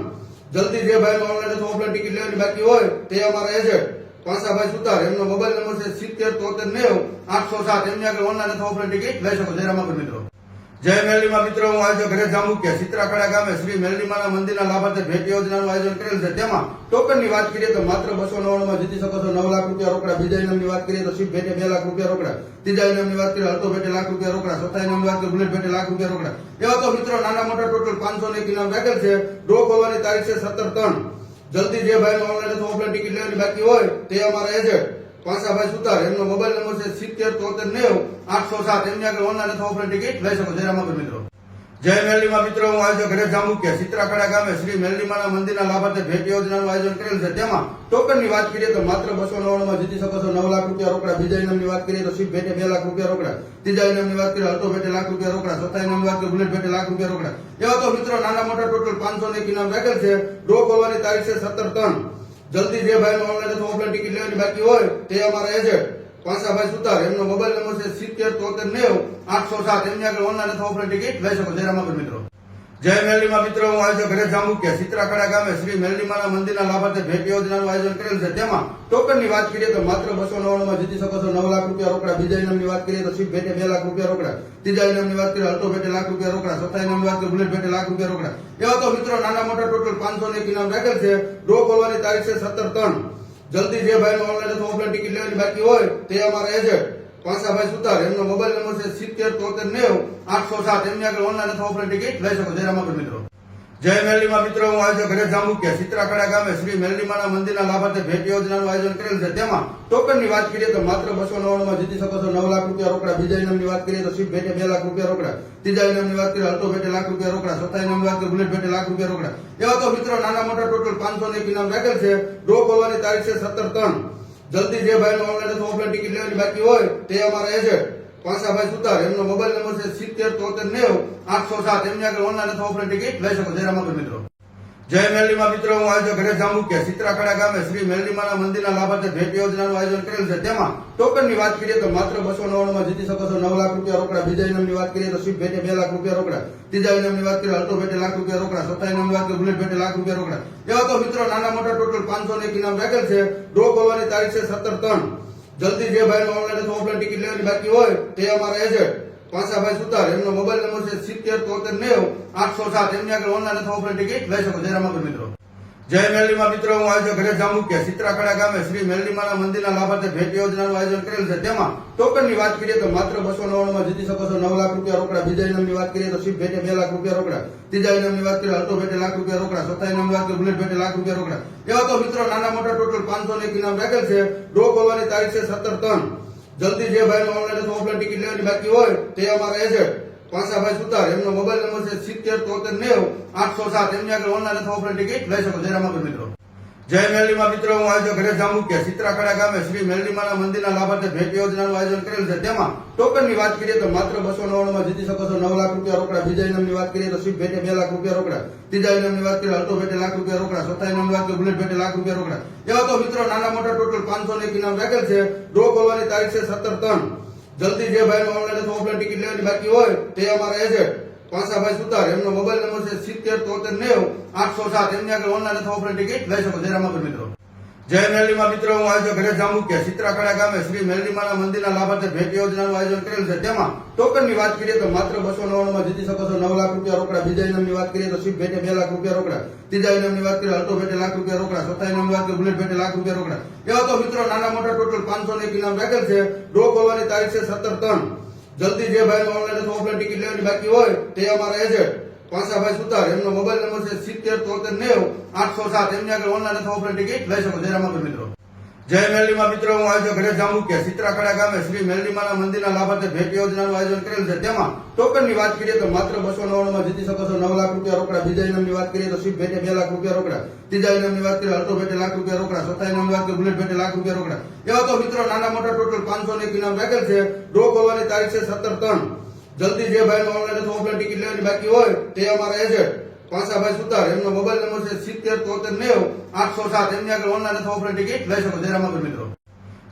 જલ્દી જે ભાઈ ઓનલાઈન અથવા ઓફલાઈન ટિકિટ લેવાની બાકી હોય તે અમારા એજન્ટ પાસાભાઈ સુતાર, એમનો મોબાઈલ નંબર છે 707390 807. એમની આગળ ઓનલાઈન અથવા ઓફલાઈન ટિકિટ લઈ શકો. જય રામાગર મિત્રો. જય મેરલીમાં મિત્રો, હું આજે ઘરે જાંબુકિયા સિત્રાખડા ગામે શ્રી મેરલીમાના મંદિરના લાભાર્થે ભેટ યોજનાનું આયોજન કરેલ છે. તેમાં ટોકનની વાત કરીએ તો માત્ર 299 માં જીતી શકો છો 9 લાખ રૂપિયા રોકડા. બીજા ઇનામની વાત કરીએ તો સ્વીપ ભેટે 2 લાખ રૂપિયા રોકડા. ત્રીજા ઇનામની વાત કરીએ અલ્ટો ભેટે લાખ રૂપિયા રોકડા. ચોથા ઇનામની વાત કરીએ બુલેટ ભેટે લાખ રૂપિયા રોકડા. એવા તો મિત્રો નાના મોટા ટોટલ 501 ઇનામ રાખેલ છે. ડ્રો ખોલવાની તારીખ છે 17/3. જલ્દી જે ભાઈનો ઓનલાઈન અથવા ઓફલાઈન ટિકિટ લેવાની બાકી હોય તે અમારા એજન્ટ પાસાભાઈ સુતાર, એમનો મોબાઈલ નંબર છે 707390 807. એમની આગળ ઓનલાઈન અથવા ઓફલાઈન ટિકિટ લઈ શકો. જય રામાપીર મિત્રો. જય મેરલીમાં મિત્રો, હું આયોજક ઘરે જાંબુકિયા સિત્રાખડા ગામે શ્રી મેરલીમાના મંદિરના લાભાર્થે ભેટ યોજનાનું આયોજન કરેલ છે. તેમાં ટોકનની વાત કરીએ તો માત્ર 299 માં જીતી શકો છો 9 લાખ રૂપિયા રોકડા. બીજા ઇનામની વાત કરીએ તો શિપ ભેટે 2 લાખ રૂપિયા રોકડા. ત્રીજા ઇનામની વાત કરીએ અલ્ટો ભેટે લાખ રૂપિયા રોકડા. ચોથા ઇનામની વાત કરીએ બુલેટ ભેટે લાખ રૂપિયા રોકડા. એવા તો મિત્રો નાના મોટા ટોટલ 501 ઇનામ રાખેલ છે. ડ્રો ખોલવાની તારીખ છે 17/3. જલ્દી જે ભાઈનો ઓનલાઈન અથવા ઓફલાઈન ટિકિટ લેવાની બાકી હોય તે અમારા એજન્ટ પાસાભાઈ સુતાર, એમનો મોબાઈલ નંબર છે 707390 807. એમની આગળ ઓનલાઈન અથવા ઓફલાઈન ટિકિટ લઈ શકો. જય રામાપીર મિત્રો. જય મેરલીમાં મિત્રો, હું આયોજક ઘરે જાંબુકિયા સિત્રાખડા ગામે શ્રી મેરલીમાના મંદિરના લાભાર્થે ભેટ યોજનાનું આયોજન કરેલ છે. તેમાં ટોકનની વાત કરીએ તો માત્ર 299 માં જીતી શકો છો 9 લાખ રૂપિયા રોકડા. બીજા ઇનામની વાત કરીએ તો શિપ ભેટે 2 લાખ રૂપિયા રોકડા. ત્રીજા ઇનામની વાત કરીએ અલ્ટો ભેટે લાખ રૂપિયા રોકડા. ચોથા ઇનામની વાત કરીએ બુલેટ ભેટે લાખ રૂપિયા રોકડા. એવા તો મિત્રો નાના મોટા ટોટલ 501 ઇનામ રાખેલ છે. ડ્રો ખોલવાની તારીખ છે 17/3. જલ્દી જે ભાઈનો ઓનલાઈન અથવા ઓફલાઈન ટિકિટ લેવાની બાકી હોય તે અમારા એજન્ટ પાસાભાઈ સુતાર, એમનો મોબાઈલ નંબર છે 707390 807. એમની આગળ ઓનલાઈન અથવા ઓફલાઈન ટિકિટ લઈ શકો. જય રામાપીર મિત્રો. જય મેરલીમાં મિત્રો, હું આયોજક ઘરે જાંબુકિયા સિત્રાખડા ગામે શ્રી મેરલીમાના મંદિરના લાભાર્થે ભેટ યોજનાનું આયોજન કરેલ છે. તેમાં ટોકનની વાત કરીએ તો માત્ર 299 માં જીતી શકો છો 9 લાખ રૂપિયા રોકડા. બીજા ઇનામની વાત કરીએ તો શિપ ભેટે 2 લાખ રૂપિયા રોકડા. ત્રીજા ઇનામની વાત કરીએ અલ્ટો ભેટે લાખ રૂપિયા રોકડા. ચોથા ઇનામની વાત કરીએ બુલેટ ભેટે લાખ રૂપિયા રોકડા. એવા તો મિત્રો નાના મોટા ટોટલ 501 ઇનામ રાખેલ છે. ડ્રો ખોલવાની તારીખ છે 17/3. જલ્દી જે ભાઈનો ઓનલાઈન અથવા ઓફલાઈન ટિકિટ લેવાની બાકી હોય તે અમારા એજન્ટ પાસાભાઈ સુતાર, એમનો મોબાઈલ નંબર છે 707390 807. એમની આગળ ઓનલાઈન અથવા ઓફલાઈન ટિકિટ લઈ શકો. જય રામાપીર મિત્રો. જય મેરલીમાં મિત્રો, હું આયોજક ઘરે જાંબુકિયા સિત્રાખડા ગામે શ્રી મેરલીમાના મંદિરના લાભાર્થે ભેટ યોજનાનું આયોજન કરેલ છે. તેમાં ટોકનની વાત કરીએ તો માત્ર 299 માં જીતી શકો છો 9 લાખ રૂપિયા રોકડા. બીજા ઇનામની વાત કરીએ તો શિપ ભેટે 2 લાખ રૂપિયા રોકડા. ત્રીજા ઇનામની વાત કરીએ અલ્ટો ભેટે લાખ રૂપિયા રોકડા. ચોથા ઇનામની વાત કરીએ બુલેટ ભેટે લાખ રૂપિયા રોકડા. એવા તો મિત્રો નાના મોટા ટોટલ 501 ઇનામ રાખેલ છે. ડ્રો ખોલવાની તારીખ છે 17/3. જલ્દી જે ભાઈનો ઓનલાઈન અથવા ઓફલાઈન ટિકિટ લેવાની બાકી હોય તે અમારા એજન્ટ પાસાભાઈ સુતાર, એમનો મોબાઈલ નંબર છે 707390 807. એમની આગળ ઓનલાઈન અથવા ઓફલાઈન ટિકિટ લઈ શકો. જય રામાપીર મિત્રો. જય મેરલીમાં મિત્રો, હું આયોજક ઘરે જાંબુકિયા સિત્રાખડા ગામે શ્રી મેરલીમાના મંદિરના લાભાર્થે ભેટ યોજનાનું આયોજન કરેલ છે. તેમાં ટોકનની વાત કરીએ તો માત્ર 299 માં જીતી શકો છો 9 લાખ રૂપિયા રોકડા. બીજા ઇનામની વાત કરીએ તો શિપ ભેટે 2 લાખ રૂપિયા રોકડા. ત્રીજા ઇનામની વાત કરીએ અલ્ટો ભેટે લાખ રૂપિયા રોકડા. ચોથા ઇનામની વાત કરીએ બુલેટ ભેટે લાખ રૂપિયા રોકડા. એવા તો મિત્રો નાના મોટા ટોટલ 501 ઇનામ રાખેલ છે. ડ્રો ખોલવાની તારીખ છે 17/3. જલ્દી જે ભાઈનો ઓનલાઈન અથવા ઓફલાઈન ટિકિટ લેવાની બાકી હોય તે અમારા એજન્ટ પાસાભાઈ સુતાર, એમનો મોબાઈલ નંબર છે 707390 807. એમની આગળ ઓનલાઈન અથવા ઓફલાઈન ટિકિટ લઈ શકો. જય રામાપીર મિત્રો. જય મેરલીમાં મિત્રો, હું આયોજક ઘરે જાંબુકિયા સિત્રાખડા ગામે શ્રી મેરલીમાના મંદિરના લાભાર્થે ભેટ યોજનાનું આયોજન કરેલ છે. તેમાં ટોકનની વાત કરીએ તો માત્ર 299 માં જીતી શકો છો 9 લાખ રૂપિયા રોકડા. બીજા ઇનામની વાત કરીએ તો શિપ ભેટે 2 લાખ રૂપિયા રોકડા. ત્રીજા ઇનામની વાત કરીએ અલ્ટો ભેટે લાખ રૂપિયા રોકડા. ચોથા ઇનામની વાત કરીએ બુલેટ ભેટે લાખ રૂપિયા રોકડા. એવા તો મિત્રો નાના મોટા ટોટલ 501 ઇનામ રાખેલ છે. ડ્રો ખોલવાની તારીખ છે 17/3. જલ્દી જે ભાઈનો ઓનલાઈન અથવા ઓફલાઈન ટિકિટ લેવાની બાકી હોય તે અમારા એજન્ટ પાસાભાઈ સુતાર, એમનો મોબાઈલ નંબર છે 707390 807. એમની આગળ ઓનલાઈન અથવા ઓફલાઈન ટિકિટ લઈ શકો. જય રામાપીર મિત્રો. જય મેરલીમાં મિત્રો, હું આયોજક ઘરે જાંબુકિયા સિત્રાખડા ગામે શ્રી મેરલીમાના મંદિરના લાભાર્થે ભેટ યોજનાનું આયોજન કરેલ છે. તેમાં ટોકનની વાત કરીએ તો માત્ર 299 માં જીતી શકો છો 9 લાખ રૂપિયા રોકડા. બીજા ઇનામની વાત કરીએ તો શિપ ભેટે 2 લાખ રૂપિયા રોકડા. ત્રીજા ઇનામની વાત કરીએ અલ્ટો ભેટે લાખ રૂપિયા રોકડા. ચોથા ઇનામની વાત કરીએ બુલેટ ભેટે લાખ રૂપિયા રોકડા. એવા તો મિત્રો નાના મોટા ટોટલ 501 ઇનામ રાખેલ છે. ડ્રો ખોલવાની તારીખ છે 17/3. જલ્દી જે ભાઈનો ઓનલાઈન અથવા ઓફલાઈન ટિકિટ લેવાની બાકી હોય તે અમારા એજન્ટ પાસાભાઈ સુતાર, એમનો મોબાઈલ નંબર છે 707390 807. એમની આગળ ઓનલાઈન અથવા ઓફલાઈન ટિકિટ લઈ શકો. જય રામાપીર મિત્રો. જય મેરલીમાં મિત્રો, હું આયોજક ઘરે જાંબુકિયા સિત્રાખડા ગામે શ્રી મેરલીમાના મંદિરના લાભાર્થે ભેટ યોજનાનું આયોજન કરેલ છે. તેમાં ટોકનની વાત કરીએ તો માત્ર 299 માં જીતી શકો છો 9 લાખ રૂપિયા રોકડા. બીજા ઇનામની વાત કરીએ તો શિપ ભેટે 2 લાખ રૂપિયા રોકડા. ત્રીજા ઇનામની વાત કરીએ અલ્ટો ભેટે લાખ રૂપિયા રોકડા. ચોથા ઇનામની વાત કરીએ બુલેટ ભેટે લાખ રૂપિયા રોકડા. એવા તો મિત્રો નાના મોટા ટોટલ 501 ઇનામ રાખેલ છે. ડ્રો ખોલવાની તારીખ છે 17/3. જલ્દી જે ભાઈનો ઓનલાઈન અથવા ઓફલાઈન ટિકિટ લેવાની બાકી હોય તે અમારા એજન્ટ પાસાભાઈ સુતાર, એમનો મોબાઈલ નંબર છે 707390 807. એમની આગળ ઓનલાઈન અથવા ઓફલાઈન ટિકિટ લઈ શકો. જય રામાપીર મિત્રો.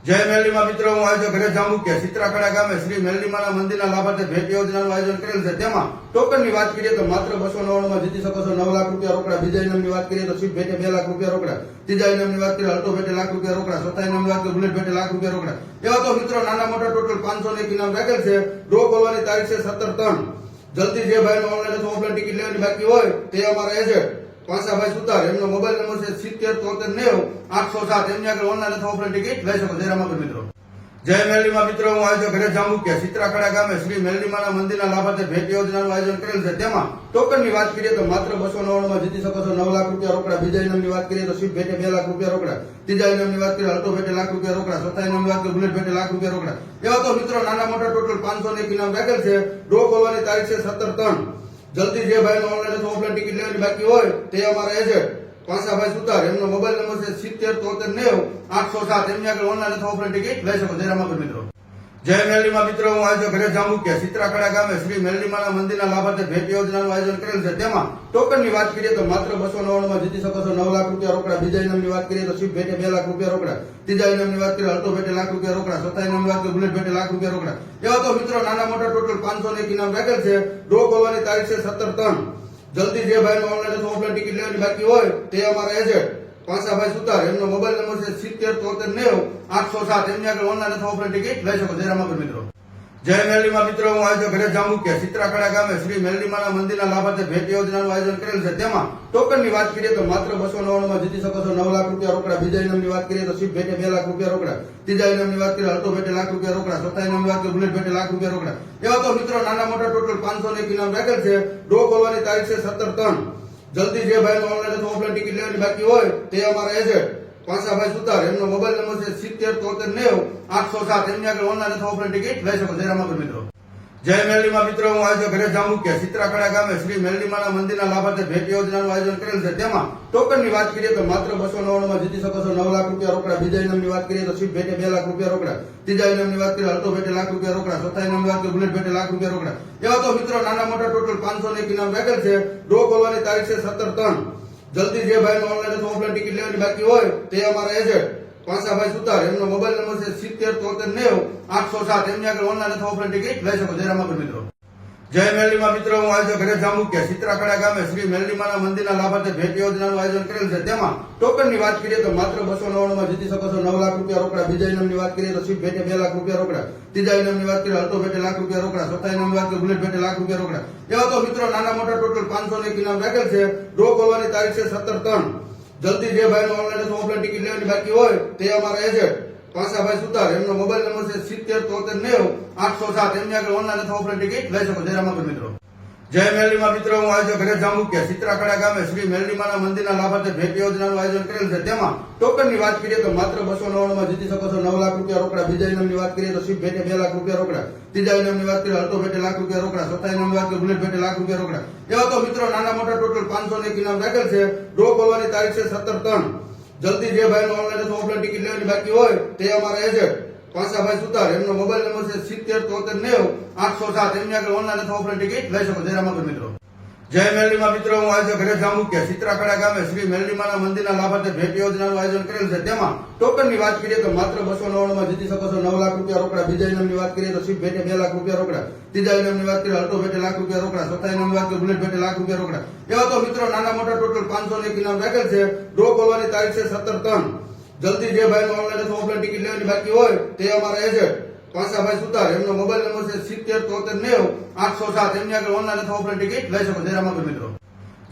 જય મેરલીમાં મિત્રો, હું આયોજક ઘરે જાંબુકિયા સિત્રાખડા ગામે શ્રી મેરલીમાના મંદિરના લાભાર્થે ભેટ યોજનાનું આયોજન કરેલ છે. તેમાં ટોકનની વાત કરીએ તો માત્ર 299 માં જીતી શકો છો 9 લાખ રૂપિયા રોકડા. બીજા ઇનામની વાત કરીએ તો શિપ ભેટે 2 લાખ રૂપિયા રોકડા. ત્રીજા ઇનામની વાત કરીએ અલ્ટો ભેટે લાખ રૂપિયા રોકડા. ચોથા ઇનામની વાત કરીએ બુલેટ ભેટે લાખ રૂપિયા રોકડા. એવા તો મિત્રો નાના મોટા ટોટલ 501 ઇનામ રાખેલ છે. ડ્રો ખોલવાની તારીખ છે 17/3. જલ્દી જે ભાઈનો ઓનલાઈન અથવા ઓફલાઈન ટિકિટ લેવાની બાકી હોય તે અમારા એજન્ટ પાસાભાઈ સુતાર, એમનો મોબાઈલ નંબર છે 707390 807. એમની આગળ ઓનલાઈન અથવા ઓફલાઈન ટિકિટ લઈ શકો. જય રામાપીર મિત્રો. જય મેરલીમાં મિત્રો, હું આજે ઘરે જાંબુકિયા ચિત્રાખડા ગામે શ્રી મેરલીમાના મંદિરના લાભાર્થે ભેટ યોજનાનું આયોજન કરેલ છે. તેમાં ટોકનની વાત કરીએ તો માત્ર 299 માં જીતી શકો છો 9 લાખ રૂપિયા રોકડા. બીજા ઇનામની વાત કરીએ તો સ્વીટ ભેટે 2 લાખ રૂપિયા રોકડા. ત્રીજા ઇનામની વાત કરીએ અલ્ટો ભેટે લાખ રૂપિયા રોકડા. ચોથા ઇનામની વાત કરીએ બુલેટ ભેટે લાખ રૂપિયા રોકડા. એવા તો મિત્રો નાના મોટા ટોટલ 501 ઇનામ રાખેલ છે. ડ્રો ખોલવાની તારીખ છે 17/3. જલ્દી જે ભાઈનો ઓનલાઈન અથવા ઓફલાઈન ટિકિટ લેવાની બાકી હોય તે અમારા એજન્ટ પાંસાભાઈ સુતાર, એમનો મોબાઈલ નંબર છે 707390 807. એમની આગળ ઓનલાઈન અથવા ઓફલાઈન ટિકિટ લઈ શકો. જય રામાપીર મિત્રો. જય મેરલીમાં મિત્રો, હું આજે ઘરે જાંબુકિયા ચિત્રાખડા ગામે શ્રી મેરલીમાના મંદિરના લાભાર્થે ભેટ યોજનાનું આયોજન કરેલ છે. તેમાં ટોકનની વાત કરીએ તો માત્ર 299 માં જીતી શકો છો 9 લાખ રૂપિયા રોકડા. બીજા ઇનામની વાત કરીએ તો સ્વીટ ભેટે 2 લાખ રૂપિયા રોકડા. ત્રીજા ઇનામની વાત કરીએ અલ્ટો ભેટે લાખ રૂપિયા રોકડા. ચોથા ઇનામની વાત કરીએ બુલેટ ભેટે લાખ રૂપિયા રોકડા. એવા તો મિત્રો નાના મોટા ટોટલ 501 ઇનામ રાખેલ છે. ડ્રો ખોલવાની તારીખ છે 17/3. જલ્દી જે ભાઈનો ઓનલાઈન અથવા ઓફલાઈન ટિકિટ લેવાની બાકી હોય તે અમારા એજન્ટ પાંસાભાઈ સુતાર, એમનો મોબાઈલ નંબર છે 707390 807. એમની આગળ ઓનલાઈન અથવા ઓફલાઈન ટિકિટ લઈ શકો. જય રામાપીર મિત્રો. જય મેરલીમાં મિત્રો, હું આજે ઘરે જાંબુકિયા ચિત્રાખડા ગામે શ્રી મેરલીમાના મંદિરના લાભાર્થે ભેટ યોજનાનું આયોજન કરેલ છે. તેમાં ટોકનની વાત કરીએ તો માત્ર 299 માં જીતી શકો છો 9 લાખ રૂપિયા રોકડા. બીજા ઇનામની વાત કરીએ તો સ્વીટ ભેટે 2 લાખ રૂપિયા રોકડા. ત્રીજા ઇનામની વાત કરીએ અલ્ટો ભેટે લાખ રૂપિયા રોકડા. ચોથા ઇનામની વાત કરીએ બુલેટ ભેટે લાખ રૂપિયા રોકડા. એવા તો મિત્રો નાના મોટા ટોટલ 501 ઇનામ રાખેલ છે. ડ્રો ખોલવાની તારીખ છે 17/3. જલ્દી જે ભાઈનો ઓનલાઈન અથવા ઓફલાઈન ટિકિટ લેવાની બાકી હોય તે અમારા એજન્ટ પાંસાભાઈ સુતાર, એમનો મોબાઈલ નંબર છે 707390 807. એમની આગળ ઓનલાઈન અથવા ઓફલાઈન ટિકિટ લઈ શકો. જય રામાપીર મિત્રો. જય મેરલીમાં મિત્રો, હું આજે ઘરે જાંબુકિયા ચિત્રાખડા ગામે શ્રી મેરલીમાના મંદિરના લાભાર્થે ભેટ યોજનાનું આયોજન કરેલ છે. તેમાં ટોકનની વાત કરીએ તો માત્ર 299 માં જીતી શકો છો 9 લાખ રૂપિયા રોકડા. બીજા ઇનામની વાત કરીએ તો સ્વીટ ભેટે 2 લાખ રૂપિયા રોકડા. ત્રીજા ઇનામની વાત કરીએ અલ્ટો ભેટે લાખ રૂપિયા રોકડા. ચોથા ઇનામની વાત કરીએ બુલેટ ભેટે લાખ રૂપિયા રોકડા. એવા તો મિત્રો નાના મોટા ટોટલ 501 ઇનામ રાખેલ છે. ડ્રો ખોલવાની તારીખ છે 17/3. જલ્દી જે ભાઈનો ઓનલાઈન અથવા ઓફલાઈન ટિકિટ લેવાની બાકી હોય તે અમારા એજન્ટ પાંસાભાઈ સુતાર, એમનો મોબાઈલ નંબર છે 707390 807. એમની આગળ ઓનલાઈન અથવા ઓફલાઈન ટિકિટ લઈ શકો. જય રામાપીર મિત્રો. જય મેરલીમાં મિત્રો, હું આજે ઘરે જાંબુકિયા ચિત્રાખડા ગામે શ્રી મેરલીમાના મંદિરના લાભાર્થે ભેટ યોજનાનું આયોજન કરેલ છે. તેમાં ટોકનની વાત કરીએ તો માત્ર 299 માં જીતી શકો છો 9 લાખ રૂપિયા રોકડા. બીજા ઇનામની વાત કરીએ તો સ્વીટ ભેટે 2 લાખ રૂપિયા રોકડા. ત્રીજા ઇનામની વાત કરીએ અલ્ટો ભેટે લાખ રૂપિયા રોકડા. ચોથા ઇનામની વાત કરીએ બુલેટ ભેટે લાખ રૂપિયા રોકડા. એવા તો મિત્રો નાના મોટા ટોટલ 501 ઇનામ રાખેલ છે. ડ્રો ખોલવાની તારીખ છે 17/3. જલ્દી જે ભાઈનો ઓનલાઈન અથવા ઓફલાઈન ટિકિટ લેવાની બાકી હોય તે અમારા એજન્ટ પાંસાભાઈ સુતાર, એમનો મોબાઈલ નંબર છે 707390 807. એમની આગળ ઓનલાઈન અથવા ઓફલાઈન ટિકિટ લઈ શકો. જય રામાપીર મિત્રો. જય મેરલીમાં મિત્રો, હું આજે ઘરે જાંબુકિયા ચિત્રાખડા ગામે શ્રી મેરલીમાના મંદિરના લાભાર્થે ભેટ યોજનાનું આયોજન કરેલ છે. તેમાં ટોકનની વાત કરીએ તો માત્ર 299 માં જીતી શકો છો 9 લાખ રૂપિયા રોકડા. બીજા ઇનામની વાત કરીએ તો સ્વીટ ભેટે 2 લાખ રૂપિયા રોકડા. ત્રીજા ઇનામની વાત કરીએ અલ્ટો ભેટે લાખ રૂપિયા રોકડા. ચોથા ઇનામની વાત કરીએ બુલેટ ભેટે લાખ રૂપિયા રોકડા. એવા તો મિત્રો નાના મોટા ટોટલ 501 ઇનામ રાખેલ છે. ડ્રો ખોલવાની તારીખ છે 17/3. જલ્દી જે ભાઈનો ઓનલાઈન અથવા ઓફલાઈન ટિકિટ લેવાની બાકી હોય તે અમારા એજન્ટ પાંસાભાઈ સુતાર, એમનો મોબાઈલ નંબર છે 707390 807. એમની આગળ ઓનલાઈન અથવા ઓફલાઈન ટિકિટ લઈ શકો. જય રામાપીર મિત્રો. જય મેરલીમાં મિત્રો, હું આજે ઘરે જાંબુકિયા ચિત્રાખડા ગામે શ્રી મેરલીમાના મંદિરના લાભાર્થે ભેટ યોજનાનું આયોજન કરેલ છે. તેમાં ટોકનની વાત કરીએ તો માત્ર 299 માં જીતી શકો છો 9 લાખ રૂપિયા રોકડા. બીજા ઇનામની વાત કરીએ તો સ્વીટ ભેટે 2 લાખ રૂપિયા રોકડા. ત્રીજા ઇનામની વાત કરીએ અલ્ટો ભેટે લાખ રૂપિયા રોકડા. ચોથા ઇનામની વાત કરીએ બુલેટ ભેટે લાખ રૂપિયા રોકડા. એવા તો મિત્રો નાના મોટા ટોટલ 501 ઇનામ રાખેલ છે. ડ્રો ખોલવાની તારીખ છે 17/3. જલ્દી જે ભાઈનો ઓનલાઈન અથવા ઓફલાઈન ટિકિટ લેવાની બાકી હોય તે અમારા એજન્ટ પાંસાભાઈ સુતાર, એમનો મોબાઈલ નંબર છે 707390 807. એમની આગળ ઓનલાઈન અથવા ઓફલાઈન ટિકિટ લઈ શકો. જય રામાપીર મિત્રો.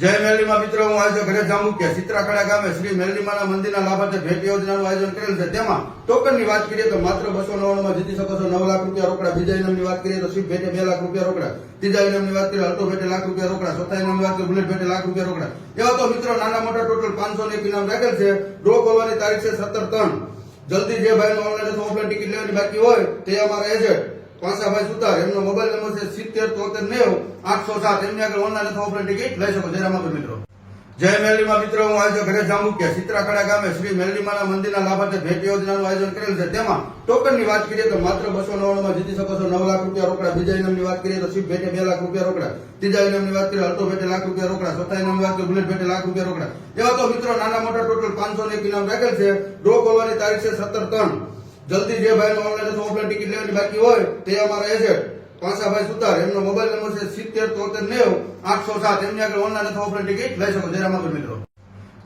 જય મેરલીમાં મિત્રો, હું આજે ઘરે જાંબુકિયા ચિત્રાખડા ગામે શ્રી મેરલીમાના મંદિરના લાભાર્થે ભેટ યોજનાનું આયોજન કરેલ છે. તેમાં ટોકનની વાત કરીએ તો માત્ર 299 માં જીતી શકો છો 9 લાખ રૂપિયા રોકડા. બીજા ઇનામની વાત કરીએ તો સ્વીટ ભેટે 2 લાખ રૂપિયા રોકડા. ત્રીજા ઇનામની વાત કરીએ અલ્ટો ભેટે લાખ રૂપિયા રોકડા. ચોથા ઇનામની વાત કરીએ બુલેટ ભેટે લાખ રૂપિયા રોકડા. એવા તો મિત્રો નાના મોટા ટોટલ 501 ઇનામ રાખેલ છે. ડ્રો ખોલવાની તારીખ છે 17/3. જલ્દી જે ભાઈનો ઓનલાઈન અથવા ઓફલાઈન ટિકિટ લેવાની બાકી હોય તે અમારા એજન્ટ પાંસાભાઈ સુતાર, એમનો મોબાઈલ નંબર છે 707390 807. એમની આગળ ઓનલાઈન અથવા ઓફલાઈન ટિકિટ લઈ શકો. જય રામાપીર મિત્રો. જય મેરલીમાં મિત્રો, હું આજે ઘરે જાંબુકિયા ચિત્રાખડા ગામે શ્રી મેરલીમાના મંદિરના લાભાર્થે ભેટ યોજનાનું આયોજન કરેલ છે. તેમાં ટોકનની વાત કરીએ તો માત્ર 299 માં જીતી શકો છો 9 લાખ રૂપિયા રોકડા. બીજા ઇનામની વાત કરીએ તો સ્વીટ ભેટે 2 લાખ રૂપિયા રોકડા. ત્રીજા ઇનામની વાત કરીએ અલ્ટો ભેટે લાખ રૂપિયા રોકડા. ચોથા ઇનામની વાત કરીએ બુલેટ ભેટે લાખ રૂપિયા રોકડા. એવા તો મિત્રો નાના મોટા ટોટલ 501 ઇનામ રાખેલ છે. ડ્રો ખોલવાની તારીખ છે 17/3. જલ્દી જે ભાઈનો ઓનલાઈન અથવા ઓફલાઈન ટિકિટ લેવાની બાકી હોય તે અમારા એજન્ટ પાંસાભાઈ સુતાર, એમનો મોબાઈલ નંબર છે 707390 807. એમની આગળ ઓનલાઈન અથવા ઓફલાઈન ટિકિટ લઈ શકો. જય રામાપીર મિત્રો.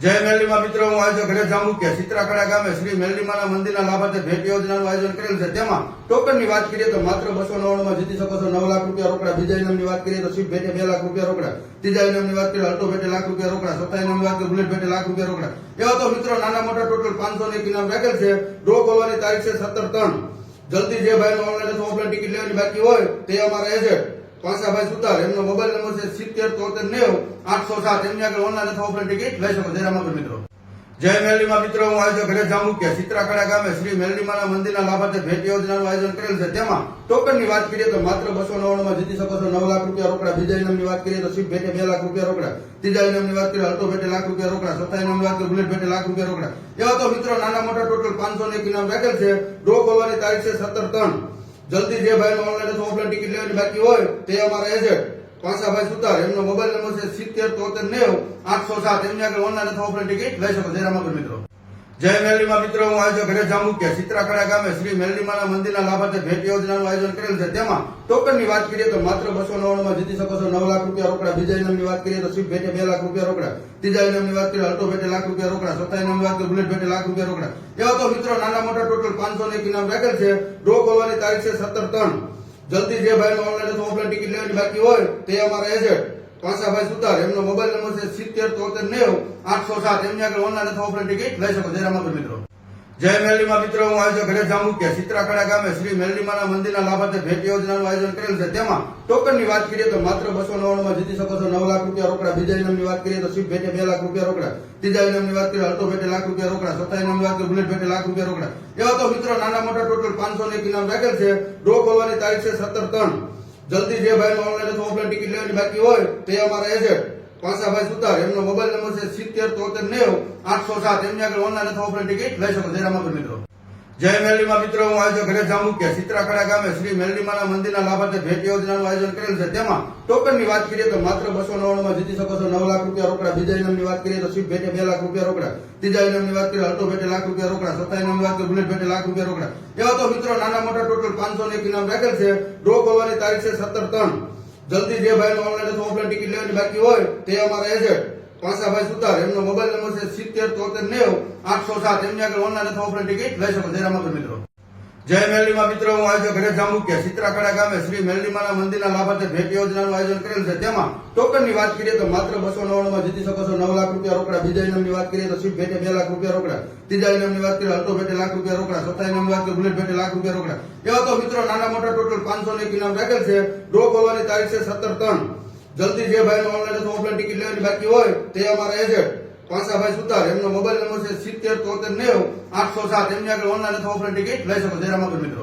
જય મેરલીમાં મિત્રો, હું આજે ઘરે જાંબુકિયા ચિત્રાખડા ગામે શ્રી મેરલીમાના મંદિરના લાભાર્થે ભેટ યોજનાનું આયોજન કરેલ છે. તેમાં ટોકનની વાત કરીએ તો માત્ર 299 માં જીતી શકો છો 9 લાખ રૂપિયા રોકડા. બીજા ઇનામની વાત કરીએ તો સ્વીટ ભેટે 2 લાખ રૂપિયા રોકડા. ત્રીજા ઇનામની વાત કરીએ અલ્ટો ભેટે લાખ રૂપિયા રોકડા. ચોથા ઇનામની વાત કરીએ બુલેટ ભેટે લાખ રૂપિયા રોકડા. એવા તો મિત્રો નાના મોટા ટોટલ 501 ઇનામ રાખેલ છે. ડ્રો ખોલવાની તારીખ છે 17/3. જલ્દી જે ભાઈનો ઓનલાઈન અથવા ઓફલાઈન ટિકિટ લેવાની બાકી હોય તે અમારા એજન્ટ પાસાભાઈ સુતાર, એમનો મોબાઈલ નંબર છે 707390 807. એમની આગળ ઓનલાઈન અથવા ઓફલાઈન ટિકિટ લઈ શકો. જય રામાપીર મિત્રો. જય મેલડીમાં મિત્રો, હું આયોજક ઘરે જામુકિયા સિત્રાખડા ગામે શ્રી મેલડીમાના મંદિરના લાભાર્થે ભેટ યોજનાનું આયોજન કરેલ છે. તેમાં ટોકનની વાત કરીએ તો માત્ર 299 માં જીતી શકો છો 9 લાખ રૂપિયા રોકડા. બીજા ઇનામની વાત કરીએ તો શિપ ભેટે 2 લાખ રૂપિયા રોકડા. ત્રીજા ઇનામની વાત કરીએ અલ્ટો ભેટે લાખ રૂપિયા રોકડા. ચોથા ઇનામની વાત કરીએ બુલેટ ભેટે લાખ રૂપિયા રોકડા. એવા તો મિત્રો નાના મોટા ટોટલ 501 ઇનામ રાખેલ છે. ડ્રો ખોલવાની તારીખ છે 17/3. જલ્દી જે ભાઈનો ઓનલાઈન અથવા ઓફલાઈન ટિકિટ લેવાની બાકી હોય તે અમારા એજન્ટ પાસાભાઈ સુતાર, એમનો મોબાઈલ નંબર છે 707390 807. એમની આગળ ઓનલાઈન અથવા ઓફલાઈન ટિકિટ લઈ શકો. જય રામાપીર મિત્રો. જય મેલડીમાં મિત્રો, હું આયોજક ઘરે જામુકિયા સિત્રાખડા ગામે શ્રી મેલડીમાના મંદિરના લાભાર્થે ભેટ યોજનાનું આયોજન કરેલ છે. તેમાં ટોકનની વાત કરીએ તો માત્ર 299 માં જીતી શકો છો 9 લાખ રૂપિયા રોકડા. બીજા ઇનામની વાત કરીએ તો શિપ ભેટે 2 લાખ રૂપિયા રોકડા. ત્રીજા ઇનામની વાત કરીએ અલ્ટો ભેટે લાખ રૂપિયા રોકડા. ચોથા ઇનામની વાત કરીએ બુલેટ ભેટે લાખ રૂપિયા રોકડા. એવા તો મિત્રો નાના મોટા ટોટલ 501 ઇનામ રાખેલ છે. ડ્રો ખોલવાની તારીખ છે 17/3. જલ્દી જે ભાઈનો ઓનલાઈન અથવા ઓફલાઈન ટિકિટ લેવાની બાકી હોય તે અમારા એજન્ટ પાસાભાઈ સુતાર, એમનો મોબાઈલ નંબર છે 707390 807. એમની આગળ ઓનલાઈન અથવા ઓફલાઈન ટિકિટ લઈ શકો. જય રામાપીર મિત્રો. જય મેલડીમાં મિત્રો, હું આયોજક ઘરે જામુકિયા સિત્રાખડા ગામે શ્રી મેલડીમાના મંદિરના લાભાર્થે ભેટ યોજનાનું આયોજન કરેલ છે. તેમાં ટોકનની વાત કરીએ તો માત્ર 299 માં જીતી શકો છો 9 લાખ રૂપિયા રોકડા. બીજા ઇનામની વાત કરીએ તો શિપ ભેટે 2 લાખ રૂપિયા રોકડા. ત્રીજા ઇનામની વાત કરીએ અલ્ટો ભેટે લાખ રૂપિયા રોકડા. ચોથા ઇનામની વાત કરીએ બુલેટ ભેટે લાખ રૂપિયા રોકડા. એવા તો મિત્રો નાના મોટા ટોટલ 501 ઇનામ રાખેલ છે. ડ્રો ખોલવાની તારીખ છે 17/3. જલ્દી જે ભાઈનો ઓનલાઈન અથવા ઓફલાઈન ટિકિટ લેવાની બાકી હોય તે અમારા એજન્ટ પાસાભાઈ સુતાર, એમનો મોબાઈલ નંબર છે 707390 807. એમની આગળ ઓનલાઈન અથવા ઓફલાઈન ટિકિટ લઈ શકો. જય રામાપીર મિત્રો. જય મેલડીમાં મિત્રો, હું આયોજક ઘરે જામુકિયા સિત્રાખડા ગામે શ્રી મેલડીમાના મંદિરના લાભાર્થે ભેટ યોજનાનું આયોજન કરેલ છે. તેમાં ટોકનની વાત કરીએ તો માત્ર 299 માં જીતી શકો છો 9 લાખ રૂપિયા રોકડા. બીજા ઇનામની વાત કરીએ તો શિપ ભેટે 2 લાખ રૂપિયા રોકડા. ત્રીજા ઇનામની વાત કરીએ અલ્ટો ભેટે લાખ રૂપિયા રોકડા. ચોથા ઇનામની વાત કરીએ બુલેટ ભેટે લાખ રૂપિયા રોકડા. એવા તો મિત્રો નાના મોટા ટોટલ 501 ઇનામ રાખેલ છે. ડ્રો ખોલવાની તારીખ છે 17/3. જલ્દી જે ભાઈનો ઓનલાઈન અથવા ઓફલાઈન ટિકિટ લેવાની બાકી હોય તે અમારા એજન્ટ પાસાભાઈ સુતાર, એમનો મોબાઈલ નંબર છે 707390 807. એમની આગળ ઓનલાઈન અથવા ઓફલાઈન ટિકિટ લઈ શકો. જય રામાપીર મિત્રો. જય મેલડીમાં મિત્રો, હું આયોજક ઘરે જામુકિયા સિત્રાખડા ગામે શ્રી મેલડીમાના મંદિરના લાભાર્થે ભેટ યોજનાનું આયોજન કરેલ છે. તેમાં ટોકનની વાત કરીએ તો માત્ર 299 માં જીતી શકો છો 9 લાખ રૂપિયા રોકડા. બીજા ઇનામની વાત કરીએ તો શિપ ભેટે 2 લાખ રૂપિયા રોકડા. ત્રીજા ઇનામની વાત કરીએ અલ્ટો ભેટે લાખ રૂપિયા રોકડા. ચોથા ઇનામની વાત કરીએ બુલેટ ભેટે લાખ રૂપિયા રોકડા. એવા તો મિત્રો નાના મોટા ટોટલ 501 ઇનામ રાખેલ છે. ડ્રો ખોલવાની તારીખ છે 17/3. જલ્દી જે ભાઈનો ઓનલાઈન અથવા ઓફલાઈન ટિકિટ લેવાની બાકી હોય તે અમારા એજન્ટ પાસાભાઈ સુતાર, એમનો મોબાઈલ નંબર છે 707390 807. એમની આગળ ઓનલાઈન અથવા ઓફલાઈન ટિકિટ લઈ શકો. જય રામાપીર મિત્રો.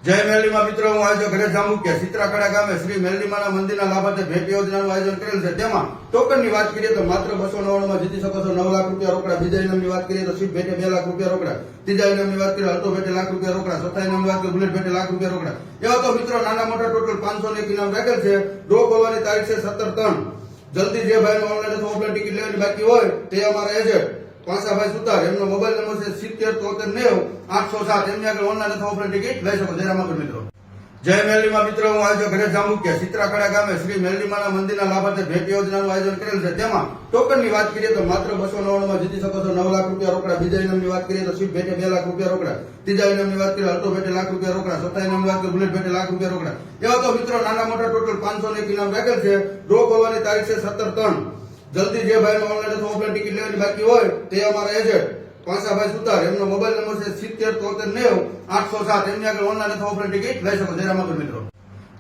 જય મેલડીમાં મિત્રો, હું આયોજક ઘરે જામુકિયા સિત્રાખડા ગામે શ્રી મેલડીમાના મંદિરના લાભાર્થે ભેટ યોજનાનું આયોજન કરેલ છે. તેમાં ટોકનની વાત કરીએ તો માત્ર 299 માં જીતી શકો છો 9 લાખ રૂપિયા રોકડા. બીજા ઇનામની વાત કરીએ તો શિપ ભેટે 2 લાખ રૂપિયા રોકડા. ત્રીજા ઇનામની વાત કરીએ અલ્ટો ભેટે લાખ રૂપિયા રોકડા. ચોથા ઇનામની વાત કરીએ બુલેટ ભેટે લાખ રૂપિયા રોકડા. એવા તો મિત્રો નાના મોટા ટોટલ 501 ઇનામ રાખેલ છે. ડ્રો ખોલવાની તારીખ છે 17/3. જલ્દી જે ભાઈનો ઓનલાઈન અથવા ઓફલાઈન ટિકિટ લેવાની બાકી હોય તે અમારા એજન્ટ પાસાભાઈ સુતાર, એમનો મોબાઈલ નંબર છે 707390 807. એમની આગળ ઓનલાઈન અથવા ઓફલાઈન ટિકિટ લઈ શકો. જય રામાપીર મિત્રો. જય મેલડીમાં મિત્રો, હું આયોજક ઘરે જામુકિયા સિત્રાખડા ગામે શ્રી મેલડીમાના મંદિરના લાભાર્થે ભેટ યોજનાનું આયોજન કરેલ છે. તેમાં ટોકનની વાત કરીએ તો માત્ર 299 માં જીતી શકો છો 9 લાખ રૂપિયા રોકડા. બીજા ઇનામની વાત કરીએ તો શિપ ભેટે 2 લાખ રૂપિયા રોકડા. ત્રીજા ઇનામની વાત કરીએ અલ્ટો ભેટે લાખ રૂપિયા રોકડા. ચોથા ઇનામની વાત કરીએ બુલેટ ભેટે લાખ રૂપિયા રોકડા. એવા તો મિત્રો નાના મોટા ટોટલ 501 ઇનામ રાખેલ છે. ડ્રો ખોલવાની તારીખ છે 17/3. જલ્દી જે ભાઈનો ઓનલાઈન અથવા ઓફલાઈન ટિકિટ લેવાની બાકી હોય તે અમારા એજન્ટ પાસાભાઈ સુતાર, એમનો મોબાઈલ નંબર છે 707390 807. એમની આગળ ઓનલાઈન અથવા ઓફલાઈન ટિકિટ લઈ શકો. જય રામાપીર મિત્રો.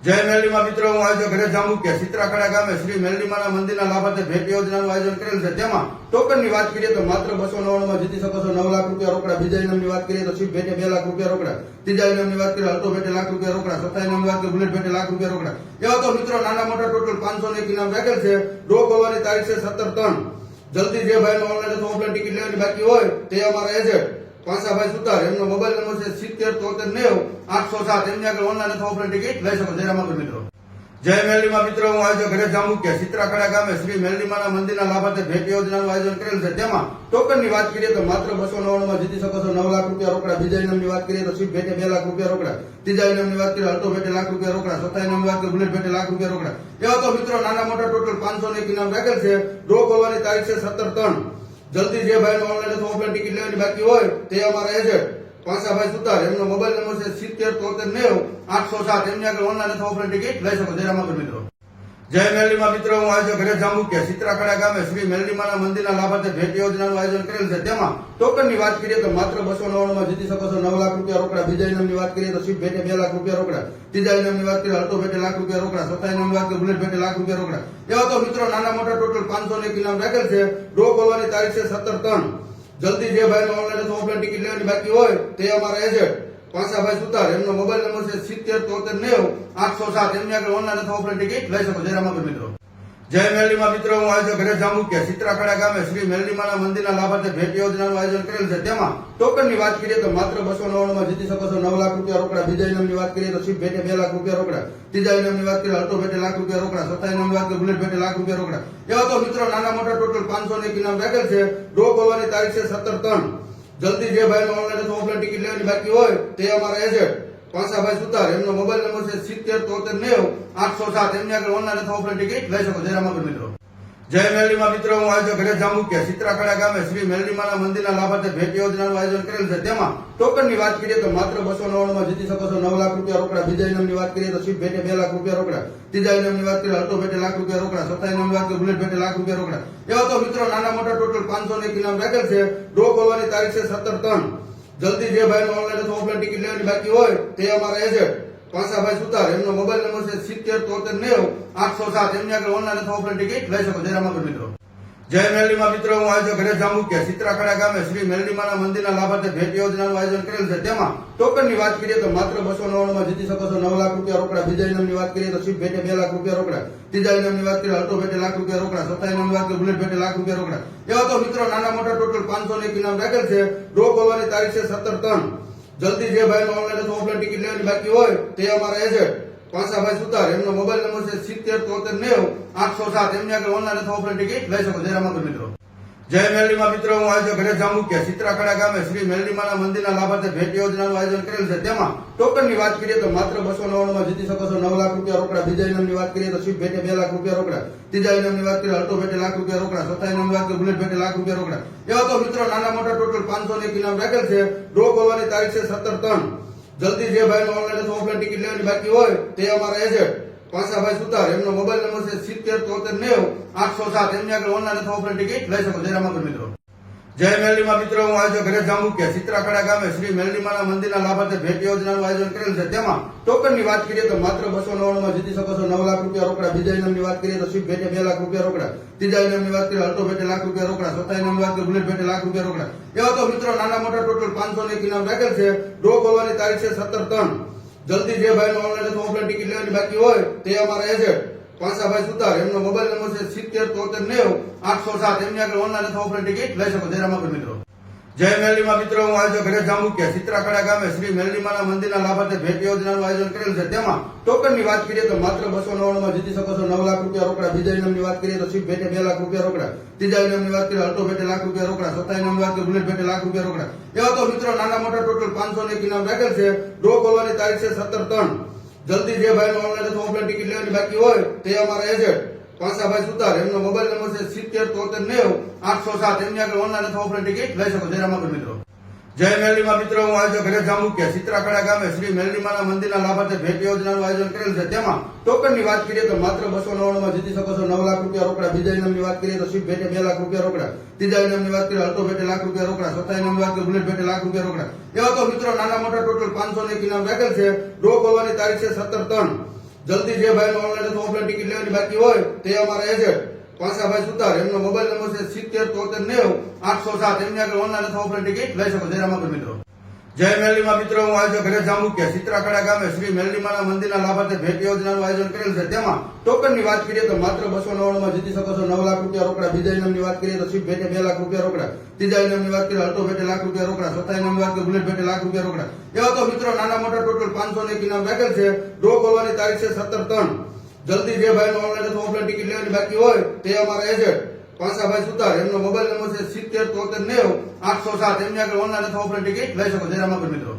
જય મેલડીમાં મિત્રો, હું આયોજક ઘરે જામુકિયા સિત્રાખડા ગામે શ્રી મેલડીમાના મંદિરના લાભાર્થે ભેટ યોજનાનું આયોજન કરેલ છે. તેમાં ટોકનની વાત કરીએ તો માત્ર 299 માં જીતી શકો છો 9 લાખ રૂપિયા રોકડા. બીજા ઇનામની વાત કરીએ તો શિપ ભેટે 2 લાખ રૂપિયા રોકડા. ત્રીજા ઇનામની વાત કરીએ અલ્ટો ભેટે લાખ રૂપિયા રોકડા. ચોથા ઇનામની વાત કરીએ બુલેટ ભેટે લાખ રૂપિયા રોકડા. એવા તો મિત્રો નાના મોટા ટોટલ 501 ઇનામ રાખેલ છે. ડ્રો ખોલવાની તારીખ છે 17/3. જલ્દી જે ભાઈનો ઓનલાઈન અથવા ઓફલાઈન ટિકિટ લેવાની બાકી હોય તે અમારા એજન્ટ પાસાભાઈ સુતાર, એમનો મોબાઈલ નંબર છે 707390 807. એમની આગળ ઓનલાઈન અથવા ઓફલાઈન ટિકિટ લઈ શકો. જય રામાપીર મિત્રો. જય મેલડીમાં મિત્રો, હું આયોજક ઘરે જામુકિયા સિત્રાખડા ગામે શ્રી મેલડીમાના મંદિરના લાભાર્થે ભેટ યોજનાનું આયોજન કરેલ છે. તેમાં ટોકનની વાત કરીએ તો માત્ર 299 માં જીતી શકો છો 9 લાખ રૂપિયા રોકડા. બીજા ઇનામની વાત કરીએ તો શિપ ભેટે 2 લાખ રૂપિયા રોકડા. ત્રીજા ઇનામની વાત કરીએ અલ્ટો ભેટે લાખ રૂપિયા રોકડા. ચોથા ઇનામની વાત કરીએ બુલેટ ભેટે લાખ રૂપિયા રોકડા. એવા તો મિત્રો નાના મોટા ટોટલ 501 ઇનામ રાખેલ છે. ડ્રો ખોલવાની તારીખ છે 17/3. જલ્દી જે ભાઈનો ઓનલાઈન અથવા ઓફલાઈન ટિકિટ લેવાની બાકી હોય તે અમારા એજન્ટ પાસાભાઈ સુતાર, એમનો મોબાઈલ નંબર છે 707390 807. એમની આગળ ઓનલાઈન અથવા ઓફલાઈન ટિકિટ લઈ શકો. જય રામાપીર મિત્રો. જય મેરલીમાં મિત્રો, હું આજે ઘરે જાંબુકિયા સિત્રાખડા ગામે શ્રી મેરલીમાના મંદિરના લાભાર્થે ભેટ યોજનાનું આયોજન કરેલ છે. તેમાં ટોકનની વાત કરીએ તો માત્ર 299 માં જીતી શકો છો 9 લાખ રૂપિયા રોકડા. બીજા ઇનામની વાત કરીએ તો શિપ ભેટે 2 લાખ રૂપિયા રોકડા. ત્રીજા ઇનામની વાત કરીએ અલ્ટો ભેટે લાખ રૂપિયા રોકડા. ચોથા ઇનામની વાત કરીએ બુલેટ ભેટે લાખ રૂપિયા રોકડા. એવા તો મિત્રો નાના મોટા ટોટલ 501 ઇનામ રાખેલ છે. ડ્રો ખોલવાની તારીખ છે 17/3. જલ્દી જે ભાઈને ઓનલાઈન અથવા ઓફલાઈન ટિકિટ લેવાની બાકી હોય તે અમારા એજન્ટ પાસાભાઈ સુતાર, એમનો મોબાઈલ નંબર છે 707390 807. એમની આગળ ઓનલાઈન અથવા ઓફલાઈન ટિકિટ લઈ શકો. જય રામાપીર મિત્રો. જય મેરલીમાં મિત્રો, હું આજે ઘરે જાંબુકિયા સિત્રાખડા ગામે શ્રી મેરલીમાના મંદિરના લાભાર્થે ભેટ યોજનાનું આયોજન કરેલ છે. તેમાં ટોકનની વાત કરીએ તો માત્ર 299 માં જીતી શકો છો 9 લાખ રૂપિયા રોકડા. બીજા ઇનામની વાત કરીએ તો શિપ ભેટે 2 લાખ રૂપિયા રોકડા. ત્રીજા ઇનામની વાત કરીએ અલ્ટો ભેટે લાખ રૂપિયા રોકડા. ચોથા ઇનામની વાત કરીએ બુલેટ ભેટે લાખ રૂપિયા રોકડા. એવા તો મિત્રો નાના મોટા ટોટલ 501 ઇનામ રાખેલ છે. ડ્રો ખોલવાની તારીખ છે 17/3. જલ્દી જે ભાઈને ઓનલાઈન અથવા ઓફલાઈન ટિકિટ લેવાની બાકી હોય તે અમારા એજન્ટ પાસાભાઈ સુતાર, એમનો મોબાઈલ નંબર છે 707390 807. એમની આગળ ઓનલાઈન અથવા ઓફલાઈન ટિકિટ લઈ શકો. જય રામાપીર મિત્રો. જય મેરલીમાં મિત્રો, હું આજે ઘરે જાંબુકિયા સિત્રાખડા ગામે શ્રી મેરલીમાના મંદિરના લાભાર્થે ભેટ યોજનાનું આયોજન કરેલ છે. તેમાં ટોકનની વાત કરીએ તો માત્ર 299 માં જીતી શકો છો 9 લાખ રૂપિયા રોકડા. બીજા ઇનામની વાત કરીએ તો શિપ ભેટે 2 લાખ રૂપિયા રોકડા. ત્રીજા ઇનામની વાત કરીએ અલ્ટો ભેટે લાખ રૂપિયા રોકડા. ચોથા ઇનામની વાત કરીએ બુલેટ ભેટે લાખ રૂપિયા રોકડા. એવા તો મિત્રો નાના મોટા ટોટલ 501 ઇનામ રાખેલ છે. ડ્રો ખોલવાની તારીખ છે 17/3. જલ્દી જે ભાઈને ઓનલાઈન અથવા ઓફલાઈન ટિકિટ લેવાની બાકી હોય તે અમારા એજન્ટ પાસાભાઈ સુતાર, એમનો મોબાઈલ નંબર છે 707390 807. એમની આગળ ઓનલાઈન અથવા ઓફલાઈન ટિકિટ લઈ શકો. જય રામાપીર મિત્રો. જય મેરલીમાં મિત્રો, હું આજે ઘરે જાંબુકિયા સિત્રાખડા ગામે શ્રી મેરલીમાના મંદિરના લાભાર્થે ભેટ યોજનાનું આયોજન કરેલ છે. તેમાં ટોકનની વાત કરીએ તો માત્ર 299 માં જીતી શકો છો 9 લાખ રૂપિયા રોકડા. બીજા ઇનામની વાત કરીએ તો શિપ ભેટે 2 લાખ રૂપિયા રોકડા. ત્રીજા ઇનામની વાત કરીએ અલ્ટો ભેટે લાખ રૂપિયા રોકડા. ચોથા ઇનામની વાત કરીએ બુલેટ ભેટે લાખ રૂપિયા રોકડા. એવા તો મિત્રો નાના મોટા ટોટલ 501 ઇનામ રાખેલ છે. ડ્રો ખોલવાની તારીખ છે 17/3. જલ્દી જે ભાઈને ઓનલાઈન અથવા ઓફલાઈન ટિકિટ લેવાની બાકી હોય તે અમારા એજન્ટ પાસાભાઈ સુતાર, એમનો મોબાઈલ નંબર છે 707390 807. એમની આગળ ઓનલાઈન અથવા ઓફલાઈન ટિકિટ લઈ શકો. જય રામાપીર મિત્રો. જય મેરલીમાં મિત્રો, હું આજે ઘરે જાંબુકિયા સિત્રાખડા ગામે શ્રી મેરલીમાના મંદિરના લાભાર્થે ભેટ યોજનાનું આયોજન કરેલ છે. તેમાં ટોકનની વાત કરીએ તો માત્ર 299 માં જીતી શકો છો 9 લાખ રૂપિયા રોકડા. બીજા ઇનામની વાત કરીએ તો શિપ ભેટે 2 લાખ રૂપિયા રોકડા. ત્રીજા ઇનામની વાત કરીએ અલ્ટો ભેટે લાખ રૂપિયા રોકડા. ચોથા ઇનામની વાત કરીએ બુલેટ ભેટે લાખ રૂપિયા રોકડા. એવા તો મિત્રો નાના મોટા ટોટલ 501 ઇનામ રાખેલ છે. ડ્રો ખોલવાની તારીખ છે 17/3. જલ્દી જે ભાઈને ઓનલાઈન અથવા ઓફલાઈન ટિકિટ લેવાની બાકી હોય તે અમારા એજન્ટ પાસાભાઈ સુતાર, એમનો મોબાઈલ નંબર છે 707390 807. એમની આગળ ઓનલાઈન અથવા ઓફલાઈન ટિકિટ લઈ શકો. જય રામાપીર મિત્રો. જય મેરલીમાં મિત્રો, હું આજે ઘરે જાંબુકિયા સિત્રાખડા ગામે શ્રી મેરલીમાના મંદિરના લાભાર્થે ભેટ યોજનાનું આયોજન કરેલ છે. તેમાં ટોકનની વાત કરીએ તો માત્ર 299 માં જીતી શકો છો 9 લાખ રૂપિયા રોકડા. બીજા ઇનામની વાત કરીએ તો શિપ ભેટે 2 લાખ રૂપિયા રોકડા. ત્રીજા ઇનામની વાત કરીએ અલ્ટો ભેટે લાખ રૂપિયા રોકડા. ચોથા ઇનામની વાત કરીએ બુલેટ ભેટે લાખ રૂપિયા રોકડા. એવા તો મિત્રો નાના મોટા ટોટલ 501 ઇનામ રાખેલ છે. ડ્રો ખોલવાની તારીખ છે 17/3. જલ્દી જે ભાઈને ઓનલાઈન અથવા ઓફલાઈન ટિકિટ લેવાની બાકી હોય તે અમારા એજન્ટ પાસાભાઈ સુતાર, એમનો મોબાઈલ નંબર છે 707390 807. એમની આગળ ઓનલાઈન અથવા ઓફલાઈન ટિકિટ લઈ શકો. જય રામાપીર મિત્રો. જય મેરલીમાં મિત્રો, હું આજે ઘરે જાંબુકિયા સિત્રાખડા ગામે શ્રી મેરલીમાના મંદિરના લાભાર્થે ભેટ યોજનાનું આયોજન કરેલ છે. તેમાં ટોકનની વાત કરીએ તો માત્ર 299 માં જીતી શકો છો 9 લાખ રૂપિયા રોકડા. બીજા ઇનામની વાત કરીએ તો શિપ ભેટે 2 લાખ રૂપિયા રોકડા. ત્રીજા ઇનામની વાત કરીએ અલ્ટો ભેટે લાખ રૂપિયા રોકડા. ચોથા ઇનામની વાત કરીએ બુલેટ ભેટે લાખ રૂપિયા રોકડા. એવા તો મિત્રો નાના મોટા ટોટલ 501 ઇનામ રાખેલ છે. ડ્રો ખોલવાની તારીખ છે 17/3. જલ્દી જે ભાઈને ઓનલાઈન અથવા ઓફલાઈન ટિકિટ લેવાની બાકી હોય તે અમારા એજન્ટ પાસાભાઈ સુતાર, એમનો મોબાઈલ નંબર છે 707390 807. એમની આગળ ઓનલાઈન અથવા ઓફલાઈન ટિકિટ લઈ શકો. જય રામાપીર મિત્રો. જય મેરલીમાં મિત્રો, હું આજે ઘરે જાંબુકિયા સિત્રાખડા ગામે શ્રી મેરલીમાના મંદિરના લાભાર્થે ભેટ યોજનાનું આયોજન કરેલ છે. તેમાં ટોકનની વાત કરીએ તો માત્ર 299 માં જીતી શકો છો 9 લાખ રૂપિયા રોકડા. બીજા ઇનામની વાત કરીએ તો શિપ ભેટે 2 લાખ રૂપિયા રોકડા. ત્રીજા ઇનામની વાત કરીએ અલ્ટો ભેટે લાખ રૂપિયા રોકડા. ચોથા ઇનામની વાત કરીએ બુલેટ ભેટે લાખ રૂપિયા રોકડા. એવા તો મિત્રો નાના મોટા ટોટલ 501 ઇનામ રાખેલ છે. ડ્રો ખોલવાની તારીખ છે 17/3. જલ્દી જે ભાઈને ઓનલાઈન અથવા ઓફલાઈન ટિકિટ લેવાની બાકી હોય તે અમારા એજન્ટ પાસાભાઈ સુતાર, એમનો મોબાઈલ નંબર છે 707390 807. એમની આગળ ઓનલાઈન અથવા ઓફલાઈન ટિકિટ લઈ શકો. જય રામાપીર મિત્રો. જય મેરલીમાં મિત્રો, હું આજે ઘરે જાંબુકિયા સિત્રાખડા ગામે શ્રી મેરલીમાના મંદિરના લાભાર્થે ભેટ યોજનાનું આયોજન કરેલ છે. તેમાં ટોકનની વાત કરીએ તો માત્ર 299 માં જીતી શકો છો 9 લાખ રૂપિયા રોકડા. બીજા ઇનામની વાત કરીએ તો શિપ ભેટે 2 લાખ રૂપિયા રોકડા. ત્રીજા ઇનામની વાત કરીએ અલ્ટો ભેટે લાખ રૂપિયા રોકડા. ચોથા ઇનામની વાત કરીએ બુલેટ ભેટે લાખ રૂપિયા રોકડા. એવા તો મિત્રો નાના મોટા ટોટલ 501 ઇનામ રાખેલ છે. ડ્રો ખોલવાની તારીખ છે 17/3. જલ્દી જે ભાઈને ઓનલાઈન અથવા ઓફલાઈન ટિકિટ લેવાની બાકી હોય તે અમારા એજન્ટ પાસાભાઈ સુતાર, એમનો મોબાઈલ નંબર છે 707390 807. એમની આગળ ઓનલાઈન અથવા ઓફલાઈન ટિકિટ લઈ શકો. જય રામાપીર મિત્રો.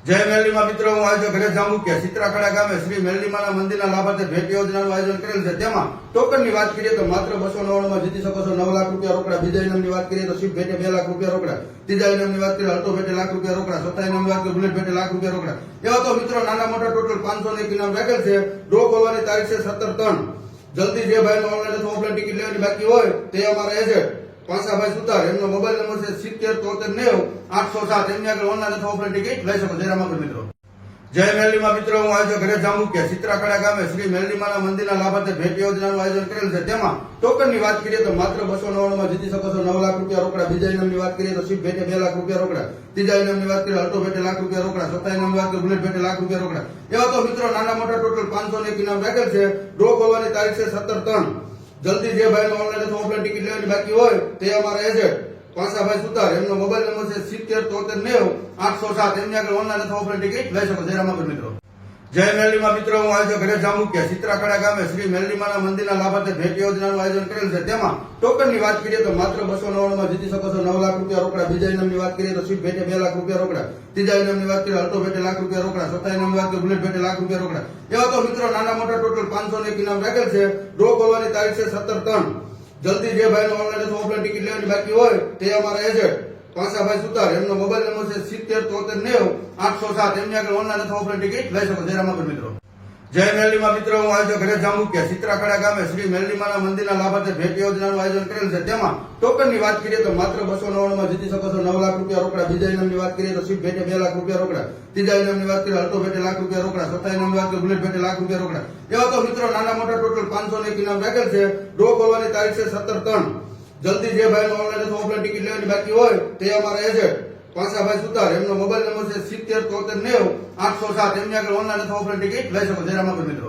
જય મેરલીમાં મિત્રો, હું આજે ઘરે જાંબુકિયા સિત્રાખડા ગામે શ્રી મેરલીમાના મંદિરના લાભાર્થે ભેટ યોજનાનું આયોજન કરેલ છે. તેમાં ટોકનની વાત કરીએ તો માત્ર 299 માં જીતી શકો છો 9 લાખ રૂપિયા રોકડા. બીજા ઇનામની વાત કરીએ તો શિપ ભેટે 2 લાખ રૂપિયા રોકડા. ત્રીજા ઇનામની વાત કરીએ અલ્ટો ભેટે લાખ રૂપિયા રોકડા. ચોથા ઇનામની વાત કરીએ બુલેટ ભેટે લાખ રૂપિયા રોકડા. એવા તો મિત્રો નાના મોટા ટોટલ 501 ઇનામ રાખેલ છે. ડ્રો ખોલવાની તારીખ છે 17/3. જલ્દી જે ભાઈને ઓનલાઈન અથવા ઓફલાઈન ટિકિટ લેવાની બાકી હોય તે અમારા એજન્ટ પાસાભાઈ સુતાર, એમનો મોબાઈલ નંબર છે 707390 807. એમની આગળ ઓનલાઈન અથવા ઓફલાઈન ટિકિટ લઈ શકો. જય રામાપીર મિત્રો. જય મેરડીમાં મિત્રો, હું આજે ઘરે જાંબુકિયા ચિત્રાખડા ગામે શ્રી મેરડીમાના મંદિરના લાભાર્થે ભેટ યોજનાનું આયોજન કરેલ છે. તેમાં ટોકનની વાત કરીએ તો માત્ર 299 માં જીતી શકો છો 9 લાખ રૂપિયા રોકડા. બીજા ઇનામની વાત કરીએ તો શિપ ભેટે 2 લાખ રૂપિયા રોકડા. ત્રીજા ઇનામની વાત કરીએ અલ્ટો ભેટે લાખ રૂપિયા રોકડા. ચોથા ઇનામની વાત કરીએ બુલેટ ભેટે લાખ રૂપિયા રોકડા. એવા તો મિત્રો નાના મોટા ટોટલ 501 ઇનામ રાખેલ છે. ડ્રો ખોલવાની તારીખ છે 17/3. જલ્દી જે ભાઈને ઓનલાઈન અથવા ઓફલાઈન ટિકિટ લેવાની બાકી હોય તે અમારા એજન્ટ પાસાભાઈ સુતાર, એમનો મોબાઈલ નંબર છે 707390 807. એમની આગળ ઓનલાઈન અથવા ઓફલાઈન ટિકિટ લઈ શકો. જય રામાપીર મિત્રો. જય મેરડીમાં મિત્રો, હું આજે ઘરે જાંબુકિયા ચિત્રાખડા ગામે શ્રી મેરડીમાના મંદિરના લાભાર્થે ભેટ યોજનાનું આયોજન કરેલ છે. તેમાં ટોકનની વાત કરીએ તો માત્ર 299 માં જીતી શકો છો 9 લાખ રૂપિયા રોકડા. બીજા ઇનામની વાત કરીએ તો શિપ ભેટે 2 લાખ રૂપિયા રોકડા. ત્રીજા ઇનામની વાત કરીએ અલ્ટો ભેટે લાખ રૂપિયા રોકડા. ચોથા ઇનામની વાત કરીએ બુલેટ ભેટે લાખ રૂપિયા રોકડા. એવા તો મિત્રો નાના મોટા ટોટલ 501 ઇનામ રાખેલ છે. ડ્રો ખોલવાની તારીખ છે 17/3. જલ્દી જે ભાઈને ઓનલાઈન અથવા ઓફલાઈન ટિકિટ લેવાની બાકી હોય તે અમારા એજન્ટ પાસાભાઈ સુતાર, એમનો મોબાઈલ નંબર છે 707390 807. એમની આગળ ઓનલાઈન અથવા ઓફલાઈન ટિકિટ લઈ શકો. જય રામાપીર મિત્રો. જય મેરડીમાં મિત્રો, હું આજે ઘરે જાંબુકિયા ચિત્રાખડા ગામે શ્રી મેરડીમાના મંદિરના લાભાર્થે ભેટ યોજનાનું આયોજન કરેલ છે. તેમાં ટોકનની વાત કરીએ તો માત્ર 299 માં જીતી શકો છો 9 લાખ રૂપિયા રોકડા. બીજા ઇનામની વાત કરીએ તો શિપ ભેટે 2 લાખ રૂપિયા રોકડા. ત્રીજા ઇનામની વાત કરીએ અલ્ટો ભેટે લાખ રૂપિયા રોકડા. ચોથા ઇનામની વાત કરીએ બુલેટ ભેટે લાખ રૂપિયા રોકડા. એવા તો મિત્રો નાના મોટા ટોટલ 501 ઇનામ રાખેલ છે. ડ્રો ખોલવાની તારીખ છે 17/3. જલ્દી જે ભાઈને ઓનલાઈન અથવા ઓફલાઈન ટિકિટ લેવાની બાકી હોય તે અમારા એજન્ટ પાસાભાઈ સુતાર, એમનો મોબાઈલ નંબર છે 707390 807. એમની આગળ ઓનલાઈન અથવા ઓફલાઈન ટિકિટ લઈ શકો. જય રામાપીર મિત્રો.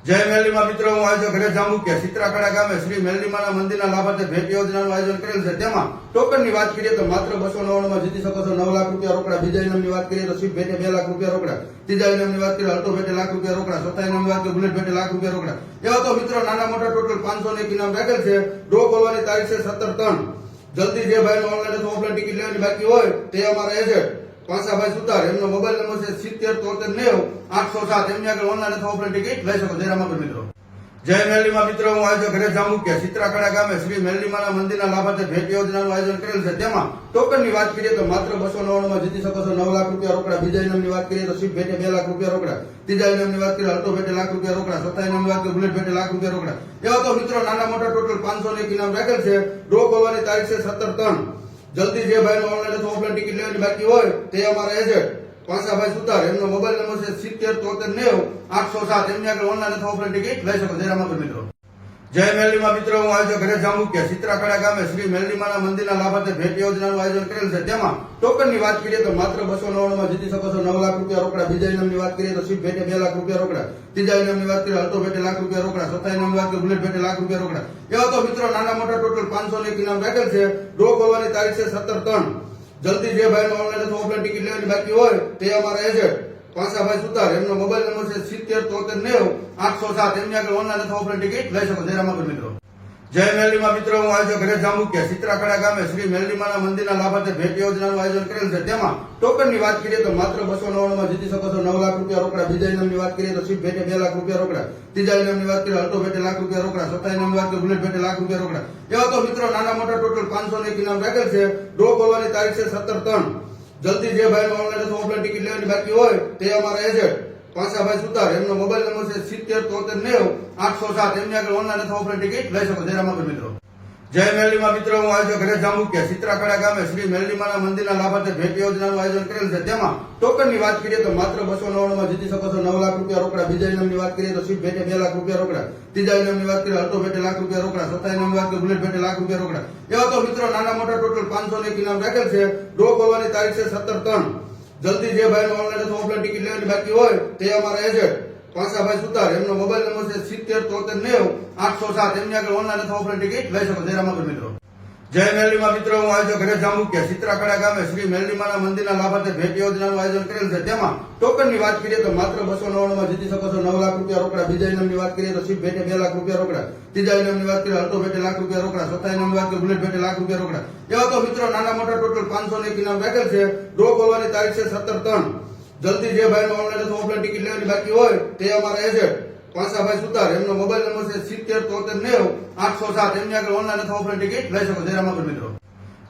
જય મેરડીમાં મિત્રો, હું આજે ઘરે જાંબુકિયા ચિત્રાખડા ગામે શ્રી મેરડીમાના મંદિરના લાભાર્થે ભેટ યોજનાનું આયોજન કરેલ છે. તેમાં ટોકનની વાત કરીએ તો માત્ર 299 માં જીતી શકો છો 9 લાખ રૂપિયા રોકડા. બીજા ઇનામની વાત કરીએ તો શિપ ભેટે 2 લાખ રૂપિયા રોકડા. ત્રીજા ઇનામની વાત કરીએ અલ્ટો ભેટે લાખ રૂપિયા રોકડા. ચોથા ઇનામની વાત કરીએ બુલેટ ભેટે લાખ રૂપિયા રોકડા. એવા તો મિત્રો નાના મોટા ટોટલ 501 ઇનામ રાખેલ છે. ડ્રો ખોલવાની તારીખ છે 17/3. જલ્દી જે ભાઈને ઓનલાઈન અથવા ઓફલાઈન ટિકિટ લેવાની બાકી હોય તે અમારા એજન્ટ પાસાભાઈ સુતાર, એમનો મોબાઈલ નંબર છે 707390 807. એમની આગળ ઓનલાઈન અથવા ઓફલાઈન ટિકિટ લઈ શકો. જય રામાપીર મિત્રો. જય મેરડીમાં મિત્રો, હું આજે ઘરે જાંબુકિયા ચિત્રાખડા ગામે શ્રી મેરડીમાના મંદિરના લાભાર્થે ભેટ યોજનાનું આયોજન કરેલ છે. તેમાં ટોકનની વાત કરીએ તો માત્ર 299 માં જીતી શકો છો 9 લાખ રૂપિયા રોકડા. બીજા ઇનામની વાત કરીએ તો શિપ ભેટે 2 લાખ રૂપિયા રોકડા. ત્રીજા ઇનામની વાત કરીએ અલ્ટો ભેટે લાખ રૂપિયા રોકડા. ચોથા ઇનામની વાત કરીએ બુલેટ ભેટે લાખ રૂપિયા રોકડા. એવા તો મિત્રો નાના મોટા ટોટલ 501 ઇનામ રાખેલ છે. ડ્રો ખોલવાની તારીખ છે 17/3. જલ્દી જે ભાઈને ઓનલાઈન અથવા ઓફલાઈન ટિકિટ લેવાની બાકી હોય તે અમારા એજન્ટ પાસાભાઈ સુતાર, એમનો મોબાઈલ નંબર છે 707390 807. એમની આગળ ઓનલાઈન અથવા ઓફલાઈન ટિકિટ લઈ શકો. જય રામાપીર મિત્રો. જય મેરડીમાં મિત્રો, હું આજે ઘરે જાંબુકિયા ચિત્રાખડા ગામે શ્રી મેરડીમાના મંદિરના લાભાર્થે ભેટ યોજનાનું આયોજન કરેલ છે. તેમાં ટોકનની વાત કરીએ તો માત્ર 299 માં જીતી શકો છો 9 લાખ રૂપિયા રોકડા. બીજા ઇનામની વાત કરીએ તો શિપ ભેટે 2 લાખ રૂપિયા રોકડા. ત્રીજા ઇનામની વાત કરીએ અલ્ટો ભેટે લાખ રૂપિયા રોકડા. ચોથા ઇનામની વાત કરીએ બુલેટ ભેટે લાખ રૂપિયા રોકડા. એવા તો મિત્રો નાના મોટા ટોટલ 501 ઇનામ રાખેલ છે. ડ્રો ખોલવાની તારીખ છે 17/3. જલ્દી જે ભાઈને ઓનલાઈન અથવા ઓફલાઈન ટિકિટ લેવાની બાકી હોય તે અમારા એજન્ટ પાસાભાઈ સુતાર, એમનો મોબાઈલ નંબર છે 707390 807. એમની આગળ ઓનલાઈન અથવા ઓફલાઈન ટિકિટ લઈ શકો. જય રામાપીર મિત્રો. જય મેરડીમાં મિત્રો, હું આજે ઘરે જાંબુકિયા ચિત્રાખડા ગામે શ્રી મેરડીમાના મંદિરના લાભાર્થે ભેટ યોજનાનું આયોજન કરેલ છે. તેમાં ટોકનની વાત કરીએ તો માત્ર 299 માં જીતી શકો છો 9 લાખ રૂપિયા રોકડા. બીજા ઇનામની વાત કરીએ તો શિપ ભેટે 2 લાખ રૂપિયા રોકડા. ત્રીજા ઇનામની વાત કરીએ અલ્ટો ભેટે લાખ રૂપિયા રોકડા. ચોથા ઇનામની વાત કરીએ બુલેટ ભેટે લાખ રૂપિયા રોકડા. એવા તો મિત્રો નાના મોટા ટોટલ 501 ઇનામ રાખેલ છે. ડ્રો ખોલવાની તારીખ છે 17/3. જલ્દી જે ભાઈને ઓનલાઈન અથવા ઓફલાઈન ટિકિટ લેવાની બાકી હોય તે અમારા એજન્ટ પાસાભાઈ સુતાર, એમનો મોબાઈલ નંબર છે 707390 807. એમની આગળ ઓનલાઈન અથવા ઓફલાઈન ટિકિટ લઈ શકો. જય રામાપીર મિત્રો. જય મેરડીમાં મિત્રો, હું આજે ઘરે જાંબુકિયા ચિત્રાખડા ગામે શ્રી મેરડીમાના મંદિરના લાભાર્થે ભેટ યોજનાનું આયોજન કરેલ છે. તેમાં ટોકનની વાત કરીએ તો માત્ર 299 માં જીતી શકો છો 9 લાખ રૂપિયા રોકડા. બીજા ઇનામની વાત કરીએ તો શિપ ભેટે 2 લાખ રૂપિયા રોકડા. ત્રીજા ઇનામની વાત કરીએ અલ્ટો ભેટે લાખ રૂપિયા રોકડા. ચોથા ઇનામની વાત કરીએ બુલેટ ભેટે લાખ રૂપિયા રોકડા. એવા તો મિત્રો નાના મોટા ટોટલ 501 ઇનામ રાખેલ છે. ડ્રો ખોલવાની તારીખ છે 17/3. જલ્દી જે ભાઈને ઓનલાઈન અથવા ઓફલાઈન ટિકિટ લેવાની બાકી હોય તે અમારા એજન્ટ પાસાભાઈ સુતાર, એમનો મોબાઈલ નંબર છે 707390 807. એમની આગળ ઓનલાઈન અથવા ઓફલાઈન ટિકિટ લઈ શકો. જય રામાપીર મિત્રો. જય મેરડીમાં મિત્રો, હું આજે ઘરે જાંબુકિયા ચિત્રાખડા ગામે શ્રી મેરડીમાના મંદિરના લાભાર્થે ભેટ યોજનાનું આયોજન કરેલ છે. તેમાં ટોકનની વાત કરીએ તો માત્ર 299 માં જીતી શકો છો 9 લાખ રૂપિયા રોકડા. બીજા ઇનામની વાત કરીએ તો શિપ ભેટે 2 લાખ રૂપિયા રોકડા. ત્રીજા ઇનામની વાત કરીએ અલ્ટો ભેટે લાખ રૂપિયા રોકડા. ચોથા ઇનામની વાત કરીએ બુલેટ ભેટે લાખ રૂપિયા રોકડા. એવા તો મિત્રો નાના મોટા ટોટલ 501 ઇનામ રાખેલ છે. ડ્રો ખોલવાની તારીખ છે 17/3. જલ્દી જે ભાઈને ઓનલાઈન અથવા ઓફલાઈન ટિકિટ લેવાની બાકી હોય તે અમારા એજન્ટ પાસાભાઈ સુતાર, એમનો મોબાઈલ નંબર છે 707390 807. એમની આગળ ઓનલાઈન અથવા ઓફલાઈન ટિકિટ લઈ શકો. જય રામાપીર મિત્રો.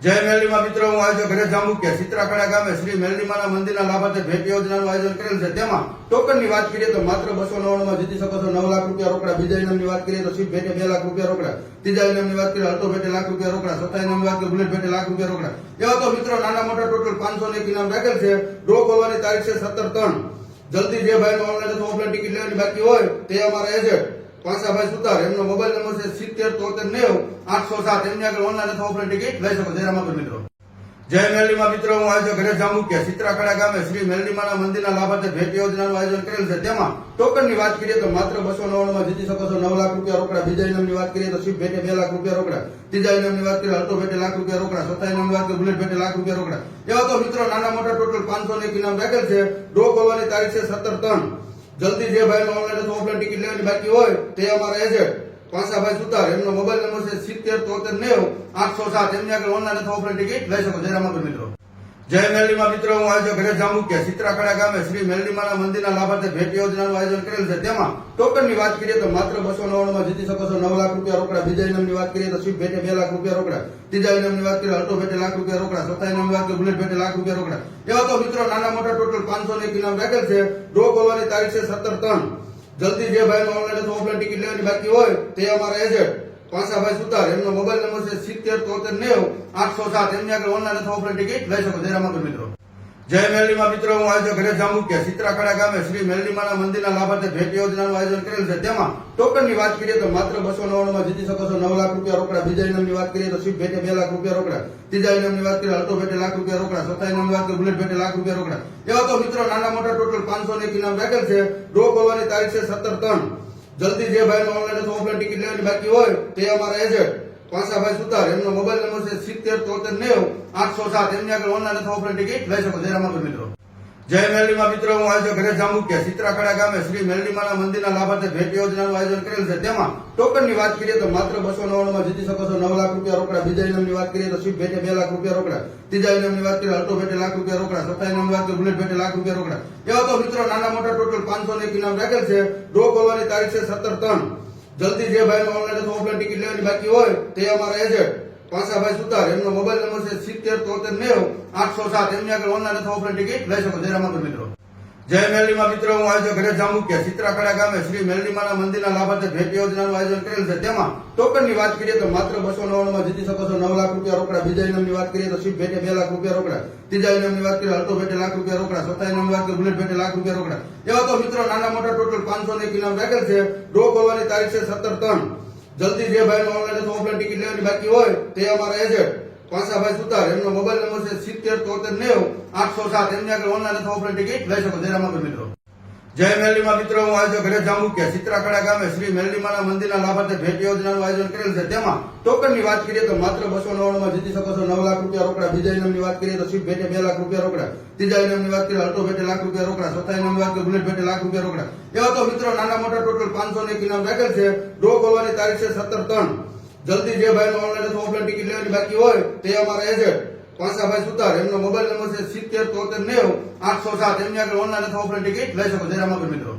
જય મેરડીમાં મિત્રો, હું આયોજક ઘરે જાંબુકિયા ચિત્રાખડા ગામે શ્રી મેરડીમાના મંદિરના લાભાર્થે ભેટ યોજનાનું આયોજન કરેલ છે. તેમાં ટોકનની વાત કરીએ તો માત્ર 299 માં જીતી શકો છો 9 લાખ રૂપિયા રોકડા. બીજા ઇનામની વાત કરીએ તો સીટ ભેટે 2 લાખ રૂપિયા રોકડા. ત્રીજા ઇનામની વાત કરીએ અલ્ટો ભેટે લાખ રૂપિયા રોકડા. ચોથા ઇનામની વાત કરીએ બુલેટ ભેટે લાખ રૂપિયા રોકડા. એવા તો મિત્રો નાના મોટા ટોટલ 501 ઇનામ રાખેલ છે. ડ્રો ખોલવાની તારીખ છે 17/3. જલ્દી જે ભાઈનો ઓનલાઈન અથવા ઓફલાઈન ટિકિટ લેવાની બાકી હોય તે અમારા એજન્ટ પાંસાભાઈ સુતાર, એમનો મોબાઈલ નંબર છે 707390 807. એમની આગળ ઓનલાઈન અથવા ઓફલાઈન ટિકિટ લઈ શકો. જય રામાપીર મિત્રો. જય મેરડીમાં મિત્રો, હું આયોજક ઘરે જાંબુકિયા ચિત્રાખડા ગામે શ્રી મેરડીમાના મંદિરના લાભાર્થે ભેટ યોજનાનું આયોજન કરેલ છે. તેમાં ટોકનની વાત કરીએ તો માત્ર 299 માં જીતી શકો છો 9 લાખ રૂપિયા રોકડા. બીજા ઇનામની વાત કરીએ તો સીટ ભેટે 2 લાખ રૂપિયા રોકડા. ત્રીજા ઇનામની વાત કરીએ અલ્ટો ભેટે લાખ રૂપિયા રોકડા. ચોથા ઇનામની વાત કરીએ બુલેટ ભેટે લાખ રૂપિયા રોકડા. એવા તો મિત્રો નાના મોટા ટોટલ 501 ઇનામ રાખેલ છે. ડ્રો ખોલવાની તારીખ છે 17/3. જલ્દી જે ભાઈનો ઓનલાઈન અથવા ઓફલાઈન ટિકિટ લેવાની બાકી હોય તે અમારા એજન્ટ પાંસાભાઈ સુતાર, એમનો મોબાઈલ નંબર છે 707390 807. એમની આગળ ઓનલાઈન અથવા ઓફલાઈન ટિકિટ લઈ શકો. જય રામાપીર મિત્રો. જય મેરડીમાં મિત્રો, હું આયોજક ઘરે જાંબુકિયા ચિત્રાખડા ગામે શ્રી મેરડીમાના મંદિરના લાભાર્થે ભેટ યોજનાનું આયોજન કરેલ છે. તેમાં ટોકનની વાત કરીએ તો માત્ર 299 માં જીતી શકો છો 9 લાખ રૂપિયા રોકડા. બીજા ઇનામની વાત કરીએ તો સીટ ભેટે 2 લાખ રૂપિયા રોકડા. ત્રીજા ઇનામની વાત કરીએ અલ્ટો ભેટે લાખ રૂપિયા રોકડા. ચોથા ઇનામની વાત કરીએ બુલેટ ભેટે લાખ રૂપિયા રોકડા. એવા તો મિત્રો નાના મોટા ટોટલ 501 ઇનામ રાખેલ છે. ડ્રો ખોલવાની તારીખ છે 17/3. જલ્દી જે ભાઈનો ઓનલાઈન અથવા ઓફલાઈન ટિકિટ લેવાની બાકી હોય તે અમારા એજન્ટ પાંસાભાઈ સુતાર, એમનો મોબાઈલ નંબર છે 707390 807. એમની આગળ ઓનલાઈન અથવા ઓફલાઈન ટિકિટ લઈ શકો. જય રામાપીર મિત્રો. જય મેરડીમાં મિત્રો, હું આયોજક ઘરે જાંબુકિયા ચિત્રાખડા ગામે શ્રી મેરડીમાના મંદિરના લાભાર્થે ભેટ યોજનાનું આયોજન કરેલ છે. તેમાં ટોકનની વાત કરીએ તો માત્ર 299 માં જીતી શકો છો 9 લાખ રૂપિયા રોકડા. બીજા ઇનામની વાત કરીએ તો સીટ ભેટે 2 લાખ રૂપિયા રોકડા. ત્રીજા ઇનામની વાત કરીએ અલ્ટો ભેટે લાખ રૂપિયા રોકડા. ચોથા ઇનામની વાત કરીએ બુલેટ ભેટે લાખ રૂપિયા રોકડા. એવા તો મિત્રો નાના મોટા ટોટલ 501 ઇનામ રાખેલ છે. ડ્રો ખોલવાની તારીખ છે 17/3. જલ્દી જે ભાઈનો ઓનલાઈન અથવા ઓફલાઈન ટિકિટ લેવાની બાકી હોય તે અમારા એજન્ટ પાંસાભાઈ સુતાર, એમનો મોબાઈલ નંબર છે 707390 807. એમની આગળ ઓનલાઈન અથવા ઓફલાઈન ટિકિટ લઈ શકો. જય રામાપીર મિત્રો. જય મેરડીમાં મિત્રો, હું આયોજક ઘરે જાંબુકિયા ચિત્રાખડા ગામે શ્રી મેરડીમાના મંદિરના લાભાર્થે ભેટ યોજનાનું આયોજન કરેલ છે. તેમાં ટોકનની વાત કરીએ તો માત્ર 299 માં જીતી શકો છો 9 લાખ રૂપિયા રોકડા. બીજા ઇનામની વાત કરીએ તો સીટ ભેટે 2 લાખ રૂપિયા રોકડા. ત્રીજા ઇનામની વાત કરીએ અલ્ટો ભેટે લાખ રૂપિયા રોકડા. ચોથા ઇનામની વાત કરીએ બુલેટ ભેટે લાખ રૂપિયા રોકડા. એવા તો મિત્રો નાના મોટા ટોટલ 501 ઇનામ રાખેલ છે. ડ્રો ખોલવાની તારીખ છે 17/3. જલ્દી જે ભાઈનો ઓનલાઈન અથવા ઓફલાઈન ટિકિટ લેવાની બાકી હોય તે અમારા એજન્ટ પાંસાભાઈ સુતાર, એમનો મોબાઈલ નંબર છે 707390 807. એમની આગળ ઓનલાઈન અથવા ઓફલાઈન ટિકિટ લઈ શકો. જય રામાપીર મિત્રો. જય મેરડીમાં મિત્રો, હું આયોજક ઘરે જાંબુકિયા ચિત્રાખડા ગામે શ્રી મેરડીમાના મંદિરના લાભાર્થે ભેટ યોજનાનું આયોજન કરેલ છે. તેમાં ટોકનની વાત કરીએ તો માત્ર 299 માં જીતી શકો છો 9 લાખ રૂપિયા રોકડા. બીજા ઇનામની વાત કરીએ તો સીટ ભેટે 2 લાખ રૂપિયા રોકડા. ત્રીજા ઇનામની વાત કરીએ અલ્ટો ભેટે લાખ રૂપિયા રોકડા. ચોથા ઇનામની વાત કરીએ બુલેટ ભેટે લાખ રૂપિયા રોકડા. એવા તો મિત્રો નાના મોટા ટોટલ 501 ઇનામ રાખેલ છે. ડ્રો ખોલવાની તારીખ છે 17/3. જલ્દી જે ભાઈનો ઓનલાઈન અથવા ઓફલાઈન ટિકિટ લેવાની બાકી હોય તે અમારા એજન્ટ પાંસાભાઈ સુતાર, એમનો મોબાઈલ નંબર છે 707390 807. એમની આગળ ઓનલાઈન અથવા ઓફલાઈન ટિકિટ લઈ શકો. જય રામાપીર મિત્રો. જય મેરડીમાં મિત્રો, હું આયોજક ઘરે જાંબુકિયા ચિત્રાખડા ગામે શ્રી મેરડીમાના મંદિરના લાભાર્થે ભેટ યોજનાનું આયોજન કરેલ છે. તેમાં ટોકનની વાત કરીએ તો માત્ર 299 માં જીતી શકો છો 9 લાખ રૂપિયા રોકડા. બીજા ઇનામની વાત કરીએ તો સીટ ભેટે 2 લાખ રૂપિયા રોકડા. ત્રીજા ઇનામની વાત કરીએ અલ્ટો ભેટે લાખ રૂપિયા રોકડા. ચોથા ઇનામની વાત કરીએ બુલેટ ભેટે લાખ રૂપિયા રોકડા. એવા તો મિત્રો નાના મોટા ટોટલ 501 ઇનામ રાખેલ છે. ડ્રો ખોલવાની તારીખ છે 17/3. જલ્દી જે ભાઈનો ઓનલાઈન અથવા ઓફલાઈન ટિકિટ લેવાની બાકી હોય તે અમારા એજન્ટ પાંસાભાઈ સુતાર, એમનો મોબાઈલ નંબર છે 707390 807. એમની આગળ ઓનલાઈન અથવા ઓફલાઈન ટિકિટ લઈ શકો. જય રામાપીર મિત્રો.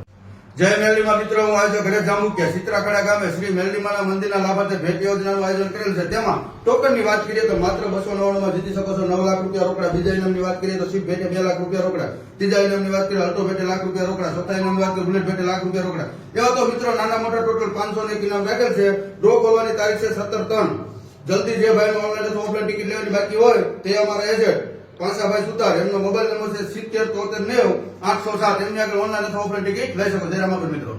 જય મેરડીમાં મિત્રો, હું આયોજક ઘરે જાંબુકિયા ચિત્રાખડા ગામે શ્રી મેરડીમાના મંદિરના લાભાર્થે ભેટ યોજનાનું આયોજન કરેલ છે. તેમાં ટોકનની વાત કરીએ તો માત્ર 299 માં જીતી શકો છો 9 લાખ રૂપિયા રોકડા. બીજા ઇનામની વાત કરીએ તો સીટ ભેટે 2 લાખ રૂપિયા રોકડા. ત્રીજા ઇનામની વાત કરીએ અલ્ટો ભેટે લાખ રૂપિયા રોકડા. ચોથા ઇનામની વાત કરીએ બુલેટ ભેટે લાખ રૂપિયા રોકડા. એવા તો મિત્રો નાના મોટા ટોટલ 501 ઇનામ રાખેલ છે. ડ્રો ખોલવાની તારીખ છે 17/3. જલ્દી જે ભાઈનો ઓનલાઈન અથવા ઓફલાઈન ટિકિટ લેવાની બાકી હોય તે અમારા એજન્ટ પાંસાભાઈ સુતાર, એમનો મોબાઈલ નંબર છે 707390 807. એમની આગળ ઓનલાઈન અથવા ઓફલાઈન ટિકિટ લઈ શકો. જય રામાપીર મિત્રો.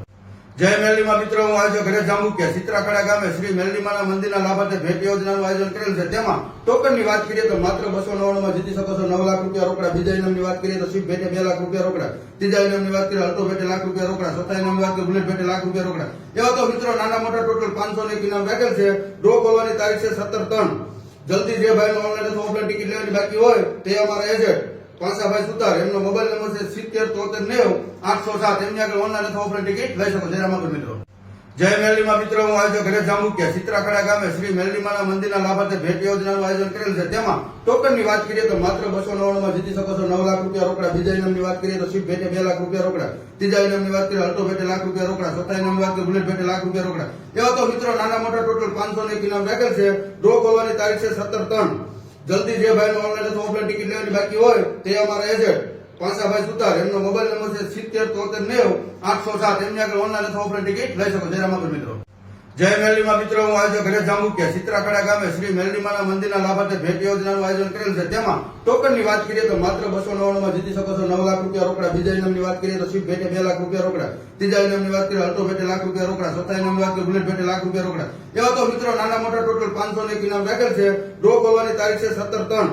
જય મેરડીમાં મિત્રો, હું આયોજક ઘરે જાંબુકિયા ચિત્રાખડા ગામે શ્રી મેરડીમાના મંદિરના લાભાર્થે ભેટ યોજનાનું આયોજન કરેલ છે. તેમાં ટોકનની વાત કરીએ તો માત્ર 299 માં જીતી શકો છો 9 લાખ રૂપિયા રોકડા. બીજા ઇનામની વાત કરીએ તો સીટ ભેટે 2 લાખ રૂપિયા રોકડા. ત્રીજા ઇનામની વાત કરીએ અલ્ટો ભેટે લાખ રૂપિયા રોકડા. ચોથા ઇનામની વાત કરીએ બુલેટ ભેટે લાખ રૂપિયા રોકડા. એવા તો મિત્રો નાના મોટા ટોટલ 501 ઇનામ રાખેલ છે. ડ્રો ખોલવાની તારીખ છે 17/3. જલ્દી જે ભાઈનો ઓનલાઈન અથવા ઓફલાઈન ટિકિટ લેવાની બાકી હોય તે અમારા એજન્ટ પાંસાભાઈ સુતાર, એમનો મોબાઈલ નંબર છે 707390 807. એમની આગળ ઓનલાઈન અથવા ઓફલાઈન ટિકિટ લઈ શકો. જય રામાપીર મિત્રો. જય મેરડીમાં મિત્રો, હું આયોજક ઘરે જાંબુકિયા ચિત્રાખડા ગામે શ્રી મેરડીમાના મંદિરના લાભાર્થે ભેટ યોજનાનું આયોજન કરેલ છે. તેમાં ટોકનની વાત કરીએ તો માત્ર 299 માં જીતી શકો છો 9 લાખ રૂપિયા રોકડા. બીજા ઇનામની વાત કરીએ તો સીટ ભેટે 2 લાખ રૂપિયા રોકડા. ત્રીજા ઇનામની વાત કરીએ અલ્ટો ભેટે લાખ રૂપિયા રોકડા. ચોથા ઇનામની વાત કરીએ બુલેટ ભેટે લાખ રૂપિયા રોકડા. એવા તો મિત્રો નાના મોટા ટોટલ 501 ઇનામ રાખેલ છે. ડ્રો ખોલવાની તારીખ છે 17/3. જલ્દી જે ભાઈનો ઓનલાઈન અથવા ઓફલાઈન ટિકિટ લેવાની બાકી હોય તે અમારા એજન્ટ પાસાભાઈ સુતાર, એમનો મોબાઈલ નંબર છે 707390 807. એમની આગળ ઓનલાઈન અથવા ઓફલાઈન ટિકિટ લઈ શકો. જય રામાપીર મિત્રો. જય મેરડીમાં મિત્રો, હું આજે ઘરે જાંબુકિયા સિત્રાખડા ગામે શ્રી મેરડીમાના મંદિરના લાભાર્થે ભેટ યોજનાનું આયોજન કરેલ છે. તેમાં ટોકનની વાત કરીએ તો માત્ર 299 માં જીતી શકો છો 9 લાખ રૂપિયા રોકડા. બીજા ઇનામની વાત કરીએ તો સ્વીપ ભેટે 2 લાખ રૂપિયા રોકડા. ત્રીજા ઇનામની વાત કરીએ અલ્ટો ભેટે લાખ રૂપિયા રોકડા. ચોથા ઇનામની વાત કરીએ બુલેટ ભેટે લાખ રૂપિયા રોકડા. એવા તો મિત્રો નાના મોટા ટોટલ 501 ઇનામ રાખેલ છે. ડ્રો ખોલવાની તારીખ છે 17/3.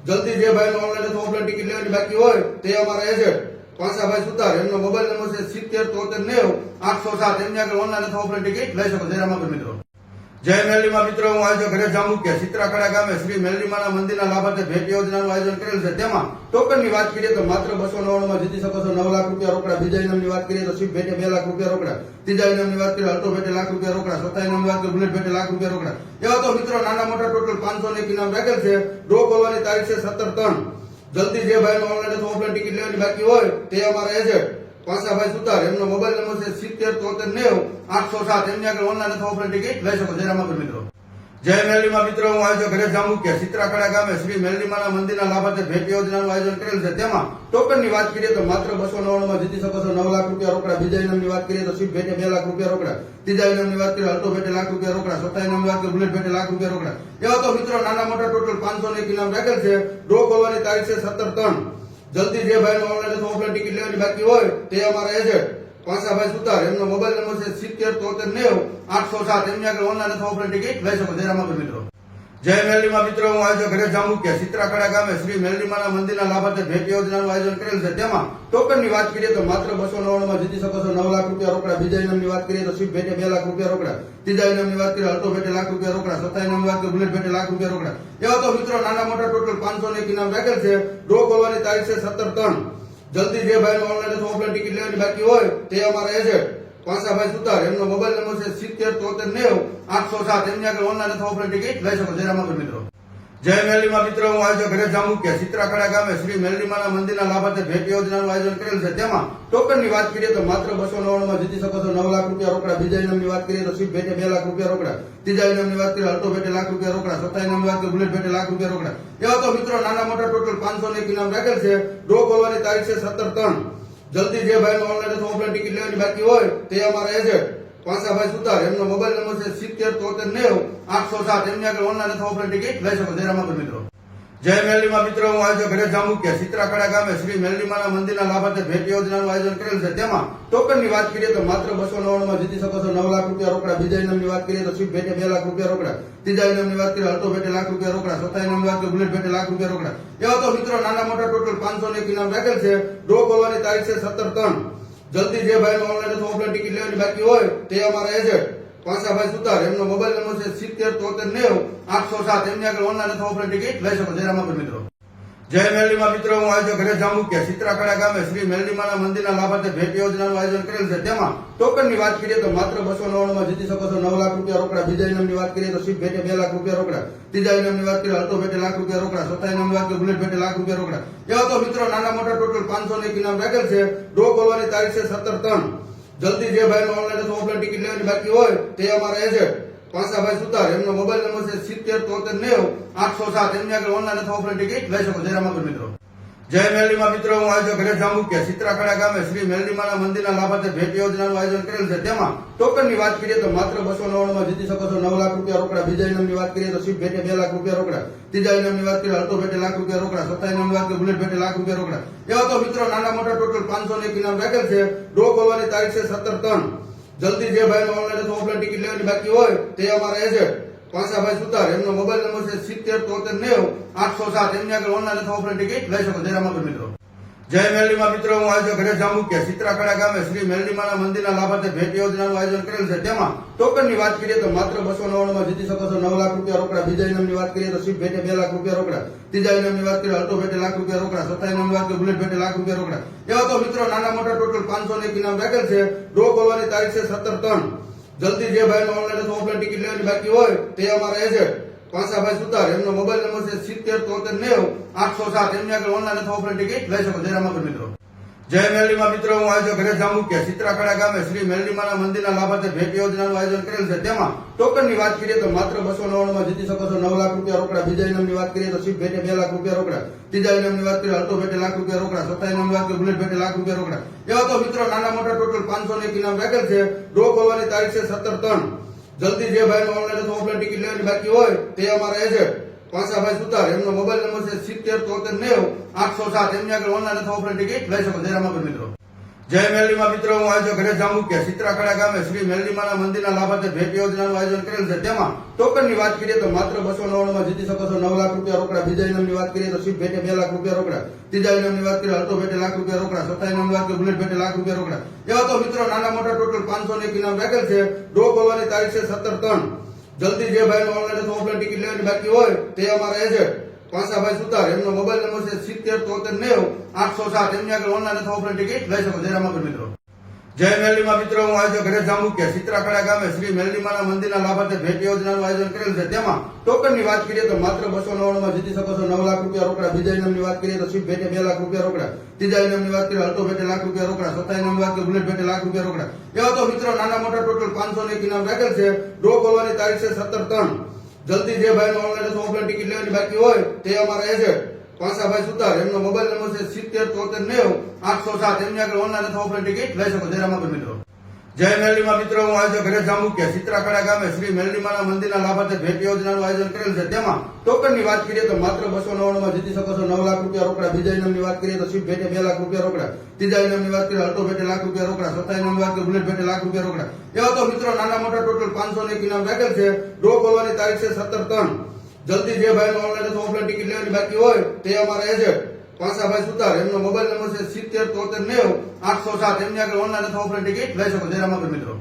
જલ્દી જે ભાઈનો ઓનલાઈન અથવા ઓફલાઈન ટિકિટ લેવાની બાકી હોય તે અમારા એજન્ટ પાસાભાઈ સુતાર, એમનો મોબાઈલ નંબર છે 707390 807. એમની આગળ ઓનલાઈન અથવા ઓફલાઈન ટિકિટ લઈ શકો. જય રામાપીર મિત્રો. જય મેરડીમાં મિત્રો, હું આજે ઘરે જાંબુકિયા સિત્રાખડા ગામે શ્રી મેરડીમાના મંદિરના લાભાર્થે ભેટ યોજનાનું આયોજન કરેલ છે. તેમાં ટોકનની વાત કરીએ તો માત્ર 299 માં જીતી શકો છો 9 લાખ રૂપિયા રોકડા. બીજા ઇનામની વાત કરીએ તો સ્વીપ ભેટે 2 લાખ રૂપિયા રોકડા. ત્રીજા ઇનામની વાત કરીએ અલ્ટો ભેટે લાખ રૂપિયા રોકડા. ચોથા ઇનામની વાત કરીએ બુલેટ ભેટે લાખ રૂપિયા રોકડા. એવા તો મિત્રો નાના મોટા ટોટલ 501 ઇનામ રાખેલ છે. ડ્રો ખોલવાની તારીખ છે 17/3. જલ્દી જે ભાઈનો ઓનલાઈન અથવા ઓફલાઈન ટિકિટ લેવાની બાકી હોય તે અમારા એજન્ટ પાસાભાઈ સુતાર, એમનો મોબાઈલ નંબર છે 707390 807. એમની આગળ ઓનલાઈન અથવા ઓફલાઈન ટિકિટ લઈ શકો. જય રામાપીર મિત્રો. જય મેરડીમાં મિત્રો, હું આજે ઘરે જાંબુકિયા સિત્રાખડા ગામે શ્રી મેરડીમાના મંદિરના લાભાર્થે ભેટ યોજનાનું આયોજન કરેલ છે. તેમાં ટોકનની વાત કરીએ તો માત્ર 299 માં જીતી શકો છો 9 લાખ રૂપિયા રોકડા. બીજા ઇનામની વાત કરીએ તો સ્વીપ ભેટે 2 લાખ રૂપિયા રોકડા. ત્રીજા ઇનામની વાત કરીએ અલ્ટો ભેટે લાખ રૂપિયા રોકડા. ચોથા ઇનામની વાત કરીએ બુલેટ ભેટે લાખ રૂપિયા રોકડા. એવા તો મિત્રો નાના મોટા ટોટલ 501 ઇનામ રાખેલ છે. ડ્રો ખોલવાની તારીખ છે 17/3. જલ્દી જે ભાઈનો ઓનલાઈન અથવા ઓફલાઈન ટિકિટ લેવાની બાકી હોય તે અમારા એજન્ટ પાસાભાઈ સુતાર, એમનો મોબાઈલ નંબર છે 707390 807. એમની આગળ ઓનલાઈન અથવા ઓફલાઈન ટિકિટ લઈ શકો. જય રામાપીર મિત્રો. જય મેરડીમાં મિત્રો, હું આજે ઘરે જાંબુકિયા સિત્રાખડા ગામે શ્રી મેરડીમાના મંદિરના લાભાર્થે ભેટ યોજનાનું આયોજન કરેલ છે. તેમાં ટોકનની વાત કરીએ તો માત્ર 299 માં જીતી શકો છો 9 લાખ રૂપિયા રોકડા. બીજા ઇનામની વાત કરીએ તો સ્વીપ ભેટે 2 લાખ રૂપિયા રોકડા. ત્રીજા ઇનામની વાત કરીએ અલ્ટો ભેટે લાખ રૂપિયા રોકડા. ચોથા ઇનામની વાત કરીએ બુલેટ ભેટે લાખ રૂપિયા રોકડા. એવા તો મિત્રો નાના મોટા ટોટલ 501 ઇનામ રાખેલ છે. ડ્રો ખોલવાની તારીખ છે 17/3. જલ્દી જે ભાઈનો ઓનલાઈન અથવા ઓફલાઈન ટિકિટ લેવાની બાકી હોય તે અમારા એજન્ટ પાસાભાઈ સુતાર, એમનો મોબાઈલ નંબર છે 707390 807. એમની આગળ ઓનલાઈન અથવા ઓફલાઈન ટિકિટ લઈ શકો. જય રામાપીર મિત્રો. જય મેરડીમાં મિત્રો, હું આજે ઘરે જાંબુકિયા સિત્રાખડા ગામે શ્રી મેરડીમાના મંદિરના લાભાર્થે ભેટ યોજનાનું આયોજન કરેલ છે. તેમાં ટોકનની વાત કરીએ તો માત્ર 299 માં જીતી શકો છો 9 લાખ રૂપિયા રોકડા. બીજા ઇનામની વાત કરીએ તો સ્વીપ ભેટે 2 લાખ રૂપિયા રોકડા. ત્રીજા ઇનામની વાત કરીએ અલ્ટો ભેટે લાખ રૂપિયા રોકડા. ચોથા ઇનામની વાત કરીએ બુલેટ ભેટે લાખ રૂપિયા રોકડા. એવા તો મિત્રો નાના મોટા ટોટલ 501 ઇનામ રાખેલ છે. ડ્રો ખોલવાની તારીખ છે 17/3. જલ્દી જે ભાઈનો ઓનલાઈન અથવા ઓફલાઈન ટિકિટ લેવાની બાકી હોય તે અમારા એજન્ટ પાસાભાઈ સુતાર, એમનો મોબાઈલ નંબર છે 707390 807. એમની આગળ ઓનલાઈન અથવા ઓફલાઈન ટિકિટ લઈ શકો. જય રામાપીર મિત્રો. જય મેરડીમાં મિત્રો, હું આજે ઘરે જાંબુકિયા સિત્રાખડા ગામે શ્રી મેરડીમાના મંદિરના લાભાર્થે ભેટ યોજનાનું આયોજન કરેલ છે. તેમાં ટોકનની વાત કરીએ તો માત્ર 299 માં જીતી શકો છો 9 લાખ રૂપિયા રોકડા. બીજા ઇનામની વાત કરીએ તો સ્વીપ ભેટે 2 લાખ રૂપિયા રોકડા. ત્રીજા ઇનામની વાત કરીએ અલ્ટો ભેટે લાખ રૂપિયા રોકડા. ચોથા ઇનામની વાત કરીએ બુલેટ ભેટે લાખ રૂપિયા રોકડા. એવા તો મિત્રો નાના મોટા ટોટલ 501 ઇનામ રાખેલ છે. ડ્રો ખોલવાની તારીખ છે 17/3. જલ્દી જે ભાઈનો ઓનલાઈન અથવા ઓફલાઈન ટિકિટ લેવાની બાકી હોય તે અમારા એજન્ટ પાસાભાઈ સુતાર, એમનો મોબાઈલ નંબર છે 707390 807. એમની આગળ ઓનલાઈન અથવા ઓફલાઈન ટિકિટ લઈ શકો. જય રામાપીર મિત્રો. જય મેરડીમાં મિત્રો, હું આજે ઘરે જાંબુકિયા સિત્રાખડા ગામે શ્રી મેરડીમાના મંદિરના લાભાર્થે ભેટ યોજનાનું આયોજન કરેલ છે. તેમાં ટોકનની વાત કરીએ તો માત્ર 299 માં જીતી શકો છો 9 લાખ રૂપિયા રોકડા. બીજા ઇનામની વાત કરીએ તો સ્વીપ ભેટે 2 લાખ રૂપિયા રોકડા. ત્રીજા ઇનામની વાત કરીએ અલ્ટો ભેટે લાખ રૂપિયા રોકડા. ચોથા ઇનામની વાત કરીએ બુલેટ ભેટે લાખ રૂપિયા રોકડા. એવા તો મિત્રો નાના મોટા ટોટલ 501 ઇનામ રાખેલ છે. ડ્રો ખોલવાની તારીખ છે 17/3. જલ્દી જે ભાઈનો ઓનલાઈન અથવા ઓફલાઈન ટિકિટ લેવાની બાકી હોય તે અમારા એજન્ટ પાસાભાઈ સુતાર, એમનો મોબાઈલ નંબર છે 707390 807. એમની આગળ ઓનલાઈન અથવા ઓફલાઈન ટિકિટ લઈ શકો. જય રામાપીર મિત્રો. જય મેરડીમાં મિત્રો, હું આજે ઘરે જાંબુકિયા સિત્રાખડા ગામે શ્રી મેરડીમાના મંદિરના લાભાર્થે ભેટ યોજનાનું આયોજન કરેલ છે. તેમાં ટોકનની વાત કરીએ તો માત્ર 299 માં જીતી શકો છો 9 લાખ રૂપિયા રોકડા. બીજા ઇનામની વાત કરીએ તો સ્વીપ ભેટે 2 લાખ રૂપિયા રોકડા. ત્રીજા ઇનામની વાત કરીએ અલ્ટો ભેટે લાખ રૂપિયા રોકડા. ચોથા ઇનામની વાત કરીએ બુલેટ ભેટે લાખ રૂપિયા રોકડા. એવા તો મિત્રો નાના મોટા ટોટલ 501 ઇનામ રાખેલ છે. ડ્રો ખોલવાની તારીખ છે 17/3. જલ્દી જે ભાઈનો ઓનલાઈન અથવા ઓફલાઈન ટિકિટ લેવાની બાકી હોય તે અમારા એજન્ટ પાસાભાઈ સુતાર, એમનો મોબાઈલ નંબર છે 707390 807. એમની આગળ ઓનલાઈન અથવા ઓફલાઈન ટિકિટ લઈ શકો. જય રામાપીર મિત્રો. જય મેરડીમાં મિત્રો, હું આજે ઘરે જાંબુકિયા સિત્રાખડા ગામે શ્રી મેરડીમાના મંદિરના લાભાર્થે ભેટ યોજનાનું આયોજન કરેલ છે. તેમાં ટોકનની વાત કરીએ તો માત્ર 299 માં જીતી શકો છો 9 લાખ રૂપિયા રોકડા. બીજા ઇનામની વાત કરીએ તો સ્વીપ ભેટે 2 લાખ રૂપિયા રોકડા. ત્રીજા ઇનામની વાત કરીએ અલ્ટો ભેટે લાખ રૂપિયા રોકડા. ચોથા ઇનામની વાત કરીએ બુલેટ ભેટે લાખ રૂપિયા રોકડા. એવા તો મિત્રો નાના મોટા ટોટલ 501 ઇનામ રાખેલ છે. ડ્રો ખોલવાની તારીખ છે 17/3. જલ્દી જે ભાઈનો ઓનલાઈન અથવા ઓફલાઈન ટિકિટ લેવાની બાકી હોય તે અમારા એજન્ટ પાસાભાઈ સુતાર, એમનો મોબાઈલ નંબર છે 707390 807. એમની આગળ ઓનલાઈન અથવા ઓફલાઈન ટિકિટ લઈ શકો. જય રામાપીર મિત્રો. જય મેરલીમાં મિત્રો, હું આયોજક ઘરે જાંબુકિયા ચિત્રાખડા ગામે શ્રી મેરલીમાના મંદિરના લાભાર્થે ભેટ યોજનાનું આયોજન કરેલ છે. તેમાં ટોકનની વાત કરીએ તો માત્ર 299 માં જીતી શકો છો 9 લાખ રૂપિયા રોકડા. બીજા ઇનામની વાત કરીએ તો શિપ ભેટે 2 લાખ રૂપિયા રોકડા. ત્રીજા ઇનામની વાત કરીએ અલ્ટો ભેટે લાખ રૂપિયા રોકડા. ચોથા ઇનામની વાત કરીએ બુલેટ ભેટે લાખ રૂપિયા રોકડા. એવા તો મિત્રો નાના મોટા ટોટલ 501 ઇનામ રાખેલ છે. ડ્રો ખોલવાની તારીખ છે 17/3. જલ્દી જે ભાઈનો ઓનલાઈન અથવા ઓફલાઈન ટિકિટ લેવાની બાકી હોય તે અમારા એજન્ટ પાસાભાઈ સુતાર, એમનો મોબાઈલ નંબર છે 707390 807. એમની આગળ ઓનલાઈન અથવા ઓફલાઈન ટિકિટ લઈ શકો. જય રામાપીર મિત્રો. જય મેરલીમાં મિત્રો, હું આયોજક ઘરે જાંબુકિયા ચિત્રાખડા ગામે શ્રી મેરલીમાના મંદિરના લાભાર્થે ભેટ યોજનાનું આયોજન કરેલ છે. તેમાં ટોકનની વાત કરીએ તો માત્ર 299 માં જીતી શકો છો 9 લાખ રૂપિયા રોકડા. બીજા ઇનામની વાત કરીએ તો શિપ ભેટે 2 લાખ રૂપિયા રોકડા. ત્રીજા ઇનામની વાત કરીએ અલ્ટો ભેટે લાખ રૂપિયા રોકડા. ચોથા ઇનામની વાત કરીએ બુલેટ ભેટે લાખ રૂપિયા રોકડા. એવા તો મિત્રો નાના મોટા ટોટલ 501 ઇનામ રાખેલ છે. ડ્રો ખોલવાની તારીખ છે 17/3. જલ્દી જે ભાઈનો ઓનલાઈન અથવા ઓફલાઈન ટિકિટ લેવાની બાકી હોય તે અમારા એજન્ટ પાસાભાઈ સુતાર, એમનો મોબાઈલ નંબર છે 707390 807. એમની આગળ ઓનલાઈન અથવા ઓફલાઈન ટિકિટ લઈ શકો. જય રામાપીર મિત્રો. જય મેરલીમાં મિત્રો, હું આયોજક ઘરે જાંબુકિયા ચિત્રાખડા ગામે શ્રી મેરલીમાના મંદિરના લાભાર્થે ભેટ યોજનાનું આયોજન કરેલ છે. તેમાં ટોકનની વાત કરીએ તો માત્ર 299 માં જીતી શકો છો 9 લાખ રૂપિયા રોકડા. બીજા ઇનામની વાત કરીએ તો શિપ ભેટે 2 લાખ રૂપિયા રોકડા. ત્રીજા ઇનામની વાત કરીએ અલ્ટો ભેટે લાખ રૂપિયા રોકડા. ચોથા ઇનામની વાત કરીએ બુલેટ ભેટે લાખ રૂપિયા રોકડા. એવા તો મિત્રો નાના મોટા ટોટલ 501 ઇનામ રાખેલ છે. ડ્રો ખોલવાની તારીખ છે 17/3. જલ્દી જે ભાઈનો ઓનલાઈન અથવા ઓફલાઈન ટિકિટ લેવાની બાકી હોય તે અમારા એજન્ટ પાસાભાઈ સુતાર, એમનો મોબાઈલ નંબર છે 707390 807. એમની આગળ ઓનલાઈન અથવા ઓફલાઈન ટિકિટ લઈ શકો. જય રામાપીર મિત્રો. જય મેરલીમાં મિત્રો, હું આયોજક ઘરે જાંબુકિયા ચિત્રાખડા ગામે શ્રી મેરલીમાના મંદિરના લાભાર્થે ભેટ યોજનાનું આયોજન કરેલ છે. તેમાં ટોકનની વાત કરીએ તો માત્ર 299 માં જીતી શકો છો 9 લાખ રૂપિયા રોકડા. બીજા ઇનામની વાત કરીએ તો શિપ ભેટે 2 લાખ રૂપિયા રોકડા. ત્રીજા ઇનામની વાત કરીએ અલ્ટો ભેટે લાખ રૂપિયા રોકડા. ચોથા ઇનામની વાત કરીએ બુલેટ ભેટે લાખ રૂપિયા રોકડા. એવા તો મિત્રો નાના મોટા ટોટલ 501 ઇનામ રાખેલ છે. ડ્રો ખોલવાની તારીખ છે 17/3. જલ્દી જે ભાઈનો ઓનલાઈન અથવા ઓફલાઈન ટિકિટ લેવાની બાકી હોય તે અમારા એજન્ટ પાસાભાઈ સુતાર, એમનો મોબાઈલ નંબર છે 707390 807. એમની આગળ ઓનલાઈન અથવા ઓફલાઈન ટિકિટ લઈ શકો. જય રામાપીર મિત્રો.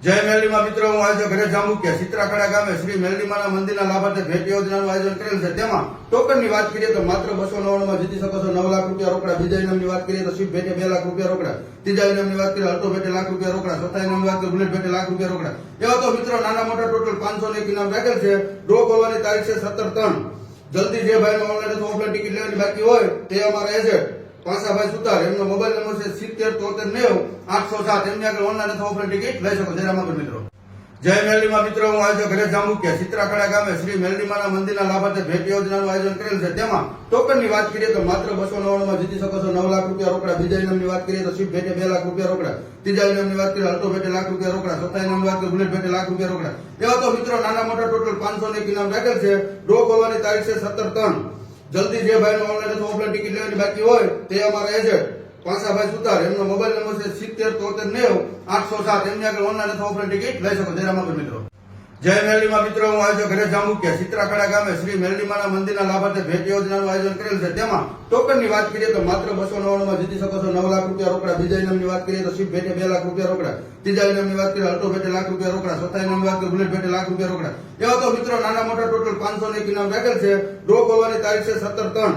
જય મેરલીમાં મિત્રો, હું આયોજક ઘરે જાંબુકિયા ચિત્રાખડા ગામે શ્રી મેરલીમાના મંદિરના લાભાર્થે ભેટ યોજનાનું આયોજન કરેલ છે. તેમાં ટોકનની વાત કરીએ તો માત્ર 299 માં જીતી શકો છો 9 લાખ રૂપિયા રોકડા. બીજા ઇનામની વાત કરીએ તો શિપ ભેટે 2 લાખ રૂપિયા રોકડા. ત્રીજા ઇનામની વાત કરીએ અલ્ટો ભેટે લાખ રૂપિયા રોકડા. ચોથા ઇનામની વાત કરીએ બુલેટ ભેટે લાખ રૂપિયા રોકડા. એવા તો મિત્રો નાના મોટા ટોટલ 501 ઇનામ રાખેલ છે. ડ્રો ખોલવાની તારીખ છે 17/3. જલ્દી જે ભાઈનો ઓનલાઈન અથવા ઓફલાઈન ટિકિટ લેવાની બાકી હોય તે અમારા એજન્ટ પાસાભાઈ સુતાર, એમનો મોબાઈલ નંબર છે 707390 807. એમની આગળ ઓનલાઈન અથવા ઓફલાઈન ટિકિટ લઈ શકો. જય રામાપીર મિત્રો. જય મેરલીમાં મિત્રો, હું આયોજક ઘરે જાંબુકિયા ચિત્રાખડા ગામે શ્રી મેરલીમાના મંદિરના લાભાર્થે ભેટ યોજનાનું આયોજન કરેલ છે. તેમાં ટોકનની વાત કરીએ તો માત્ર 299 માં જીતી શકો છો 9 લાખ રૂપિયા રોકડા. બીજા ઇનામની વાત કરીએ તો શિપ ભેટે 2 લાખ રૂપિયા રોકડા. ત્રીજા ઇનામની વાત કરીએ અલ્ટો ભેટે લાખ રૂપિયા રોકડા. ચોથા ઇનામની વાત કરીએ બુલેટ ભેટે લાખ રૂપિયા રોકડા. એવા તો મિત્રો નાના મોટા ટોટલ 501 ઇનામ રાખેલ છે. ડ્રો ખોલવાની તારીખ છે 17/3. જલ્દી જે ભાઈનો ઓનલાઈન અથવા ઓફલાઈન ટિકિટ લેવાની બાકી હોય તે અમારા એજન્ટ પાસાભાઈ સુતાર, એમનો મોબાઈલ નંબર છે 707390 807. એમની આગળ ઓનલાઈન અથવા ઓફલાઈન ટિકિટ લઈ શકો. જય રામાપીર મિત્રો. જય મેરલીમાં મિત્રો, હું આયોજક ઘરે જાંબુકિયા ચિત્રાખડા ગામે શ્રી મેરલીમાના મંદિરના લાભાર્થે ભેટ યોજનાનું આયોજન કરેલ છે. તેમાં ટોકનની વાત કરીએ તો માત્ર 299 માં જીતી શકો છો 9 લાખ રૂપિયા રોકડા. બીજા ઇનામની વાત કરીએ તો શિપ ભેટે 2 લાખ રૂપિયા રોકડા. ત્રીજા ઇનામની વાત કરીએ અલ્ટો ભેટે લાખ રૂપિયા રોકડા. ચોથા ઇનામની વાત કરીએ બુલેટ ભેટે લાખ રૂપિયા રોકડા. એવા તો મિત્રો નાના મોટા ટોટલ 501 ઇનામ રાખેલ છે. ડ્રો ખોલવાની તારીખ છે 17/3.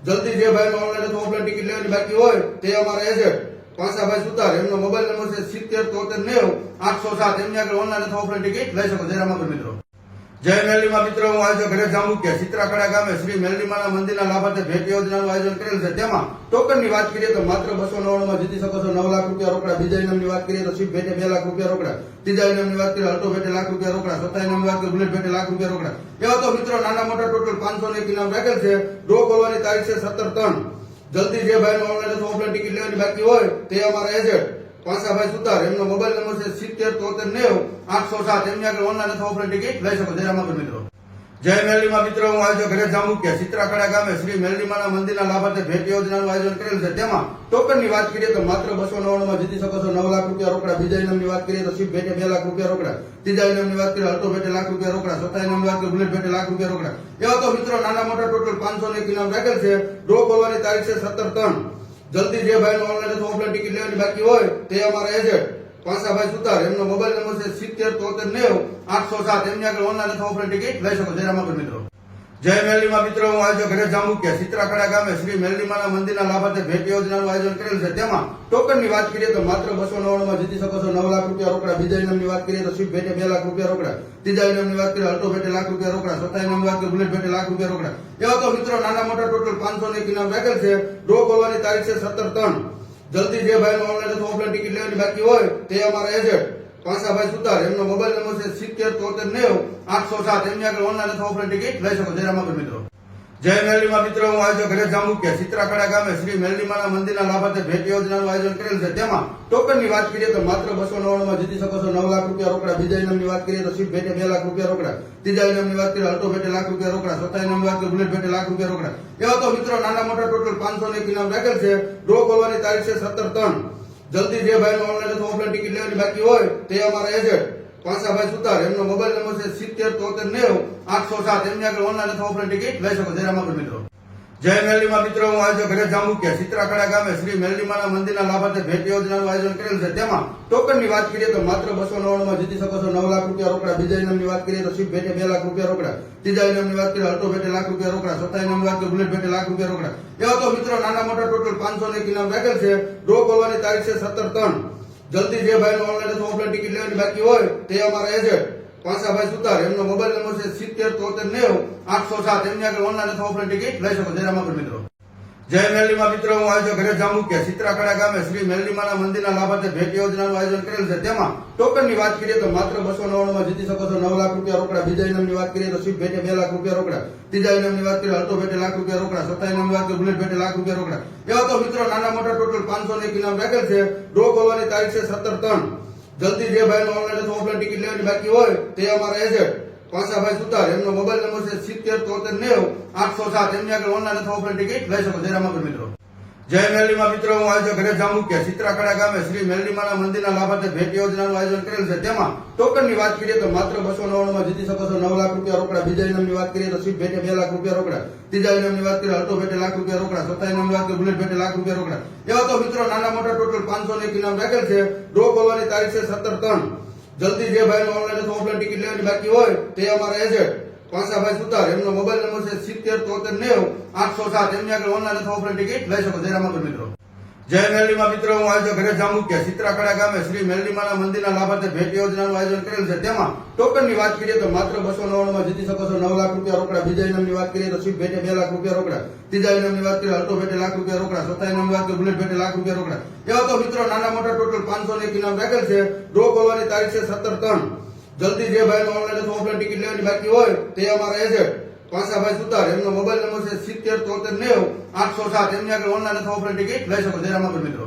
જલ્દી જે ભાઈનો ઓનલાઈન અથવા ઓફલાઈન ટિકિટ લેવાની બાકી હોય તે અમારા એજન્ટ પાસાભાઈ સુતાર, એમનો મોબાઈલ નંબર છે 707390 807. એમની આગળ ઓનલાઈન અથવા ઓફલાઈન ટિકિટ લઈ શકો. જય રામાપીર મિત્રો. જય મેરલીમાં મિત્રો, હું આયોજક ઘરે જાંબુકિયા ચિત્રાખડા ગામે શ્રી મેરલીમાના મંદિરના લાભાર્થે ભેટ યોજનાનું આયોજન કરેલ છે. તેમાં ટોકનની વાત કરીએ તો માત્ર 299 માં જીતી શકો છો 9 લાખ રૂપિયા રોકડા. બીજા ઇનામની વાત કરીએ તો શિપ ભેટે 2 લાખ રૂપિયા રોકડા. ત્રીજા ઇનામની વાત કરીએ અલ્ટો ભેટે લાખ રૂપિયા રોકડા. ચોથા ઇનામની વાત કરીએ બુલેટ ભેટે લાખ રૂપિયા રોકડા. એવા તો મિત્રો નાના મોટા ટોટલ 501 ઇનામ રાખેલ છે. ડ્રો ખોલવાની તારીખ છે 17/3. જલ્દી જે ભાઈનો ઓનલાઈન અથવા ઓફલાઈન ટિકિટ લેવાની બાકી હોય તે અમારા એજન્ટ પાસાભાઈ સુતાર, એમનો મોબાઈલ નંબર છે 707390 807. એમની આગળ ઓનલાઈન અથવા ઓફલાઈન ટિકિટ લઈ શકો. જય રામાપીર મિત્રો. જય મેરલીમાં મિત્રો, હું આયોજક ઘરે જાંબુકિયા ચિત્રાખડા ગામે શ્રી મેરલીમાના મંદિરના લાભાર્થે ભેટ યોજનાનું આયોજન કરેલ છે. તેમાં ટોકનની વાત કરીએ તો માત્ર 299 માં જીતી શકો છો 9 લાખ રૂપિયા રોકડા. બીજા ઇનામની વાત કરીએ તો શિપ ભેટે 2 લાખ રૂપિયા રોકડા. ત્રીજા ઇનામની વાત કરીએ અલ્ટો ભેટે લાખ રૂપિયા રોકડા. ચોથા ઇનામની વાત કરીએ બુલેટ ભેટે લાખ રૂપિયા રોકડા. એવા તો મિત્રો નાના મોટા ટોટલ 501 ઇનામ રાખેલ છે. ડ્રો ખોલવાની તારીખ છે 17/3. જલ્દી જે ભાઈનો ઓનલાઈન અથવા ઓફલાઈન ટિકિટ લેવાની બાકી હોય તે અમારા એજન્ટ પાસાભાઈ સુતાર, એમનો મોબાઈલ નંબર છે 707390 807. એમની આગળ ઓનલાઈન અથવા ઓફલાઈન ટિકિટ લઈ શકો. જય રામાપીર મિત્રો. જય મેરલીમાં મિત્રો, હું આયોજક ઘરે જાંબુકિયા ચિત્રાખડા ગામે શ્રી મેરલીમાના મંદિરના લાભાર્થે ભેટ યોજનાનું આયોજન કરેલ છે. તેમાં ટોકનની વાત કરીએ તો માત્ર 299 માં જીતી શકો છો 9 લાખ રૂપિયા રોકડા. બીજા ઇનામની વાત કરીએ તો શિપ ભેટે 2 લાખ રૂપિયા રોકડા. ત્રીજા ઇનામની વાત કરીએ અલ્ટો ભેટે લાખ રૂપિયા રોકડા. ચોથા ઇનામની વાત કરીએ બુલેટ ભેટે લાખ રૂપિયા રોકડા. એવા તો મિત્રો નાના મોટા ટોટલ 501 ઇનામ રાખેલ છે. ડ્રો ખોલવાની તારીખ છે 17/3. જલ્દી જે ભાઈનો ઓનલાઈન અથવા ઓફલાઈન ટિકિટ લેવાની બાકી હોય તે અમારા એજન્ટ પાસાભાઈ સુતાર, એમનો મોબાઈલ નંબર છે 707390 807. એમની આગળ ઓનલાઈન અથવા ઓફલાઈન ટિકિટ લઈ શકો. જય રામાપીર મિત્રો. જય મેરડીમાં મિત્રો, હું આયોજક ઘરે જાંબુકિયા સિત્રાખડા ગામે શ્રી મેરડીમાના મંદિરના લાભાર્થે ભેટ યોજનાનું આયોજન કરેલ છે. તેમાં ટોકનની વાત કરીએ તો માત્ર 299 માં જીતી શકો છો 9 લાખ રૂપિયા રોકડા. બીજા ઇનામની વાત કરીએ તો શિપ ભેટે 2 લાખ રૂપિયા રોકડા. ત્રીજા ઇનામની વાત કરીએ અલ્ટો ભેટે લાખ રૂપિયા રોકડા. ચોથા ઇનામની વાત કરીએ બુલેટ ભેટે લાખ રૂપિયા રોકડા. એવા તો મિત્રો નાના મોટા ટોટલ 501 ઇનામ રાખેલ છે. ડ્રો ખોલવાની તારીખ છે 17/3. જલ્દી જે ભાઈનો ઓનલાઈન અથવા ઓફલાઈન ટિકિટ લેવાની બાકી હોય તે અમારા એજન્ટ પાસાભાઈ સુતાર, એમનો મોબાઈલ નંબર છે 707390 807. એમની આગળ ઓનલાઈન અથવા ઓફલાઈન ટિકિટ લઈ શકો. જય રામાપીર મિત્રો. જય મેરડીમાં મિત્રો, હું આયોજક ઘરે જાંબુકિયા સિત્રાખડા ગામે શ્રી મેરડીમાના મંદિરના લાભાર્થે ભેટ યોજનાનું આયોજન કરેલ છે. તેમાં ટોકનની વાત કરીએ તો માત્ર 299 માં જીતી શકો છો 9 લાખ રૂપિયા રોકડા. બીજા ઇનામની વાત કરીએ તો શિપ ભેટે 2 લાખ રૂપિયા રોકડા. ત્રીજા ઇનામની વાત કરીએ અલ્ટો ભેટે લાખ રૂપિયા રોકડા. ચોથા ઇનામની વાત કરીએ બુલેટ ભેટે લાખ રૂપિયા રોકડા. એવા તો મિત્રો નાના મોટા ટોટલ 501 ઇનામ રાખેલ છે. ડ્રો ખોલવાની તારીખ છે 17/3. જલ્દી જે ભાઈનો ઓનલાઈન અથવા ઓફલાઈન ટિકિટ લેવાની બાકી હોય તે અમારા એજન્ટ પાસાભાઈ સુતાર, એમનો મોબાઈલ નંબર છે 707390 807. એમની આગળ ઓનલાઈન અથવા ઓફલાઈન ટિકિટ લઈ શકો. જય રામાપીર મિત્રો. જય મેરડીમાં મિત્રો, હું આયોજક ઘરે જાંબુકિયા સિત્રાખડા ગામે શ્રી મેરડીમાના મંદિરના લાભાર્થે ભેટ યોજનાનું આયોજન કરેલ છે. તેમાં ટોકનની વાત કરીએ તો માત્ર 299 માં જીતી શકો છો 9 લાખ રૂપિયા રોકડા. બીજા ઇનામની વાત કરીએ તો શિપ ભેટે 2 લાખ રૂપિયા રોકડા. ત્રીજા ઇનામની વાત કરીએ અલ્ટો ભેટે લાખ રૂપિયા રોકડા. ચોથા ઇનામની વાત કરીએ બુલેટ ભેટે લાખ રૂપિયા રોકડા. એવા તો મિત્રો નાના મોટા ટોટલ 501 ઇનામ રાખેલ છે. ડ્રો ખોલવાની તારીખ છે 17/3. જલ્દી જે ભાઈનો ઓનલાઈન અથવા ઓફલાઈન ટિકિટ લેવાની બાકી હોય તે અમારા એજન્ટ પાસાભાઈ સુતાર, એમનો મોબાઈલ નંબર છે 707390 807. એમની આગળ ઓનલાઈન અથવા ઓફલાઈન ટિકિટ લઈ શકો. જય રામાપીર મિત્રો. જય મેરડીમાં મિત્રો, હું આયોજક ઘરે જાંબુકિયા સિત્રાખડા ગામે શ્રી મેરડીમાના મંદિરના લાભાર્થે ભેટ યોજનાનું આયોજન કરેલ છે. તેમાં ટોકનની વાત કરીએ તો માત્ર 299 માં જીતી શકો છો 9 લાખ રૂપિયા રોકડા. બીજા ઇનામની વાત કરીએ તો શિપ ભેટે 2 લાખ રૂપિયા રોકડા. ત્રીજા ઇનામની વાત કરીએ અલ્ટો ભેટે લાખ રૂપિયા રોકડા. ચોથા ઇનામની વાત કરીએ બુલેટ ભેટે લાખ રૂપિયા રોકડા. એવા તો મિત્રો નાના મોટા ટોટલ 501 ઇનામ રાખેલ છે. ડ્રો ખોલવાની તારીખ છે 17/3. જલ્દી જે ભાઈનો ઓનલાઈન અથવા ઓફલાઈન ટિકિટ લેવાની બાકી હોય તે અમારા એજન્ટ પાસાભાઈ સુતાર, એમનો મોબાઈલ નંબર છે 707390 807. એમની આગળ ઓનલાઈન અથવા ઓફલાઈન ટિકિટ લઈ શકો. જય રામાપીર મિત્રો. જય મેરડીમાં મિત્રો, હું આયોજક ઘરે જાંબુકિયા સિત્રાખડા ગામે શ્રી મેરડીમાના મંદિરના લાભાર્થે ભેટ યોજનાનું આયોજન કરેલ છે. તેમાં ટોકનની વાત કરીએ તો માત્ર 299 માં જીતી શકો છો 9 લાખ રૂપિયા રોકડા. બીજા ઇનામની વાત કરીએ તો શિપ ભેટે 2 લાખ રૂપિયા રોકડા. ત્રીજા ઇનામની વાત કરીએ અલ્ટો ભેટે લાખ રૂપિયા રોકડા. ચોથા ઇનામની વાત કરીએ બુલેટ ભેટે લાખ રૂપિયા રોકડા. એવા તો મિત્રો નાના મોટા ટોટલ 501 ઇનામ રાખેલ છે. ડ્રો ખોલવાની તારીખ છે 17/3. જલ્દી જે ભાઈનો ઓનલાઈન અથવા ઓફલાઈન ટિકિટ લેવાની બાકી હોય તે અમારા એજન્ટ પાસાભાઈ સુતાર, એમનો મોબાઈલ નંબર છે 707390 807. એમની આગળ ઓનલાઈન અથવા ઓફલાઈન ટિકિટ લઈ શકો. જય રામાપીર મિત્રો.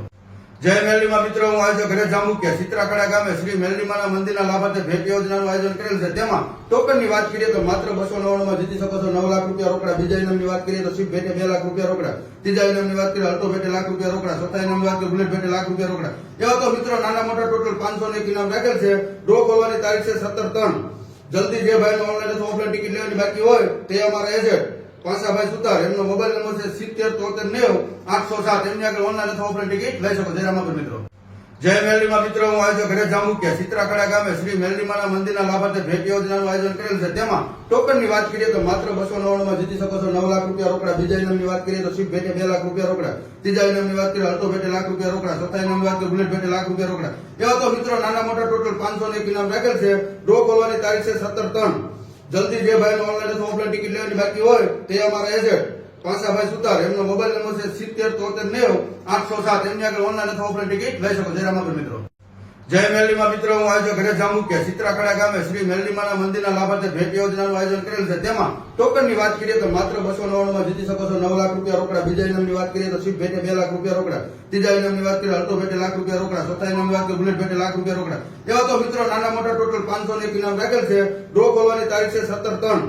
જય મેરડીમાં મિત્રો, હું આયોજક ઘરે જાંબુકિયા સિત્રાખડા ગામે શ્રી મેરડીમાના મંદિરના લાભાર્થે ભેટ યોજનાનું આયોજન કરેલ છે. તેમાં ટોકનની વાત કરીએ તો માત્ર 299 માં જીતી શકો છો 9 લાખ રૂપિયા રોકડા. બીજા ઇનામની વાત કરીએ તો શિપ ભેટે 2 લાખ રૂપિયા રોકડા. ત્રીજા ઇનામની વાત કરીએ અલ્ટો ભેટે લાખ રૂપિયા રોકડા. ચોથા ઇનામની વાત કરીએ બુલેટ ભેટે લાખ રૂપિયા રોકડા. એવા તો મિત્રો નાના મોટા ટોટલ 501 ઇનામ રાખેલ છે. ડ્રો ખોલવાની તારીખ છે 17/3. જલ્દી જે ભાઈનો ઓનલાઈન અથવા ઓફલાઈન ટિકિટ લેવાની બાકી હોય તે અમારા એજન્ટ પાસાભાઈ સુતાર, એમનો મોબાઈલ નંબર છે 707390 807. એમની આગળ ઓનલાઈન અથવા ઓફલાઈન ટિકિટ લઈ શકો. જય રામાપીર મિત્રો. જય મેરડીમાં મિત્રો, હું આયોજક ઘરે જાંબુકિયા સિત્રાખડા ગામે શ્રી મેરડીમાના મંદિરના લાભાર્થે ભેટ યોજનાનું આયોજન કરેલ છે. તેમાં ટોકનની વાત કરીએ તો માત્ર 299 માં જીતી શકો છો 9 લાખ રૂપિયા રોકડા. બીજા ઇનામની વાત કરીએ તો શિપ ભેટે 2 લાખ રૂપિયા રોકડા. ત્રીજા ઇનામની વાત કરીએ અલ્ટો ભેટે લાખ રૂપિયા રોકડા. ચોથા ઇનામની વાત કરીએ બુલેટ ભેટે લાખ રૂપિયા રોકડા. એવા તો મિત્રો નાના મોટા ટોટલ 501 ઇનામ રાખેલ છે. ડ્રો ખોલવાની તારીખ છે 17/3. જલ્દી જે ભાઈનો ઓનલાઈન અથવા ઓફલાઈન ટિકિટ લેવાની બાકી હોય તે અમારા એજન્ટ પાસાભાઈ સુતાર, એમનો મોબાઈલ નંબર છે 707390 807. એમની આગળ ઓનલાઈન અથવા ઓફલાઈન ટિકિટ લઈ શકો. જય રામાપીર મિત્રો. જય મેરડીમાં મિત્રો, હું આયોજક ઘરે જાંબુકિયા સિત્રાખડા ગામે શ્રી મેરડીમાના મંદિરના લાભાર્થે ભેટ યોજનાનું આયોજન કરેલ છે. તેમાં ટોકનની વાત કરીએ તો માત્ર 299 માં જીતી શકો છો 9 લાખ રૂપિયા રોકડા. બીજા ઇનામની વાત કરીએ તો શિપ ભેટે 2 લાખ રૂપિયા રોકડા. ત્રીજા ઇનામની વાત કરીએ અલ્ટો ભેટે લાખ રૂપિયા રોકડા. ચોથા ઇનામની વાત કરીએ બુલેટ ભેટે લાખ રૂપિયા રોકડા. એવા તો મિત્રો નાના મોટા ટોટલ 501 ઇનામ રાખેલ છે. ડ્રો ખોલવાની તારીખ છે 17/3.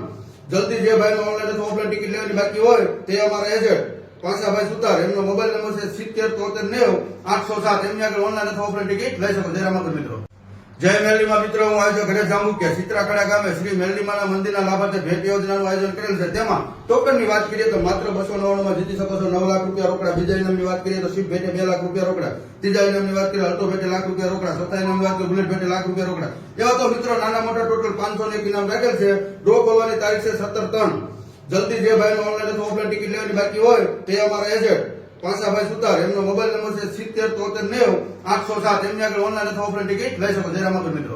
જલ્દી જે ભાઈનો ઓનલાઈન અથવા ઓફલાઈન ટિકિટ લેવાની બાકી હોય તે અમારા એજન્ટ પાસાભાઈ સુતાર, એમનો મોબાઈલ નંબર છે 707390 807. એમની આગળ ઓનલાઈન અથવા ઓફલાઈન ટિકિટ લઈ શકો. જય રામાપીર મિત્રો. જય મેરડીમાં મિત્રો, હું આયોજક ઘરે જાંબુકિયા સિત્રાખડા ગામે શ્રી મેરડીમાના મંદિરના લાભાર્થે ભેટ યોજનાનું આયોજન કરેલ છે. તેમાં ટોકનની વાત કરીએ તો માત્ર 299 માં જીતી શકો છો 9 લાખ રૂપિયા રોકડા. બીજા ઇનામની વાત કરીએ તો શિપ ભેટે 2 લાખ રૂપિયા રોકડા. ત્રીજા ઇનામની વાત કરીએ અલ્ટો ભેટે લાખ રૂપિયા રોકડા. ચોથા ઇનામની વાત કરીએ બુલેટ ભેટે લાખ રૂપિયા રોકડા. એવા તો મિત્રો નાના મોટા ટોટલ 501 ઇનામ રાખેલ છે. ડ્રો ખોલવાની તારીખ છે 17/3. જલ્દી જે ભાઈનો ઓનલાઈન અથવા ઓફલાઈન ટિકિટ લેવાની બાકી હોય તે અમારા એજન્ટ પાસાભાઈ સુતાર, એમનો મોબાઈલ નંબર છે 707390 807. એમની આગળ ઓનલાઈન અથવા ઓફલાઈન ટિકિટ લઈ શકો. જય રામાપીર મિત્રો.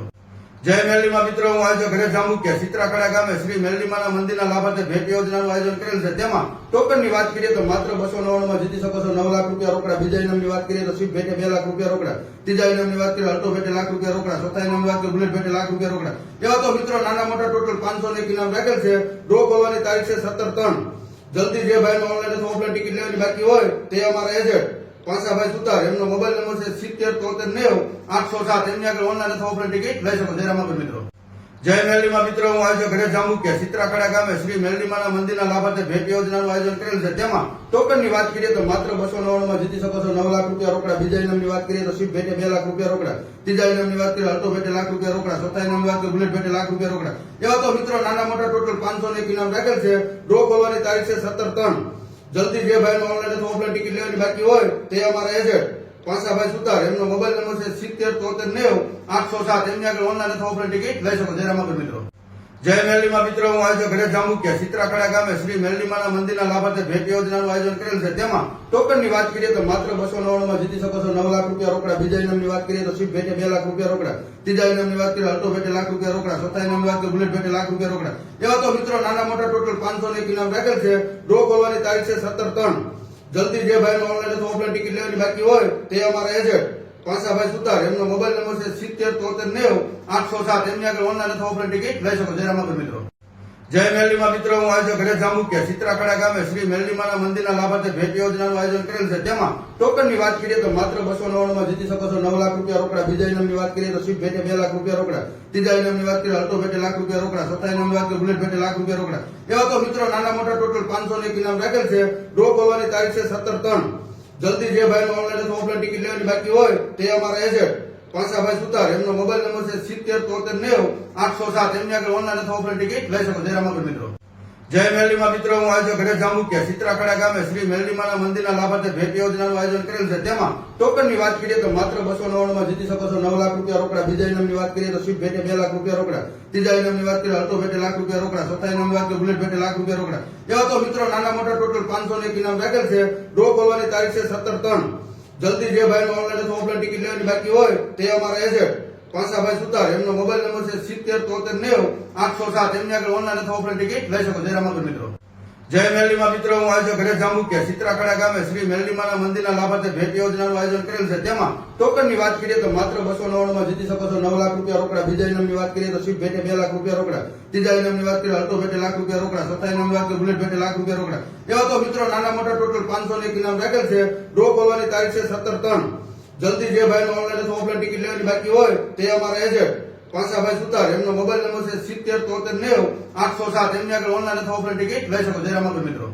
જય મેરલીમાં મિત્રો, હું આજે ઘરે જાંબુકિયા ચિત્રાખડા ગામે શ્રી મેરલીમાના મંદિરના લાભાર્થે ભેટ યોજનાનું આયોજન કરેલ છે. તેમાં ટોકનની વાત કરીએ તો માત્ર 299 માં જીતી શકો છો 9 લાખ રૂપિયા રોકડા. બીજા ઇનામની વાત કરીએ તો સ્વીપ ભેટે 2 લાખ રૂપિયા રોકડા. ત્રીજા ઇનામની વાત કરીએ અલ્ટો ભેટે લાખ રૂપિયા રોકડા. ચોથા ઇનામની વાત કરીએ બુલેટ ભેટે લાખ રૂપિયા રોકડા. એવા તો મિત્રો નાના મોટા ટોટલ 501 ઇનામ રાખેલ છે. ડ્રો ખોલવાની તારીખ છે 17/3. જલ્દી જે ભાઈને ઓનલાઈન અથવા ઓફલાઈન ટિકિટ લેવાની બાકી હોય તે અમારા એજન્ટ પાંસાભાઈ સુતાર, એમનો મોબાઈલ નંબર છે 707390 807. એમની આગળ ઓનલાઈન અથવા ઓફલાઈન ટિકિટ લઈ શકો. જય રામાપીર મિત્રો. જય મેરલીમાં મિત્રો, હું આજે ઘરે જાંબુકિયા ચિત્રાખડા ગામે શ્રી મેરલીમાના મંદિરના લાભાર્થે ભેટ યોજનાનું આયોજન કરેલ છે. તેમાં ટોકનની વાત કરીએ તો માત્ર 299 માં જીતી શકો છો 9 લાખ રૂપિયા રોકડા. બીજા ઇનામની વાત કરીએ તો સ્વીપ ભેટે 2 લાખ રૂપિયા રોકડા. ત્રીજા ઇનામની વાત કરીએ અલ્ટો ભેટે લાખ રૂપિયા રોકડા. ચોથા ઇનામની વાત કરીએ બુલેટ ભેટે લાખ રૂપિયા રોકડા. એવા તો મિત્રો નાના મોટા ટોટલ 501 ઇનામ રાખેલ છે. ડ્રો ખોલવાની તારીખ છે 17/3. જલ્દી જે ભાઈને ઓનલાઈન અથવા ઓફલાઈન ટિકિટ લેવાની બાકી હોય તે અમારા એજન્ટ પાંસાભાઈ સુતાર, એમનો મોબાઈલ નંબર છે 707390 807. એમની આગળ ઓનલાઈન અથવા ઓફલાઈન ટિકિટ લઈ શકો. જય રામાપીર મિત્રો. જય મેરલીમાં મિત્રો, હું આજે ઘરે જાંબુકિયા ચિત્રાખડા ગામે શ્રી મેરલીમાના મંદિરના લાભાર્થે ભેટ યોજનાનું આયોજન કરેલ છે. તેમાં ટોકનની વાત કરીએ તો માત્ર 299 માં જીતી શકો છો 9 લાખ રૂપિયા રોકડા. બીજા ઇનામની વાત કરીએ તો સ્વીપ ભેટે 2 લાખ રૂપિયા રોકડા. ત્રીજા ઇનામની વાત કરીએ અલ્ટો ભેટે લાખ રૂપિયા રોકડા. ચોથા ઇનામની વાત કરીએ બુલેટ ભેટે લાખ રૂપિયા રોકડા. એવા તો મિત્રો નાના મોટા ટોટલ 501 ઇનામ રાખેલ છે. ડ્રો ખોલવાની તારીખ છે 17/3. જલ્દી જે ભાઈને ઓનલાઈન અથવા ઓફલાઈન ટિકિટ લેવાની બાકી હોય તે અમારા એજન્ટ પાંસાભાઈ સુતાર, એમનો મોબાઈલ નંબર છે 707390 807. એમની આગળ ઓનલાઈન અથવા ઓફલાઈન ટિકિટ લઈ શકો. જય રામાપીર મિત્રો. જય મેરલીમાં મિત્રો, હું આજે ઘરે જાંબુકિયા ચિત્રાખડા ગામે શ્રી મેરલીમાના મંદિરના લાભાર્થે ભેટ યોજનાનું આયોજન કરેલ છે. તેમાં ટોકનની વાત કરીએ તો માત્ર 299 માં જીતી શકો છો 9 લાખ રૂપિયા રોકડા. બીજા ઇનામની વાત કરીએ તો સ્વીપ ભેટે 2 લાખ રૂપિયા રોકડા. ત્રીજા ઇનામની વાત કરીએ અલ્ટો ભેટે લાખ રૂપિયા રોકડા. ચોથા ઇનામની વાત કરીએ બુલેટ ભેટે લાખ રૂપિયા રોકડા. એવા તો મિત્રો નાના મોટા ટોટલ 501 ઇનામ રાખેલ છે. ડ્રો ખોલવાની તારીખ છે 17/3. જલ્દી જે ભાઈને ઓનલાઈન અથવા ઓફલાઈન ટિકિટ લેવાની બાકી હોય તે અમારા એજન્ટ પાંસાભાઈ સુતાર, એમનો મોબાઈલ નંબર છે 707390 807. એમની આગળ ઓનલાઈન અથવા ઓફલાઈન ટિકિટ લઈ શકો. જય રામાપીર મિત્રો. જય મેરલીમાં મિત્રો, હું આજે ઘરે જાંબુકિયા ચિત્રાખડા ગામે શ્રી મેરલીમાના મંદિરના લાભાર્થે ભેટ યોજનાનું આયોજન કરેલ છે. તેમાં ટોકનની વાત કરીએ તો માત્ર 299 માં જીતી શકો છો 9 લાખ રૂપિયા રોકડા. બીજા ઇનામની વાત કરીએ તો સ્વીપ ભેટે 2 લાખ રૂપિયા રોકડા. ત્રીજા ઇનામની વાત કરીએ અલ્ટો ભેટે લાખ રૂપિયા રોકડા. ચોથા ઇનામની વાત કરીએ બુલેટ ભેટે લાખ રૂપિયા રોકડા. એવા તો મિત્રો નાના મોટા ટોટલ 501 ઇનામ રાખેલ છે. ડ્રો ખોલવાની તારીખ છે 17/3. જલ્દી જે ભાઈને ઓનલાઈન અથવા ઓફલાઈન ટિકિટ લેવાની બાકી હોય તે અમારા એજન્ટ પાંસાભાઈ સુતાર, એમનો મોબાઈલ નંબર છે 707390 807. એમની આગળ ઓનલાઈન અથવા ઓફલાઈન ટિકિટ લઈ શકો. જય રામાપીર મિત્રો. જય મેરલીમાં મિત્રો, હું આજે ઘરે જાંબુકિયા ચિત્રાખડા ગામે શ્રી મેરલીમાના મંદિરના લાભાર્થે ભેટ યોજનાનું આયોજન કરેલ છે. તેમાં ટોકનની વાત કરીએ તો માત્ર 299 માં જીતી શકો છો 9 લાખ રૂપિયા રોકડા. બીજા ઇનામની વાત કરીએ તો સ્વીપ ભેટે 2 લાખ રૂપિયા રોકડા. ત્રીજા ઇનામની વાત કરીએ અલ્ટો ભેટે લાખ રૂપિયા રોકડા. ચોથા ઇનામની વાત કરીએ બુલેટ ભેટે લાખ રૂપિયા રોકડા. એવા તો મિત્રો નાના મોટા ટોટલ 501 ઇનામ રાખેલ છે. ડ્રો ખોલવાની તારીખ છે 17/3. જલ્દી જે ભાઈને ઓનલાઈન અથવા ઓફલાઈન ટિકિટ લેવાની બાકી હોય તે અમારા એજન્ટ પાંસાભાઈ સુતાર, એમનો મોબાઈલ નંબર છે 707390 807. એમની આગળ ઓનલાઈન અથવા ઓફલાઈન ટિકિટ લઈ શકો. જય રામાપીર મિત્રો.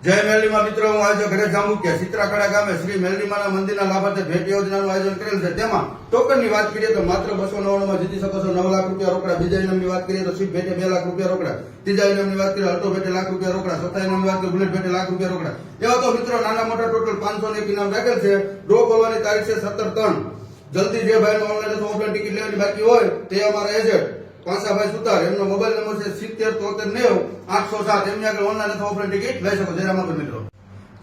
જય મેરલીમાં મિત્રો, હું આજે ઘરે જાંબુકિયા ચિત્રાખડા ગામે શ્રી મેરલીમાના મંદિરના લાભાર્થે ભેટ યોજનાનું આયોજન કરેલ છે. તેમાં ટોકનની વાત કરીએ તો માત્ર 299 માં જીતી શકો છો 9 લાખ રૂપિયા રોકડા. બીજા ઇનામની વાત કરીએ તો સ્વીપ ભેટે 2 લાખ રૂપિયા રોકડા. ત્રીજા ઇનામની વાત કરીએ અલ્ટો ભેટે લાખ રૂપિયા રોકડા. ચોથા ઇનામની વાત કરીએ બુલેટ ભેટે લાખ રૂપિયા રોકડા. એવા તો મિત્રો નાના મોટા ટોટલ 501 ઇનામ રાખેલ છે. ડ્રો ખોલવાની તારીખ છે 17/3. જલ્દી જે ભાઈને ઓનલાઈન અથવા ઓફલાઈન ટિકિટ લેવાની બાકી હોય તે અમારા એજન્ટ પાંસાભાઈ સુતાર, એમનો મોબાઈલ નંબર છે 707390 807. એમની આગળ ઓનલાઈન અથવા ઓફલાઈન ટિકિટ લઈ શકો. જય રામાપીર મિત્રો.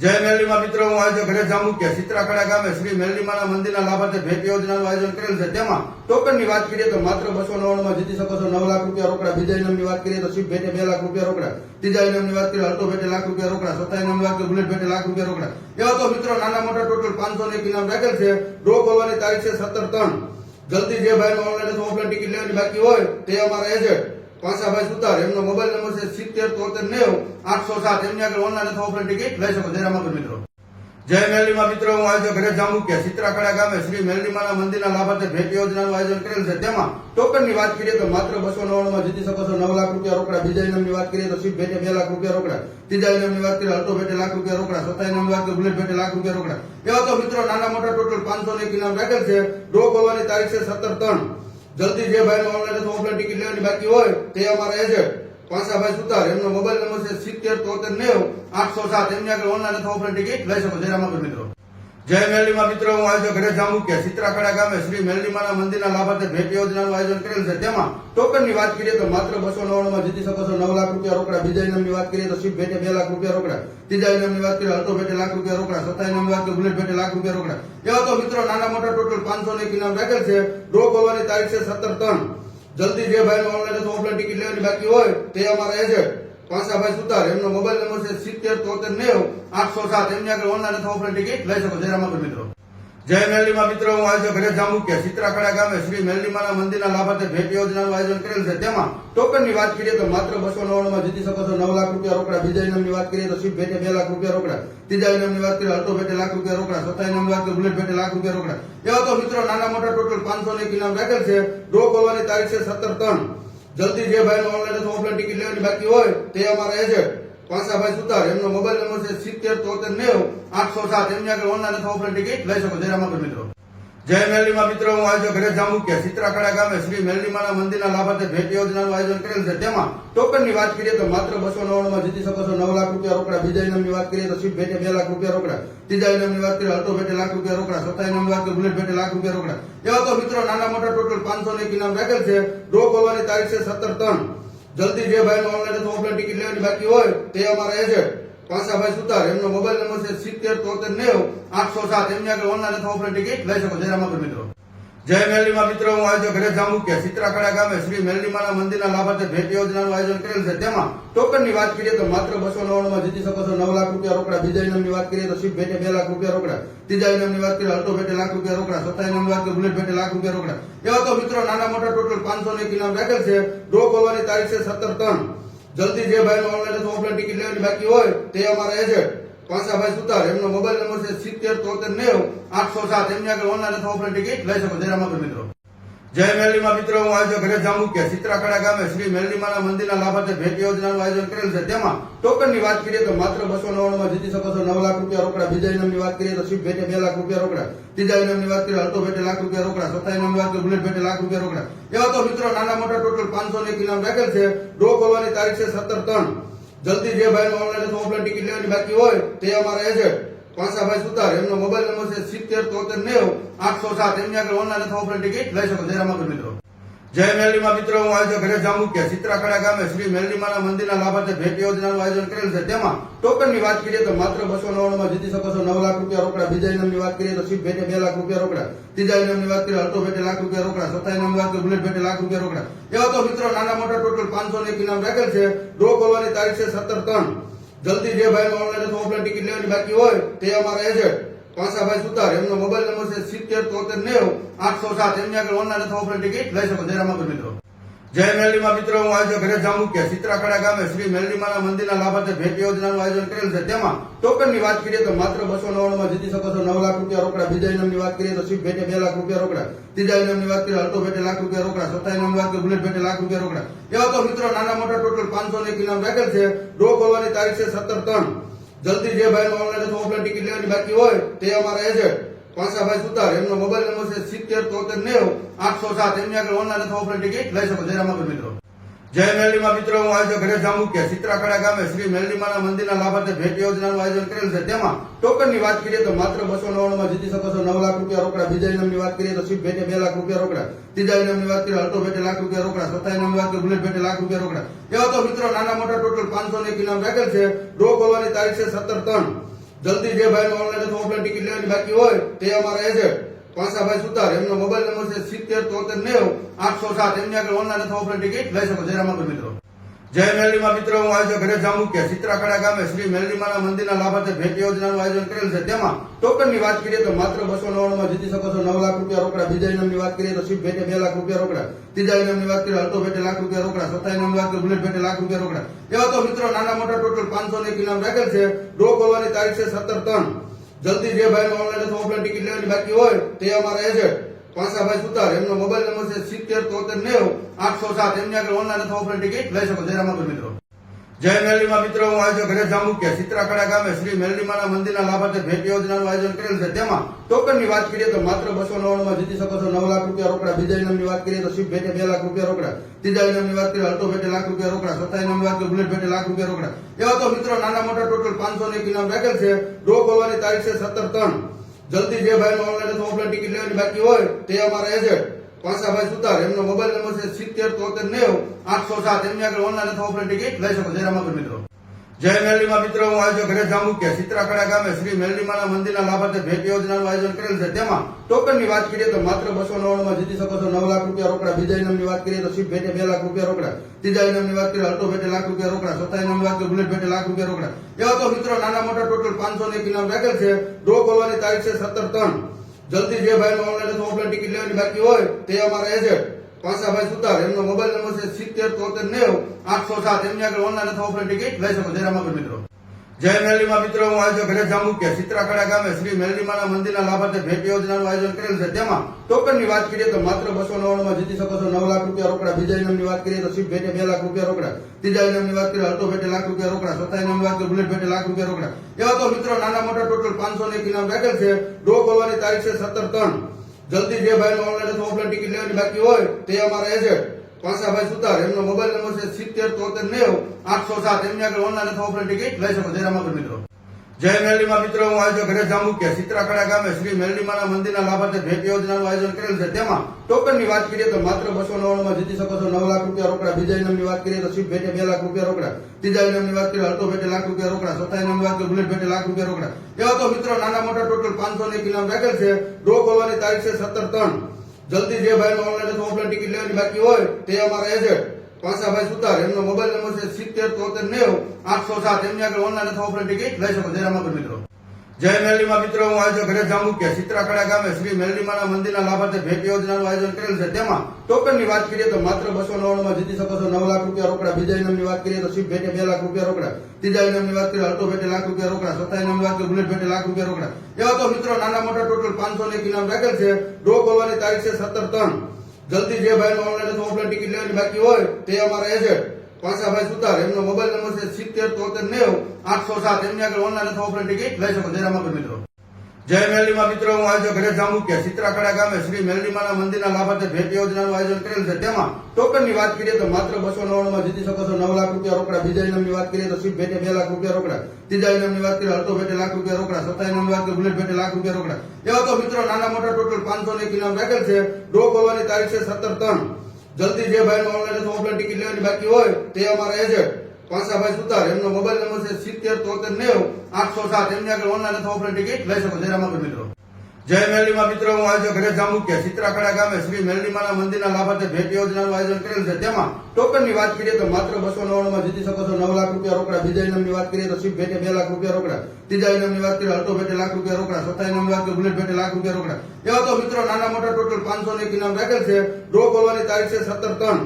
જય મેરલીમાં મિત્રો, હું આજે ઘરે જાંબુકિયા ચિત્રાખડા ગામે શ્રી મેરલીમાના મંદિરના લાભાર્થે ભેટ યોજનાનું આયોજન કરેલ છે. તેમાં ટોકનની વાત કરીએ તો માત્ર 299 માં જીતી શકો છો 9 લાખ રૂપિયા રોકડા. બીજા ઇનામની વાત કરીએ તો સ્વીપ ભેટે 2 લાખ રૂપિયા રોકડા. ત્રીજા ઇનામની વાત કરીએ અલ્ટો ભેટે લાખ રૂપિયા રોકડા. ચોથા ઇનામની વાત કરીએ બુલેટ ભેટે લાખ રૂપિયા રોકડા. એવા તો મિત્રો નાના મોટા ટોટલ 501 ઇનામ રાખેલ છે. ડ્રો ખોલવાની તારીખ છે 17/3. જલ્દી જે ભાઈને ઓનલાઈન અથવા ઓફલાઈન ટિકિટ લેવાની બાકી હોય તે અમારા એજન્ટ પાંસાભાઈ સુતાર, એમનો મોબાઈલ નંબર છે 707390 807. એમની આગળ ઓનલાઈન અથવા ઓફલાઈન ટિકિટ લઈ શકો. જય રામાપીર મિત્રો. જય મેરલીમાં મિત્રો, હું આજે ઘરે જાંબુકિયા ચિત્રાખડા ગામે શ્રી મેરલીમાના મંદિરના લાભાર્થે ભેટ યોજનાનું આયોજન કરેલ છે. તેમાં ટોકનની વાત કરીએ તો માત્ર 299 માં જીતી શકો છો 9 લાખ રૂપિયા રોકડા. બીજા ઇનામની વાત કરીએ તો સ્વીપ ભેટે 2 લાખ રૂપિયા રોકડા. ત્રીજા ઇનામની વાત કરીએ અલ્ટો ભેટે લાખ રૂપિયા રોકડા. ચોથા ઇનામની વાત કરીએ બુલેટ ભેટે લાખ રૂપિયા રોકડા. એવા તો મિત્રો નાના મોટા ટોટલ 501 ઇનામ રાખેલ છે. ડ્રો ખોલવાની તારીખ છે 17/3. જલ્દી જે ભાઈને ઓનલાઈન અથવા ઓફલાઈન ટિકિટ લેવાની બાકી હોય તે અમારા એજન્ટ પાંસાભાઈ સુતાર, એમનો મોબાઈલ નંબર છે 707390 807. એમની આગળ ઓનલાઈન અથવા ઓફલાઈન ટિકિટ લઈ શકો. જય રામાપીર મિત્રો. જય મેરલીમાં મિત્રો, હું આજે ઘરે જાંબુકિયા ચિત્રાખડા ગામે શ્રી મેરલીમાના મંદિરના લાભાર્થે ભેટ યોજનાનું આયોજન કરેલ છે. તેમાં ટોકનની વાત કરીએ તો માત્ર 299 માં જીતી શકો છો 9 લાખ રૂપિયા રોકડા. બીજા ઇનામની વાત કરીએ તો સ્વીપ ભેટે 2 લાખ રૂપિયા રોકડા. ત્રીજા ઇનામની વાત કરીએ અલ્ટો ભેટે લાખ રૂપિયા રોકડા. ચોથા ઇનામની વાત કરીએ બુલેટ ભેટે લાખ રૂપિયા રોકડા. એવા તો મિત્રો નાના મોટા ટોટલ 501 ઇનામ રાખેલ છે. ડ્રો ખોલવાની તારીખ છે 17/3. જલ્દી જે ભાઈને ઓનલાઈન અથવા ઓફલાઈન ટિકિટ લેવાની બાકી હોય તે અમારા એજન્ટ પાસાભાઈ સુતાર, એમનો મોબાઈલ નંબર છે 707390 807. એમની આગળ ઓનલાઈન અથવા ઓફલાઈન ટિકિટ લઈ શકો. જય રામાપીર મિત્રો. જય મેરલીમાં મિત્રો, હું આજે ઘરે જાંબુકિયા સિત્રાખડા ગામે શ્રી મેરલીમાના મંદિરના લાભાર્થે ભેટ યોજનાનું આયોજન કરેલ છે. તેમાં ટોકનની વાત કરીએ તો માત્ર 299 માં જીતી શકો છો 9 લાખ રૂપિયા રોકડા. બીજા ઇનામની વાત કરીએ તો શિપ ભેટે 2 લાખ રૂપિયા રોકડા. ત્રીજા ઇનામની વાત કરીએ અલ્ટો ભેટે લાખ રૂપિયા રોકડા. ચોથા ઇનામની વાત કરીએ બુલેટ ભેટે લાખ રૂપિયા રોકડા. એવા તો મિત્રો નાના મોટા ટોટલ 501 ઇનામ રાખેલ છે. ડ્રો ખોલવાની તારીખ છે 17/3. જલ્દી જે ભાઈને ઓનલાઈન અથવા ઓફલાઈન ટિકિટ લેવાની બાકી હોય તે અમારા એજન્ટ પાસાભાઈ સુતાર, એમનો મોબાઈલ નંબર છે 707390 807. એમની આગળ ઓનલાઈન અથવા ઓફલાઈન ટિકિટ લઈ શકો. જય રામાપીર મિત્રો. જય મેરલીમાં મિત્રો, હું આજે ઘરે જાંબુકિયા સિત્રાખડા ગામે શ્રી મેરલીમાના મંદિરના લાભાર્થે ભેટ યોજનાનું આયોજન કરેલ છે. તેમાં ટોકનની વાત કરીએ તો માત્ર 299 માં જીતી શકો છો 9 લાખ રૂપિયા રોકડા. બીજા ઇનામની વાત કરીએ તો શિપ ભેટે 2 લાખ રૂપિયા રોકડા. ત્રીજા ઇનામની વાત કરીએ અલ્ટો ભેટે લાખ રૂપિયા રોકડા. ચોથા ઇનામની વાત કરીએ બુલેટ ભેટે લાખ રૂપિયા રોકડા. એવા તો મિત્રો નાના મોટા ટોટલ 501 ઇનામ રાખેલ છે. ડ્રો ખોલવાની તારીખ છે 17/3. જલ્દી જે ભાઈને ઓનલાઈન અથવા ઓફલાઈન ટિકિટ લેવાની બાકી હોય તે અમારા એજન્ટ પાસાભાઈ સુતાર, એમનો મોબાઈલ નંબર છે 707390 807. એમની આગળ ઓનલાઈન અથવા ઓફલાઈન ટિકિટ લઈ શકો. જય રામાપીર મિત્રો. જય મેરલીમાં મિત્રો, હું આજે ઘરે જાંબુકિયા સિત્રાખડા ગામે શ્રી મેરલીમાના મંદિરના લાભાર્થે ભેટ યોજનાનું આયોજન કરેલ છે. તેમાં ટોકનની વાત કરીએ તો માત્ર 299 માં જીતી શકો છો 9 લાખ રૂપિયા રોકડા. બીજા ઇનામની વાત કરીએ તો શિપ ભેટે 2 લાખ રૂપિયા રોકડા. ત્રીજા ઇનામની વાત કરીએ અલ્ટો ભેટે લાખ રૂપિયા રોકડા. ચોથા ઇનામની વાત કરીએ બુલેટ ભેટે લાખ રૂપિયા રોકડા. એવા તો મિત્રો નાના મોટા ટોટલ 501 ઇનામ રાખેલ છે. ડ્રો ખોલવાની તારીખ છે 17/3. જલ્દી જે ભાઈને ઓનલાઈન અથવા ઓફલાઈન ટિકિટ લેવાની બાકી હોય તે અમારા એજન્ટ પાસાભાઈ સુતાર, એમનો મોબાઈલ નંબર છે 707390 807. એમની આગળ ઓનલાઈન અથવા ઓફલાઈન ટિકિટ લઈ શકો. જય રામાપીર મિત્રો. જય મેરલીમાં મિત્રો, હું આજે ઘરે જાંબુકિયા સિત્રાખડા ગામે શ્રી મેરલીમાના મંદિરના લાભાર્થે ભેટ યોજનાનું આયોજન કરેલ છે. તેમાં ટોકનની વાત કરીએ તો માત્ર 299 માં જીતી શકો છો 9 લાખ રૂપિયા રોકડા. બીજા ઇનામની વાત કરીએ તો શિપ ભેટે 2 લાખ રૂપિયા રોકડા. ત્રીજા ઇનામની વાત કરીએ અલ્ટો ભેટે લાખ રૂપિયા રોકડા. ચોથા ઇનામની વાત કરીએ બુલેટ ભેટે લાખ રૂપિયા રોકડા. એવા તો મિત્રો નાના મોટા ટોટલ 501 ઇનામ રાખેલ છે. ડ્રો ખોલવાની તારીખ છે 17/3. જલ્દી જે ભાઈને ઓનલાઈન અથવા ઓફલાઈન ટિકિટ લેવાની બાકી હોય તે અમારા એજન્ટ પાસાભાઈ સુતાર, એમનો મોબાઈલ નંબર છે 707390 807. એમની આગળ ઓનલાઈન અથવા ઓફલાઈન ટિકિટ લઈ શકો. જય રામાપીર મિત્રો. જય મેરલીમાં મિત્રો, હું આજે ઘરે જાંબુકિયા સિત્રાખડા ગામે શ્રી મેરલીમાના મંદિરના લાભાર્થે ભેટ યોજનાનું આયોજન કરેલ છે. તેમાં ટોકનની વાત કરીએ તો માત્ર 299 માં જીતી શકો છો 9 લાખ રૂપિયા રોકડા. બીજા ઇનામની વાત કરીએ તો શિપ ભેટે 2 લાખ રૂપિયા રોકડા. ત્રીજા ઇનામની વાત કરીએ અલ્ટો ભેટે લાખ રૂપિયા રોકડા. ચોથા ઇનામની વાત કરીએ બુલેટ ભેટે લાખ રૂપિયા રોકડા. એવા તો મિત્રો નાના મોટા ટોટલ 501 ઇનામ રાખેલ છે. ડ્રો ખોલવાની તારીખ છે 17/3. જલ્દી જે ભાઈને ઓનલાઈન અથવા ઓફલાઈન ટિકિટ લેવાની બાકી હોય તે અમારા એજન્ટ પાસાભાઈ સુતાર, એમનો મોબાઈલ નંબર છે 707390 807. એમની આગળ ઓનલાઈન અથવા ઓફલાઈન ટિકિટ લઈ શકો. જય રામાપીર મિત્રો. જય મેરલીમાં મિત્રો, હું આજે ઘરે જાંબુકિયા સિત્રાખડા ગામે શ્રી મેરલીમાના મંદિરના લાભાર્થે ભેટ યોજનાનું આયોજન કરેલ છે. તેમાં ટોકનની વાત કરીએ તો માત્ર 299 માં જીતી શકો છો 9 લાખ રૂપિયા રોકડા. બીજા ઇનામની વાત કરીએ તો શિપ ભેટે 2 લાખ રૂપિયા રોકડા. ત્રીજા ઇનામની વાત કરીએ અલ્ટો ભેટે લાખ રૂપિયા રોકડા. ચોથા ઇનામની વાત કરીએ બુલેટ ભેટે લાખ રૂપિયા રોકડા. એવા તો મિત્રો નાના મોટા ટોટલ 501 ઇનામ રાખેલ છે. ડ્રો ખોલવાની તારીખ છે 17/3. જલ્દી જે ભાઈને ઓનલાઈન અથવા ઓફલાઈન ટિકિટ લેવાની બાકી હોય તે અમારા એજન્ટ પાસાભાઈ સુતાર, એમનો મોબાઈલ નંબર છે 707390 807. એમની આગળ ઓનલાઈન અથવા ઓફલાઈન ટિકિટ લઈ શકો. જય રામાપીર મિત્રો. જય મેરલીમાં મિત્રો, હું આજે ઘરે જાંબુકિયા સિત્રાખડા ગામે શ્રી મેરલીમાના મંદિરના લાભાર્થે ભેટ યોજનાનું આયોજન કરેલ છે. તેમાં ટોકનની વાત કરીએ તો માત્ર 299 માં જીતી શકો છો 9 લાખ રૂપિયા રોકડા. બીજા ઇનામની વાત કરીએ તો શિપ ભેટે 2 લાખ રૂપિયા રોકડા. ત્રીજા ઇનામની વાત કરીએ અલ્ટો ભેટે લાખ રૂપિયા રોકડા. ચોથા ઇનામની વાત કરીએ બુલેટ ભેટે લાખ રૂપિયા રોકડા. એવા તો મિત્રો નાના મોટા ટોટલ 501 ઇનામ રાખેલ છે. ડ્રો ખોલવાની તારીખ છે 17/3. જલ્દી જે ભાઈને ઓનલાઈન અથવા ઓફલાઈન ટિકિટ લેવાની બાકી હોય તે અમારા એજન્ટ પાસાભાઈ સુતાર, એમનો મોબાઈલ નંબર છે 707390 807. એમની આગળ ઓનલાઈન અથવા ઓફલાઈન ટિકિટ લઈ શકો. જય રામાપીર મિત્રો. જય મેરલીમાં મિત્રો, હું આજે ઘરે જાંબુકિયા સિત્રાખડા ગામે શ્રી મેરલીમાના મંદિરના લાભાર્થે ભેટ યોજનાનું આયોજન કરેલ છે. તેમાં ટોકનની વાત કરીએ તો માત્ર 299 માં જીતી શકો છો 9 લાખ રૂપિયા રોકડા. બીજા ઇનામની વાત કરીએ તો શિપ ભેટે 2 લાખ રૂપિયા રોકડા. ત્રીજા ઇનામની વાત કરીએ અલ્ટો ભેટે લાખ રૂપિયા રોકડા. ચોથા ઇનામની વાત કરીએ બુલેટ ભેટે લાખ રૂપિયા રોકડા. એવા તો મિત્રો નાના મોટા ટોટલ 501 ઇનામ રાખેલ છે. ડ્રો ખોલવાની તારીખ છે 17/3. જલ્દી જે ભાઈને ઓનલાઈન અથવા ઓફલાઈન ટિકિટ લેવાની બાકી હોય તે અમારા એજન્ટ પાસાભાઈ સુતાર, એમનો મોબાઈલ નંબર છે 707390 807. એમની આગળ ઓનલાઈન અથવા ઓફલાઈન ટિકિટ લઈ શકો. જય રામાપીર મિત્રો. જય મેરલીમાં મિત્રો, હું આજે ઘરે જાંબુકિયા સિત્રાખડા ગામે શ્રી મેરલીમાના મંદિરના લાભાર્થે ભેટ યોજનાનું આયોજન કરેલ છે. તેમાં ટોકનની વાત કરીએ તો માત્ર 299 માં જીતી શકો છો 9 લાખ રૂપિયા રોકડા. બીજા ઇનામની વાત કરીએ તો શિપ ભેટે 2 લાખ રૂપિયા રોકડા. ત્રીજા ઇનામની વાત કરીએ અલ્ટો ભેટે લાખ રૂપિયા રોકડા. ચોથા ઇનામની વાત કરીએ બુલેટ ભેટે લાખ રૂપિયા રોકડા. એવા તો મિત્રો નાના મોટા ટોટલ 501 ઇનામ રાખેલ છે. ડ્રો ખોલવાની તારીખ છે 17/3. જલ્દી જે ભાઈને ઓનલાઈન અથવા ઓફલાઈન ટિકિટ લેવાની બાકી હોય તે અમારા એજન્ટ પાસાભાઈ સુતાર, એમનો મોબાઈલ નંબર છે 707390 807. એમની આગળ ઓનલાઈન અથવા ઓફલાઈન ટિકિટ લઈ શકો. જય રામાપીર મિત્રો. જય મેરલીમાં મિત્રો, હું આજે ઘરે જામુકિયા ચિત્રાખડા ગામે શ્રી મેરલીમાના મંદિરના લાભાર્થે ભેટ યોજનાનું આયોજન કરેલ છે. તેમાં ટોકનની વાત કરીએ તો માત્ર 299 માં જીતી શકો છો 9 લાખ રૂપિયા રોકડા. બીજા ઇનામની વાત કરીએ તો શિપ ભેટે 2 લાખ રૂપિયા રોકડા. ત્રીજા ઇનામની વાત કરીએ અલ્ટો ભેટે લાખ રૂપિયા રોકડા. ચોથા ઇનામની વાત કરીએ બુલેટ ભેટે લાખ રૂપિયા રોકડા. એવા તો મિત્રો નાના મોટા ટોટલ 501 ઇનામ રાખેલ છે. ડ્રો ખોલવાની તારીખ છે 17/3. જલ્દી જે ભાઈનો ઓનલાઈન અથવા ઓફલાઈન ટિકિટ લેવાની બાકી હોય તે અમારા એજન્ટ પાસાભાઈ સુતાર, એમનો મોબાઈલ નંબર છે 707390 807. એમની આગળ ઓનલાઈન અથવા ઓફલાઈન ટિકિટ લઈ શકો. જય રામાપીર મિત્રો. જય મેરલીમાં મિત્રો, હું આજે ઘરે જામુકિયા ચિત્રાખડા ગામે શ્રી મેરલીમાના મંદિરના લાભાર્થે ભેટ યોજનાનું આયોજન કરેલ છે. તેમાં ટોકનની વાત કરીએ તો માત્ર 299 માં જીતી શકો છો 9 લાખ રૂપિયા રોકડા. બીજા ઇનામની વાત કરીએ તો શિપ ભેટે 2 લાખ રૂપિયા રોકડા. ત્રીજા ઇનામની વાત કરીએ અલ્ટો ભેટે લાખ રૂપિયા રોકડા. ચોથા ઇનામની વાત કરીએ બુલેટ ભેટે લાખ રૂપિયા રોકડા. એવા તો મિત્રો નાના મોટા ટોટલ 501 ઇનામ રાખેલ છે. ડ્રો ખોલવાની તારીખ છે 17/3. જલ્દી જે ભાઈનો ઓનલાઈન અથવા ઓફલાઈન ટિકિટ લેવાની બાકી હોય તે અમારા એજન્ટ પાસાભાઈ સુતાર, એમનો મોબાઈલ નંબર છે 707390 807. એમની આગળ ઓનલાઈન અથવા ઓફલાઈન ટિકિટ લઈ શકો. જય રામાપીર મિત્રો. જય મેરલીમાં મિત્રો, હું આજે ઘરે જામુકિયા ચિત્રાખડા ગામે શ્રી મેરલીમાના મંદિરના લાભાર્થે ભેટ યોજનાનું આયોજન કરેલ છે. તેમાં ટોકનની વાત કરીએ તો માત્ર 299 માં જીતી શકો છો 9 લાખ રૂપિયા રોકડા. બીજા ઇનામની વાત કરીએ તો શિપ ભેટે 2 લાખ રૂપિયા રોકડા. ત્રીજા ઇનામની વાત કરીએ અલ્ટો ભેટે લાખ રૂપિયા રોકડા. ચોથા ઇનામની વાત કરીએ બુલેટ ભેટે લાખ રૂપિયા રોકડા. એવા તો મિત્રો નાના મોટા ટોટલ 501 ઇનામ રાખેલ છે. ડ્રો ખોલવાની તારીખ છે 17/3. જલ્દી જે ભાઈનો ઓનલાઈન અથવા ઓફલાઈન ટિકિટ લેવાની બાકી હોય તે અમારા એજન્ટ પાસાભાઈ સુતાર, એમનો મોબાઈલ નંબર છે 707390 807. એમની આગળ ઓનલાઈન અથવા ઓફલાઈન ટિકિટ લઈ શકો. જય રામાપીર મિત્રો. જય મેરલીમાં મિત્રો, હું આજે ઘરે જામુકિયા ચિત્રાખડા ગામે શ્રી મેરલીમાના મંદિરના લાભાર્થે ભેટ યોજનાનું આયોજન કરેલ છે. તેમાં ટોકનની વાત કરીએ તો માત્ર 299 માં જીતી શકો છો 9 લાખ રૂપિયા રોકડા. બીજા ઇનામની વાત કરીએ તો શિપ ભેટે 2 લાખ રૂપિયા રોકડા. ત્રીજા ઇનામની વાત કરીએ અલ્ટો ભેટે લાખ રૂપિયા રોકડા. ચોથા ઇનામની વાત કરીએ બુલેટ ભેટે લાખ રૂપિયા રોકડા. એવા તો મિત્રો નાના મોટા ટોટલ 501 ઇનામ રાખેલ છે. ડ્રો ખોલવાની તારીખ છે 17/3. જલ્દી જે ભાઈનો ઓનલાઈન અથવા ઓફલાઈન ટિકિટ લેવાની બાકી હોય તે અમારા એજન્ટ પાસાભાઈ સુતાર, એમનો મોબાઈલ નંબર છે 707390 807. એમની આગળ ઓનલાઈન અથવા ઓફલાઈન ટિકિટ લઈ શકો. જય રામાપીર મિત્રો. જય મેરલીમાં મિત્રો, હું આજે ઘરે જામુકિયા ચિત્રાખડા ગામે શ્રી મેરલીમાના મંદિરના લાભાર્થે ભેટ યોજનાનું આયોજન કરેલ છે. તેમાં ટોકનની વાત કરીએ તો માત્ર 299 માં જીતી શકો છો 9 લાખ રૂપિયા રોકડા. બીજા ઇનામની વાત કરીએ તો શિપ ભેટે 2 લાખ રૂપિયા રોકડા. ત્રીજા ઇનામની વાત કરીએ અલ્ટો ભેટે લાખ રૂપિયા રોકડા. ચોથા ઇનામની વાત કરીએ બુલેટ ભેટે લાખ રૂપિયા રોકડા. એવા તો મિત્રો નાના મોટા ટોટલ 501 ઇનામ રાખેલ છે. ડ્રો ખોલવાની તારીખ છે 17/3. જલ્દી જે ભાઈનો ઓનલાઈન અથવા ઓફલાઈન ટિકિટ લેવાની બાકી હોય તે અમારા એજન્ટ પાસાભાઈ સુતાર, એમનો મોબાઈલ નંબર છે 707390 807. એમની આગળ ઓનલાઈન અથવા ઓફલાઈન ટિકિટ લઈ શકો. જય રામાપીર મિત્રો. જય મેરલીમાં મિત્રો, હું આજે ઘરે જામુકિયા ચિત્રાખડા ગામે શ્રી મેરલીમાના મંદિરના લાભાર્થે ભેટ યોજનાનું આયોજન કરેલ છે. તેમાં ટોકનની વાત કરીએ તો માત્ર 299 માં જીતી શકો છો 9 લાખ રૂપિયા રોકડા. બીજા ઇનામની વાત કરીએ તો શિપ ભેટે 2 લાખ રૂપિયા રોકડા. ત્રીજા ઇનામની વાત કરીએ અલ્ટો ભેટે લાખ રૂપિયા રોકડા. ચોથા ઇનામની વાત કરીએ બુલેટ ભેટે લાખ રૂપિયા રોકડા. એવા તો મિત્રો નાના મોટા ટોટલ 501 ઇનામ રાખેલ છે. ડ્રો ખોલવાની તારીખ છે 17/3.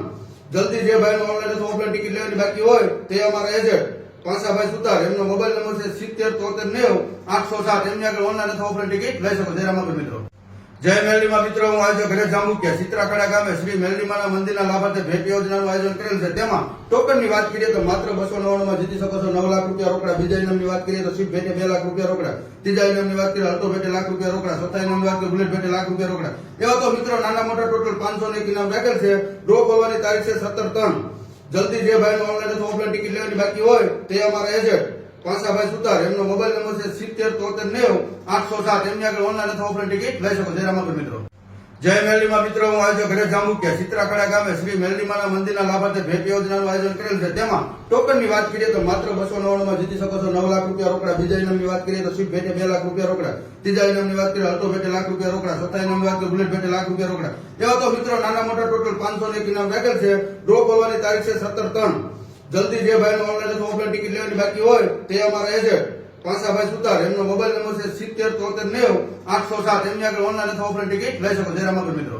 જલ્દી જે ભાઈનો ઓનલાઈન અથવા ઓફલાઈન ટિકિટ લેવાની બાકી હોય તે અમારા એજન્ટ પાસાભાઈ સુતાર, એમનો મોબાઈલ નંબર છે 707390 807. એમની આગળ ઓનલાઈન અથવા ઓફલાઈન ટિકિટ લઈ શકો. જય રામાપીર મિત્રો. જય મેરલીમાં મિત્રો, હું આજે ઘરે જામુકિયા ચિત્રાખડા ગામે શ્રી મેરલીમાના મંદિરના લાભાર્થે ભેટ યોજનાનું આયોજન કરેલ છે. તેમાં ટોકનની વાત કરીએ તો માત્ર 299 માં જીતી શકો છો 9 લાખ રૂપિયા રોકડા. બીજા ઇનામની વાત કરીએ તો શિપ ભેટે 2 લાખ રૂપિયા રોકડા. ત્રીજા ઇનામની વાત કરીએ અલ્ટો ભેટે લાખ રૂપિયા રોકડા. ચોથા ઇનામની વાત કરીએ બુલેટ ભેટે લાખ રૂપિયા રોકડા. એવા તો મિત્રો નાના મોટા ટોટલ 501 ઇનામ રાખેલ છે. ડ્રો ખોલવાની તારીખ છે 17/3. જલ્દી જે ભાઈનો ઓનલાઈન અથવા ઓફલાઈન ટિકિટ લેવાની બાકી હોય તે અમારા એજન્ટ પાસાભાઈ સુતાર, એમનો મોબાઈલ નંબર છે 707390 807. એમની આગળ ઓનલાઈન અથવા ઓફલાઈન ટિકિટ લઈ શકો. જય રામાપીર મિત્રો. જય મેરલીમાં મિત્રો, હું આજે ઘરે જામુકિયા ચિત્રાખડા ગામે શ્રી મેરલીમાના મંદિરના લાભાર્થે ભેટ યોજનાનું આયોજન કરેલ છે. તેમાં ટોકનની વાત કરીએ તો માત્ર 299 માં જીતી શકો છો 9 લાખ રૂપિયા રોકડા. બીજા ઇનામની વાત કરીએ તો શિપ ભેટે 2 લાખ રૂપિયા રોકડા. ત્રીજા ઇનામની વાત કરીએ અલ્ટો ભેટે લાખ રૂપિયા રોકડા. ચોથા ઇનામની વાત કરીએ બુલેટ ભેટે લાખ રૂપિયા રોકડા. એવા તો મિત્રો નાના મોટા ટોટલ 501 ઇનામ રાખેલ છે. ડ્રો ખોલવાની તારીખ છે 17/3. જલ્દી જે ભાઈનો ઓનલાઈન અથવા ઓફલાઈન ટિકિટ લેવાની બાકી હોય તે અમારા એજન્ટ પાસાભાઈ સુતાર, એમનો મોબાઈલ નંબર છે 707390 807. એમની આગળ ઓનલાઈન અથવા ઓફલાઈન ટિકિટ લઈ શકો. જય રામાપીર મિત્રો.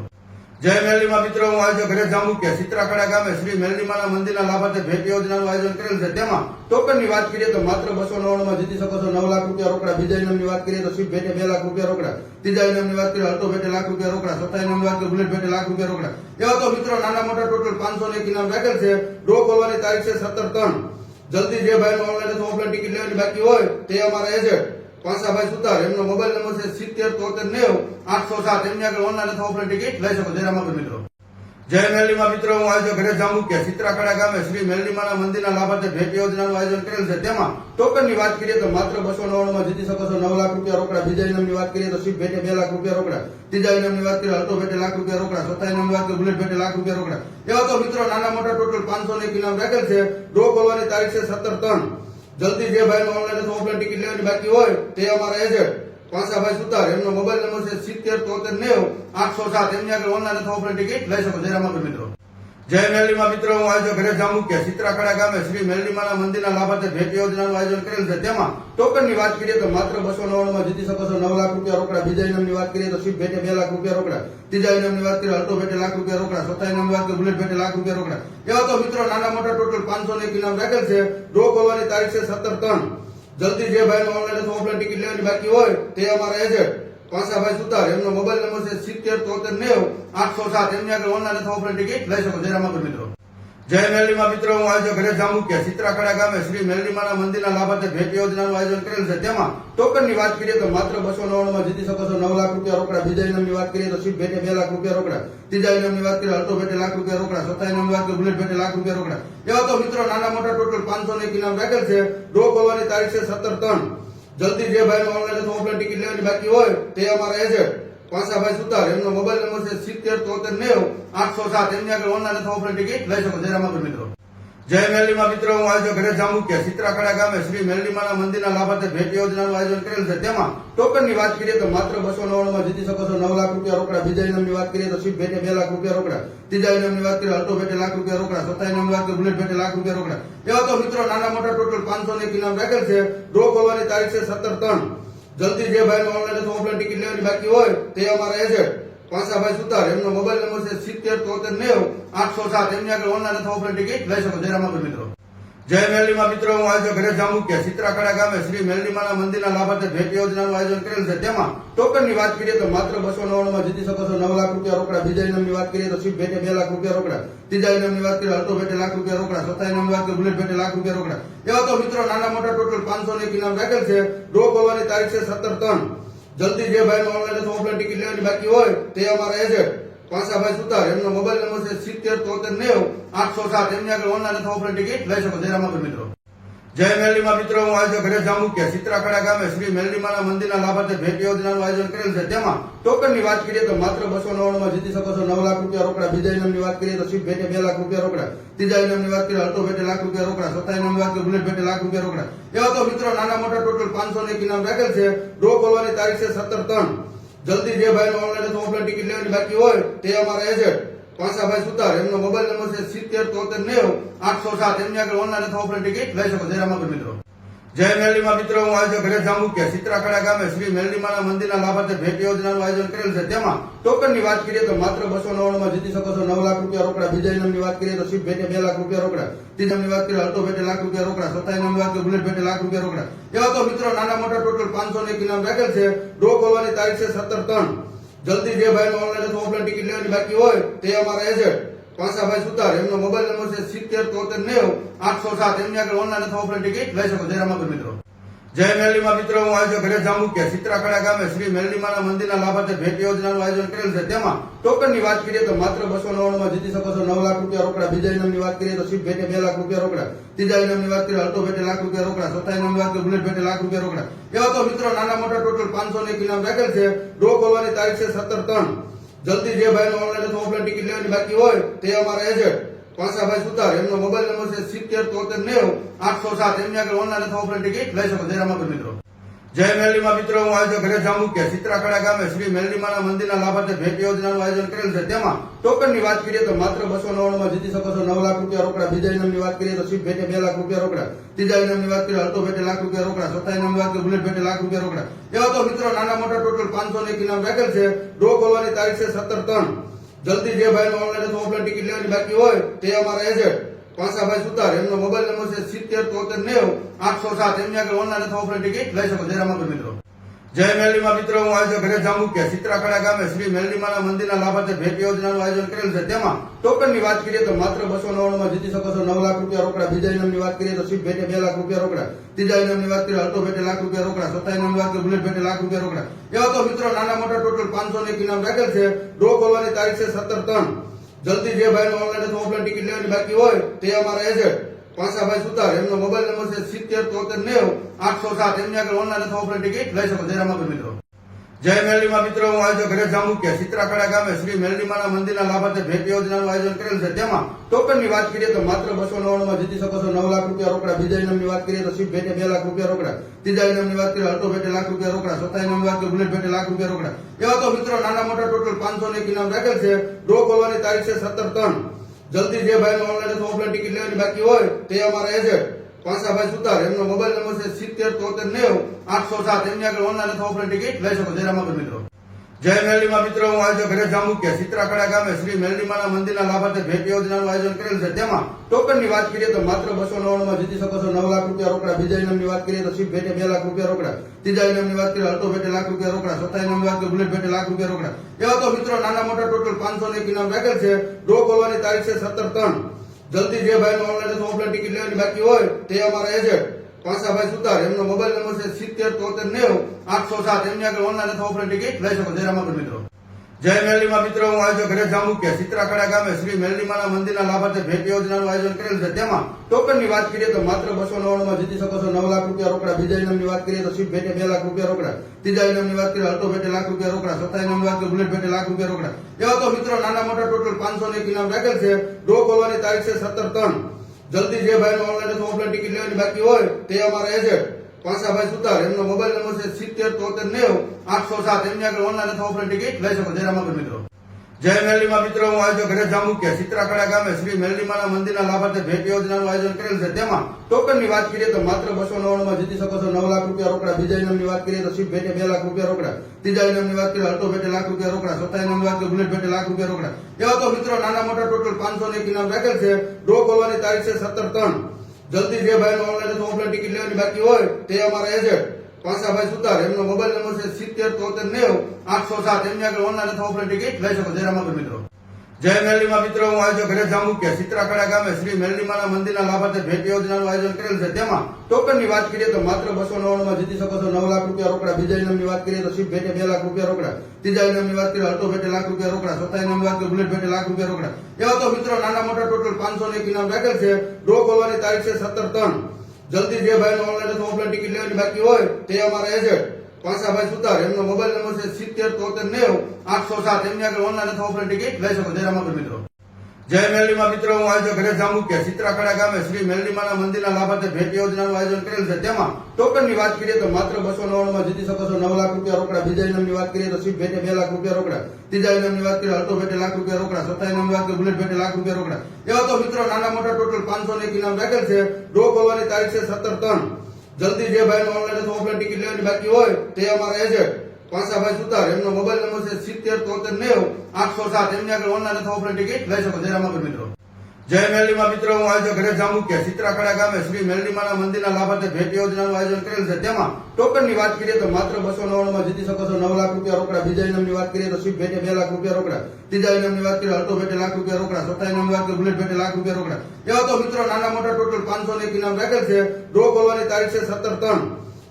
જય મેરલીમાં મિત્રો, હું આજે ઘરે જામુકિયા ચિત્રાખડા ગામે શ્રી મેરલીમાના મંદિરના લાભાર્થે ભેટ યોજનાનું આયોજન કરેલ છે. તેમાં ટોકનની વાત કરીએ તો માત્ર 299 માં જીતી શકો છો 9 લાખ રૂપિયા રોકડા. બીજા ઇનામની વાત કરીએ તો શિપ ભેટે 2 લાખ રૂપિયા રોકડા. ત્રીજા ઇનામની વાત કરીએ અલ્ટો ભેટે લાખ રૂપિયા રોકડા. ચોથા ઇનામની વાત કરીએ બુલેટ ભેટે લાખ રૂપિયા રોકડા. એવા તો મિત્રો નાના મોટા ટોટલ 501 ઇનામ રાખેલ છે. ડ્રો ખોલવાની તારીખ છે 17/3. જલ્દી જે ભાઈનો ઓનલાઈન અથવા ઓફલાઈન ટિકિટ લેવાની બાકી હોય તે અમારા એજન્ટ પાસાભાઈ સુતાર, એમનો મોબાઈલ નંબર છે 707390 807. એમની આગળ ઓનલાઈન અથવા ઓફલાઈન ટિકિટ લઈ શકો. જય રામાપીર મિત્રો. જય મેરલીમાં મિત્રો, હું આજે ઘરે જામુકિયા ચિત્રાખડા ગામે શ્રી મેરલીમાના મંદિરના લાભાર્થે ભેટ યોજનાનું આયોજન કરેલ છે. તેમાં ટોકનની વાત કરીએ તો માત્ર 299 માં જીતી શકો છો 9 લાખ રૂપિયા રોકડા. બીજા ઇનામની વાત કરીએ તો શિપ ભેટે 2 લાખ રૂપિયા રોકડા. ત્રીજા ઇનામની વાત કરીએ અલ્ટો ભેટે લાખ રૂપિયા રોકડા. ચોથા ઇનામની વાત કરીએ બુલેટ ભેટે લાખ રૂપિયા રોકડા. એવા તો મિત્રો નાના મોટા ટોટલ 501 ઇનામ રાખેલ છે. ડ્રો ખોલવાની તારીખ છે 17/3. જલ્દી જે ભાઈનો ઓનલાઈન અથવા ઓફલાઈન ટિકિટ લેવાની બાકી હોય તે અમારા એજન્ટ પાસાભાઈ સુતાર, એમનો મોબાઈલ નંબર છે 707390 807. એમની આગળ ઓનલાઈન અથવા ઓફલાઈન ટિકિટ લઈ શકો. જય રામાપીર મિત્રો. જય મેરડીમાં મિત્રો, હું આજે ઘરે જામુકિયા ચિત્રાખડા ગામે શ્રી મેરડીમાના મંદિરના લાભાર્થે ભેટ યોજનાનું આયોજન કરેલ છે. તેમાં ટોકનની વાત કરીએ તો માત્ર 299 માં જીતી શકો છો 9 લાખ રૂપિયા રોકડા. બીજા ઇનામની વાત કરીએ તો સ્વીપ ભેટે 2 લાખ રૂપિયા રોકડા. ત્રીજા ઇનામની વાત કરીએ અલ્ટો ભેટે લાખ રૂપિયા રોકડા. ચોથા ઇનામની વાત કરીએ બુલેટ ભેટે લાખ રૂપિયા રોકડા. એવા તો મિત્રો નાના મોટા ટોટલ 501 ઇનામ રાખેલ છે. ડ્રો ખોલવાની તારીખ છે 17/3. જલ્દી જે ભાઈનો ઓનલાઈન અથવા ઓફલાઈન ટિકિટ લેવાની બાકી હોય તે અમારા એજન્ટ પાસાભાઈ સુતાર, એમનો મોબાઈલ નંબર છે 707390 807. એમની આગળ ઓનલાઈન અથવા ઓફલાઈન ટિકિટ લઈ શકો. જય રામાપીર મિત્રો. જય મેરડીમાં મિત્રો, હું આજે ઘરે જામુકિયા ચિત્રાખડા ગામે શ્રી મેરડીમાના મંદિરના લાભાર્થે ભેટ યોજનાનું આયોજન કરેલ છે. તેમાં ટોકનની વાત કરીએ તો માત્ર 299 માં જીતી શકો છો 9 લાખ રૂપિયા રોકડા. બીજા ઇનામની વાત કરીએ તો સ્વીપ ભેટે 2 લાખ રૂપિયા રોકડા. ત્રીજા ઇનામની વાત કરીએ અલ્ટો ભેટે લાખ રૂપિયા રોકડા. ચોથા ઇનામની વાત કરીએ બુલેટ ભેટે લાખ રૂપિયા રોકડા. એવા તો મિત્રો નાના મોટા ટોટલ 501 ઇનામ રાખેલ છે. ડ્રો ખોલવાની તારીખ છે 17/3. જલ્દી જે ભાઈનો ઓનલાઈન અથવા ઓફલાઈન ટિકિટ લેવાની બાકી હોય તે અમારા એજન્ટ પાસાભાઈ સુતાર, એમનો મોબાઈલ નંબર છે 707390 807. એમની આગળ ઓનલાઈન અથવા ઓફલાઈન ટિકિટ લઈ શકો. જય રામાપીર મિત્રો. જય મેરડીમાં મિત્રો, હું આજે ઘરે જામુકિયા ચિત્રાખડા ગામે શ્રી મેરડીમાના મંદિરના લાભાર્થે ભેટ યોજનાનું આયોજન કરેલ છે. તેમાં ટોકનની વાત કરીએ તો માત્ર 299 માં જીતી શકો છો 9 લાખ રૂપિયા રોકડા. બીજા ઇનામની વાત કરીએ તો સ્વીપ ભેટે 2 લાખ રૂપિયા રોકડા. ત્રીજા ઇનામની વાત કરીએ અલ્ટો ભેટે લાખ રૂપિયા રોકડા. ચોથા ઇનામની વાત કરીએ બુલેટ ભેટે લાખ રૂપિયા રોકડા. એવા તો મિત્રો નાના મોટા ટોટલ 501 ઇનામ રાખેલ છે. ડ્રો ખોલવાની તારીખ છે 17/3. જલ્દી જે ભાઈનો ઓનલાઈન અથવા ઓફલાઈન ટિકિટ લેવાની બાકી હોય તે અમારા એજન્ટ પાસાભાઈ સુતાર, એમનો મોબાઈલ નંબર છે 707390 807. એમની આગળ ઓનલાઈન અથવા ઓફલાઈન ટિકિટ લઈ શકો. જય રામાપીર મિત્રો. જય મેરડીમાં મિત્રો, હું આજે ઘરે જામુકિયા ચિત્રાખડા ગામે શ્રી મેરડીમાના મંદિરના લાભાર્થે ભેટ યોજનાનું આયોજન કરેલ છે. તેમાં ટોકનની વાત કરીએ તો માત્ર 299 માં જીતી શકો છો 9 લાખ રૂપિયા રોકડા. બીજા ઇનામની વાત કરીએ તો સ્વીપ ભેટે 2 લાખ રૂપિયા રોકડા. ત્રીજા ઇનામની વાત કરીએ અલ્ટો ભેટે લાખ રૂપિયા રોકડા. ચોથા ઇનામની વાત કરીએ બુલેટ ભેટે લાખ રૂપિયા રોકડા. એવા તો મિત્રો નાના મોટા ટોટલ 501 ઇનામ રાખેલ છે. ડ્રો ખોલવાની તારીખ છે 17/3. જલ્દી જે ભાઈનો ઓનલાઈન અથવા ઓફલાઈન ટિકિટ લેવાની બાકી હોય તે અમારા એજન્ટ પાસાભાઈ સુતાર, એમનો મોબાઈલ નંબર છે 707390 807. એમની આગળ ઓનલાઈન અથવા ઓફલાઈન ટિકિટ લઈ શકો. જય રામાપીર મિત્રો. જય મેરડીમાં મિત્રો, હું આજે ઘરે જામુકિયા ચિત્રાખડા ગામે શ્રી મેરડીમાના મંદિરના લાભાર્થે ભેટ યોજનાનું આયોજન કરેલ છે. તેમાં ટોકનની વાત કરીએ તો માત્ર 299 માં જીતી શકો છો 9 લાખ રૂપિયા રોકડા. બીજા ઇનામની વાત કરીએ તો સ્વીપ ભેટે 2 લાખ રૂપિયા રોકડા. ત્રીજા ઇનામની વાત કરીએ અલ્ટો ભેટે લાખ રૂપિયા રોકડા. ચોથા ઇનામની વાત કરીએ બુલેટ ભેટે લાખ રૂપિયા રોકડા. એવા તો મિત્રો નાના મોટા ટોટલ 501 ઇનામ રાખેલ છે. ડ્રો ખોલવાની તારીખ છે 17/3. જલ્દી જે ભાઈનો ઓનલાઈન અથવા ઓફલાઈન ટિકિટ લેવાની બાકી હોય તે અમારા એજન્ટ પાસાભાઈ સુતાર, એમનો મોબાઈલ નંબર છે 707390 807. એમની આગળ ઓનલાઈન અથવા ઓફલાઈન ટિકિટ લઈ શકો. જય રામાપીર મિત્રો. જય મેરડીમાં મિત્રો, હું આજે ઘરે જામુકિયા ચિત્રાખડા ગામે શ્રી મેરડીમાના મંદિરના લાભાર્થે ભેટ યોજનાનું આયોજન કરેલ છે. તેમાં ટોકનની વાત કરીએ તો માત્ર 299 માં જીતી શકો છો 9 લાખ રૂપિયા રોકડા. બીજા ઇનામની વાત કરીએ તો સ્વીપ ભેટે 2 લાખ રૂપિયા રોકડા. ત્રીજા ઇનામની વાત કરીએ અલ્ટો ભેટે લાખ રૂપિયા રોકડા. ચોથા ઇનામની વાત કરીએ બુલેટ ભેટે લાખ રૂપિયા રોકડા. એવા તો મિત્રો નાના મોટા ટોટલ 501 ઇનામ રાખેલ છે. ડ્રો ખોલવાની તારીખ છે 17/3. જલ્દી જે ભાઈનો ઓનલાઈન અથવા ઓફલાઈન ટિકિટ લેવાની બાકી હોય તે અમારા એજન્ટ પાસાભાઈ સુતાર, એમનો મોબાઈલ નંબર છે 707390 807. એમની આગળ ઓનલાઈન અથવા ઓફલાઈન ટિકિટ લઈ શકો. જય રામાપીર મિત્રો. જય મેરડીમાં મિત્રો, હું આજે ઘરે જામુકિયા ચિત્રાખડા ગામે શ્રી મેરડીમાના મંદિરના લાભાર્થે ભેટ યોજનાનું આયોજન કરેલ છે. તેમાં ટોકનની વાત કરીએ તો માત્ર 299 માં જીતી શકો છો 9 લાખ રૂપિયા રોકડા. બીજા ઇનામની વાત કરીએ તો સ્વીપ ભેટે 2 લાખ રૂપિયા રોકડા. ત્રીજા ઇનામની વાત કરીએ અલ્ટો ભેટે લાખ રૂપિયા રોકડા. ચોથા ઇનામની વાત કરીએ બુલેટ ભેટે લાખ રૂપિયા રોકડા. એવા તો મિત્રો નાના મોટા ટોટલ 501 ઇનામ રાખેલ છે. ડ્રો ખોલવાની તારીખ છે 17/3. જલ્દી જે ભાઈનો ઓનલાઈન અથવા ઓફલાઈન ટિકિટ લેવાની બાકી હોય તે અમારા એજન્ટ પાસાભાઈ સુતાર, એમનો મોબાઈલ નંબર છે 707390 807. એમની આગળ ઓનલાઈન અથવા ઓફલાઈન ટિકિટ લઈ શકો. જય રામાપીર મિત્રો. જય મેરડીમાં મિત્રો, હું આજે ઘરે જામુકિયા ચિત્રાખડા ગામે શ્રી મેરડીમાના મંદિરના લાભાર્થે ભેટ યોજનાનું આયોજન કરેલ છે. તેમાં ટોકનની વાત કરીએ તો માત્ર 299 માં જીતી શકો છો 9 લાખ રૂપિયા રોકડા. બીજા ઇનામની વાત કરીએ તો સ્વીપ ભેટે 2 લાખ રૂપિયા રોકડા. ત્રીજા ઇનામની વાત કરીએ અલ્ટો ભેટે લાખ રૂપિયા રોકડા. ચોથા ઇનામની વાત કરીએ બુલેટ ભેટે લાખ રૂપિયા રોકડા. એવા તો મિત્રો નાના મોટા ટોટલ 501 ઇનામ રાખેલ છે. ડ્રો ખોલવાની તારીખ છે 17/3. જલ્દી જે ભાઈનો ઓનલાઈન અથવા ઓફલાઈન ટિકિટ લેવાની બાકી હોય તે અમારા એજન્ટ પાસાભાઈ સુતાર, એમનો મોબાઈલ નંબર છે 707390 807. એમની આગળ ઓનલાઈન અથવા ઓફલાઈન ટિકિટ લઈ શકો. જય રામાપીર મિત્રો. જય મેરડીમાં મિત્રો, હું આજે ઘરે જામુકિયા ચિત્રાખડા ગામે શ્રી મેરડીમાના મંદિરના લાભાર્થે ભેટ યોજનાનું આયોજન કરેલ છે. તેમાં ટોકનની વાત કરીએ તો માત્ર 299 માં જીતી શકો છો 9 લાખ રૂપિયા રોકડા. બીજા ઇનામની વાત કરીએ તો સ્વીપ ભેટે 2 લાખ રૂપિયા રોકડા. ત્રીજા ઇનામની વાત કરીએ અલ્ટો ભેટે લાખ રૂપિયા રોકડા. ચોથા ઇનામની વાત કરીએ બુલેટ ભેટે લાખ રૂપિયા રોકડા. એવા તો મિત્રો નાના મોટા ટોટલ 501 ઇનામ રાખેલ છે. ડ્રો ખોલવાની તારીખ છે 17/3. જલ્દી જે ભાઈનો ઓનલાઈન અથવા ઓફલાઈન ટિકિટ લેવાની બાકી હોય તે અમારા એજન્ટ પાસાભાઈ સુતાર, એમનો મોબાઈલ નંબર છે 707390 807. એમની આગળ ઓનલાઈન અથવા ઓફલાઈન ટિકિટ લઈ શકો. જય રામાપીર મિત્રો. જય મેરલીમાં મિત્રો, હું આયોજક ઘરે જાંબુકિયા ચિત્રાખડા ગામે શ્રી મેરલીમાના મંદિરના લાભાર્થે ભેટ યોજનાનું આયોજન કરેલ છે. તેમાં ટોકનની વાત કરીએ તો માત્ર 299 માં જીતી શકો છો 9 લાખ રૂપિયા રોકડા. બીજા ઇનામની વાત કરીએ તો શિપ ભેટે 2 લાખ રૂપિયા રોકડા. ત્રીજા ઇનામની વાત કરીએ અલ્ટો ભેટે લાખ રૂપિયા રોકડા. ચોથા ઇનામની વાત કરીએ બુલેટ ભેટે લાખ રૂપિયા રોકડા. એવા તો મિત્રો નાના મોટા ટોટલ 501 ઇનામ રાખેલ છે. ડ્રો ખોલવાની તારીખ છે 17/3. જલ્દી જે ભાઈને ઓનલાઈન અથવા ઓફલાઈન ટિકિટ લેવાની બાકી હોય તે અમારા એજન્ટ પાંસાભાઈ સુતાર, એમનો મોબાઈલ નંબર છે 707390 807. એમની આગળ ઓનલાઈન અથવા ઓફલાઈન ટિકિટ લઈ શકો. જય રામાગઢ મિત્રો. જય મેરલીમાં મિત્રો, હું આયોજક ઘરે જાંબુકિયા ચિત્રાખડા ગામે શ્રી મેરલીમાના મંદિરના લાભાર્થે ભેટ યોજનાનું આયોજન કરેલ છે. તેમાં ટોકનની વાત કરીએ તો માત્ર 299 માં જીતી શકો છો 9 લાખ રૂપિયા રોકડા. બીજા ઇનામની વાત કરીએ તો શિપ ભેટે 2 લાખ રૂપિયા રોકડા. ત્રીજા ઇનામની વાત કરીએ અલ્ટો ભેટે લાખ રૂપિયા રોકડા. ચોથા ઇનામની વાત કરીએ બુલેટ ભેટે લાખ રૂપિયા રોકડા. એવા તો મિત્રો નાના મોટા ટોટલ 501 ઇનામ રાખેલ છે. ડ્રો ખોલવાની તારીખ છે 17/3. જલ્દી જે ભાઈને ઓનલાઈન અથવા ઓફલાઈન ટિકિટ લેવાની બાકી હોય તે અમારા એજન્ટ પાંસાભાઈ સુતાર, એમનો મોબાઈલ નંબર છે 707390 807. એમની આગળ ઓનલાઈન અથવા ઓફલાઈન ટિકિટ લઈ શકો. જય રામાગઢ મિત્રો. જય મેરલીમાં મિત્રો, હું આયોજક ઘરે જાંબુકિયા ચિત્રાખડા ગામે શ્રી મેરલીમાના મંદિરના લાભાર્થે ભેટ યોજનાનું આયોજન કરેલ છે. તેમાં ટોકનની વાત કરીએ તો માત્ર 299 માં જીતી શકો છો 9 લાખ રૂપિયા રોકડા. બીજા ઇનામની વાત કરીએ તો શિપ ભેટે 2 લાખ રૂપિયા રોકડા. ત્રીજા ઇનામની વાત કરીએ અલ્ટો ભેટે લાખ રૂપિયા રોકડા. ચોથા ઇનામની વાત કરીએ બુલેટ ભેટે લાખ રૂપિયા રોકડા. એવા તો મિત્રો નાના મોટા ટોટલ 501 ઇનામ રાખેલ છે. ડ્રો ખોલવાની તારીખ છે 17/3. જલ્દી જે ભાઈને ઓનલાઈન અથવા ઓફલાઈન ટિકિટ લેવાની બાકી હોય તે અમારા એજન્ટ પાંસાભાઈ સુતાર, એમનો મોબાઈલ નંબર છે 707390 807. એમની આગળ ઓનલાઈન અથવા ઓફલાઈન ટિકિટ લઈ શકો. જય રામાગઢ મિત્રો. જય મેરલીમાં મિત્રો, હું આયોજક ઘરે જાંબુકિયા ચિત્રાખડા ગામે શ્રી મેરલીમાના મંદિરના લાભાર્થે ભેટ યોજનાનું આયોજન કરેલ છે. તેમાં ટોકનની વાત કરીએ તો માત્ર 299 માં જીતી શકો છો 9 લાખ રૂપિયા રોકડા. બીજા ઇનામની વાત કરીએ તો શિપ ભેટે 2 લાખ રૂપિયા રોકડા. ત્રીજા ઇનામની વાત કરીએ અલ્ટો ભેટે લાખ રૂપિયા રોકડા. ચોથા ઇનામની વાત કરીએ બુલેટ ભેટે લાખ રૂપિયા રોકડા. એવા તો મિત્રો નાના મોટા ટોટલ 501 ઇનામ રાખેલ છે. ડ્રો ખોલવાની તારીખ છે 17/3. જલ્દી જે ભાઈને ઓનલાઈન અથવા ઓફલાઈન ટિકિટ લેવાની બાકી હોય તે અમારા એજન્ટ પાંસાભાઈ સુતાર, એમનો મોબાઈલ નંબર છે 707390 807. એમની આગળ ઓનલાઈન અથવા ઓફલાઈન ટિકિટ લઈ શકો. જય રામાગઢ મિત્રો. જય મેરલીમાં મિત્રો, હું આયોજક ઘરે જાંબુકિયા ચિત્રાખડા ગામે શ્રી મેરલીમાના મંદિરના લાભાર્થે ભેટ યોજનાનું આયોજન કરેલ છે. તેમાં ટોકનની વાત કરીએ તો માત્ર 299 માં જીતી શકો છો 9 લાખ રૂપિયા રોકડા. બીજા ઇનામની વાત કરીએ તો શિપ ભેટે 2 લાખ રૂપિયા રોકડા. ત્રીજા ઇનામની વાત કરીએ અલ્ટો ભેટે લાખ રૂપિયા રોકડા. ચોથા ઇનામની વાત કરીએ બુલેટ ભેટે લાખ રૂપિયા રોકડા. એવા તો મિત્રો નાના મોટા ટોટલ 501 ઇનામ રાખેલ છે. ડ્રો ખોલવાની તારીખ છે 17/3. જલ્દી જે ભાઈને ઓનલાઈન અથવા ઓફલાઈન ટિકિટ લેવાની બાકી હોય તે અમારા એજન્ટ પાંસાભાઈ સુતાર, એમનો મોબાઈલ નંબર છે 707390 807. એમની આગળ ઓનલાઈન અથવા ઓફલાઈન ટિકિટ લઈ શકો. જય રામાગઢ મિત્રો. જય મેરલીમાં મિત્રો, હું આયોજક ઘરે જાંબુકિયા ચિત્રાખડા ગામે શ્રી મેરલીમાના મંદિરના લાભાર્થે ભેટ યોજનાનું આયોજન કરેલ છે. તેમાં ટોકનની વાત કરીએ તો માત્ર 299 માં જીતી શકો છો 9 લાખ રૂપિયા રોકડા. બીજા ઇનામની વાત કરીએ તો શિપ ભેટે 2 લાખ રૂપિયા રોકડા. ત્રીજા ઇનામની વાત કરીએ અલ્ટો ભેટે લાખ રૂપિયા રોકડા. ચોથા ઇનામની વાત કરીએ બુલેટ ભેટે લાખ રૂપિયા રોકડા. એવા તો મિત્રો નાના મોટા ટોટલ 501 ઇનામ રાખેલ છે. ડ્રો ખોલવાની તારીખ છે 17/3. જલ્દી જે ભાઈને ઓનલાઈન અથવા ઓફલાઈન ટિકિટ લેવાની બાકી હોય તે અમારા એજન્ટ પાંસાભાઈ સુતાર, એમનો મોબાઈલ નંબર છે 707390 807. એમની આગળ ઓનલાઈન અથવા ઓફલાઈન ટિકિટ લઈ શકો. જય રામાગઢ મિત્રો. જય મેરલીમાં મિત્રો, હું આયોજક ઘરે જાંબુકિયા ચિત્રાખડા ગામે શ્રી મેરલીમાના મંદિરના લાભાર્થે ભેટ યોજનાનું આયોજન કરેલ છે. તેમાં ટોકનની વાત કરીએ તો માત્ર 299 માં જીતી શકો છો 9 લાખ રૂપિયા રોકડા. બીજા ઇનામની વાત કરીએ તો શિપ ભેટે 2 લાખ રૂપિયા રોકડા. ત્રીજા ઇનામની વાત કરીએ અલ્ટો ભેટે લાખ રૂપિયા રોકડા. ચોથા ઇનામની વાત કરીએ બુલેટ ભેટે લાખ રૂપિયા રોકડા. એવા તો મિત્રો નાના મોટા ટોટલ 501 ઇનામ રાખેલ છે. ડ્રો ખોલવાની તારીખ છે 17/3.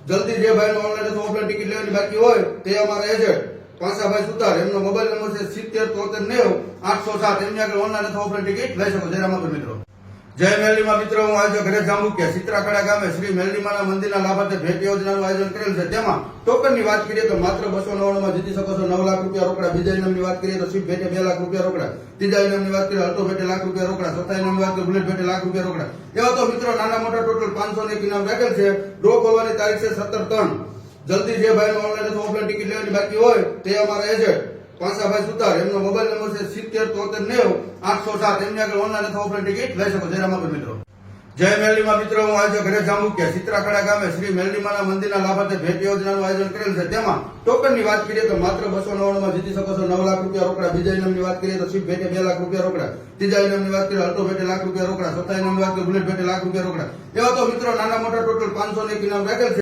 જલ્દી જે ભાઈને ઓનલાઈન અથવા ઓફલાઈન ટિકિટ લેવાની બાકી હોય તે અમારા એજન્ટ પાંસાભાઈ સુતાર, એમનો મોબાઈલ નંબર છે 707390 807. એમની આગળ ઓનલાઈન અથવા ઓફલાઈન ટિકિટ લઈ શકો. જય રામાગઢ મિત્રો. જય મેરલીમાં મિત્રો, હું આયોજક ઘરે જાંબુકિયા ચિત્રાખડા ગામે શ્રી મેરલીમાના મંદિરના લાભાર્થે ભેટ યોજનાનું આયોજન કરેલ છે. તેમાં ટોકનની વાત કરીએ તો માત્ર 299 માં જીતી શકો છો 9 લાખ રૂપિયા રોકડા. બીજા ઇનામની વાત કરીએ તો શિપ ભેટે 2 લાખ રૂપિયા રોકડા. ત્રીજા ઇનામની વાત કરીએ અલ્ટો ભેટે લાખ રૂપિયા રોકડા. ચોથા ઇનામની વાત કરીએ બુલેટ ભેટે લાખ રૂપિયા રોકડા. એવા તો મિત્રો નાના મોટા ટોટલ 501 ઇનામ રાખેલ છે. ડ્રો ખોલવાની તારીખ છે 17/3. જલ્દી જે ભાઈને ઓનલાઈન અથવા ઓફલાઈન ટિકિટ લેવાની બાકી હોય તે અમારા એજન્ટ પાંસાભાઈ સુતાર, એમનો મોબાઈલ નંબર છે 707390 807. એમની આગળ ઓનલાઈન અથવા ઓફલાઈન ટિકિટ લઈ શકો. જય રામાગઢ મિત્રો. જય મેરલીમાં મિત્રો, હું આયોજક ઘરે જાંબુકિયા ચિત્રાખડા ગામે શ્રી મેરલીમાના મંદિરના લાભાર્થે ભેટ યોજનાનું આયોજન કરેલ છે. તેમાં ટોકનની વાત કરીએ તો માત્ર 299 માં જીતી શકો છો 9 લાખ રૂપિયા રોકડા. બીજા ઇનામની વાત કરીએ તો શિપ ભેટે 2 લાખ રૂપિયા રોકડા. ત્રીજા ઇનામની વાત કરીએ અલ્ટો ભેટે લાખ રૂપિયા રોકડા. ચોથા ઇનામની વાત કરીએ બુલેટ ભેટે લાખ રૂપિયા રોકડા. એવા તો મિત્રો નાના મોટા ટોટલ 501 ઇનામ રાખેલ છે.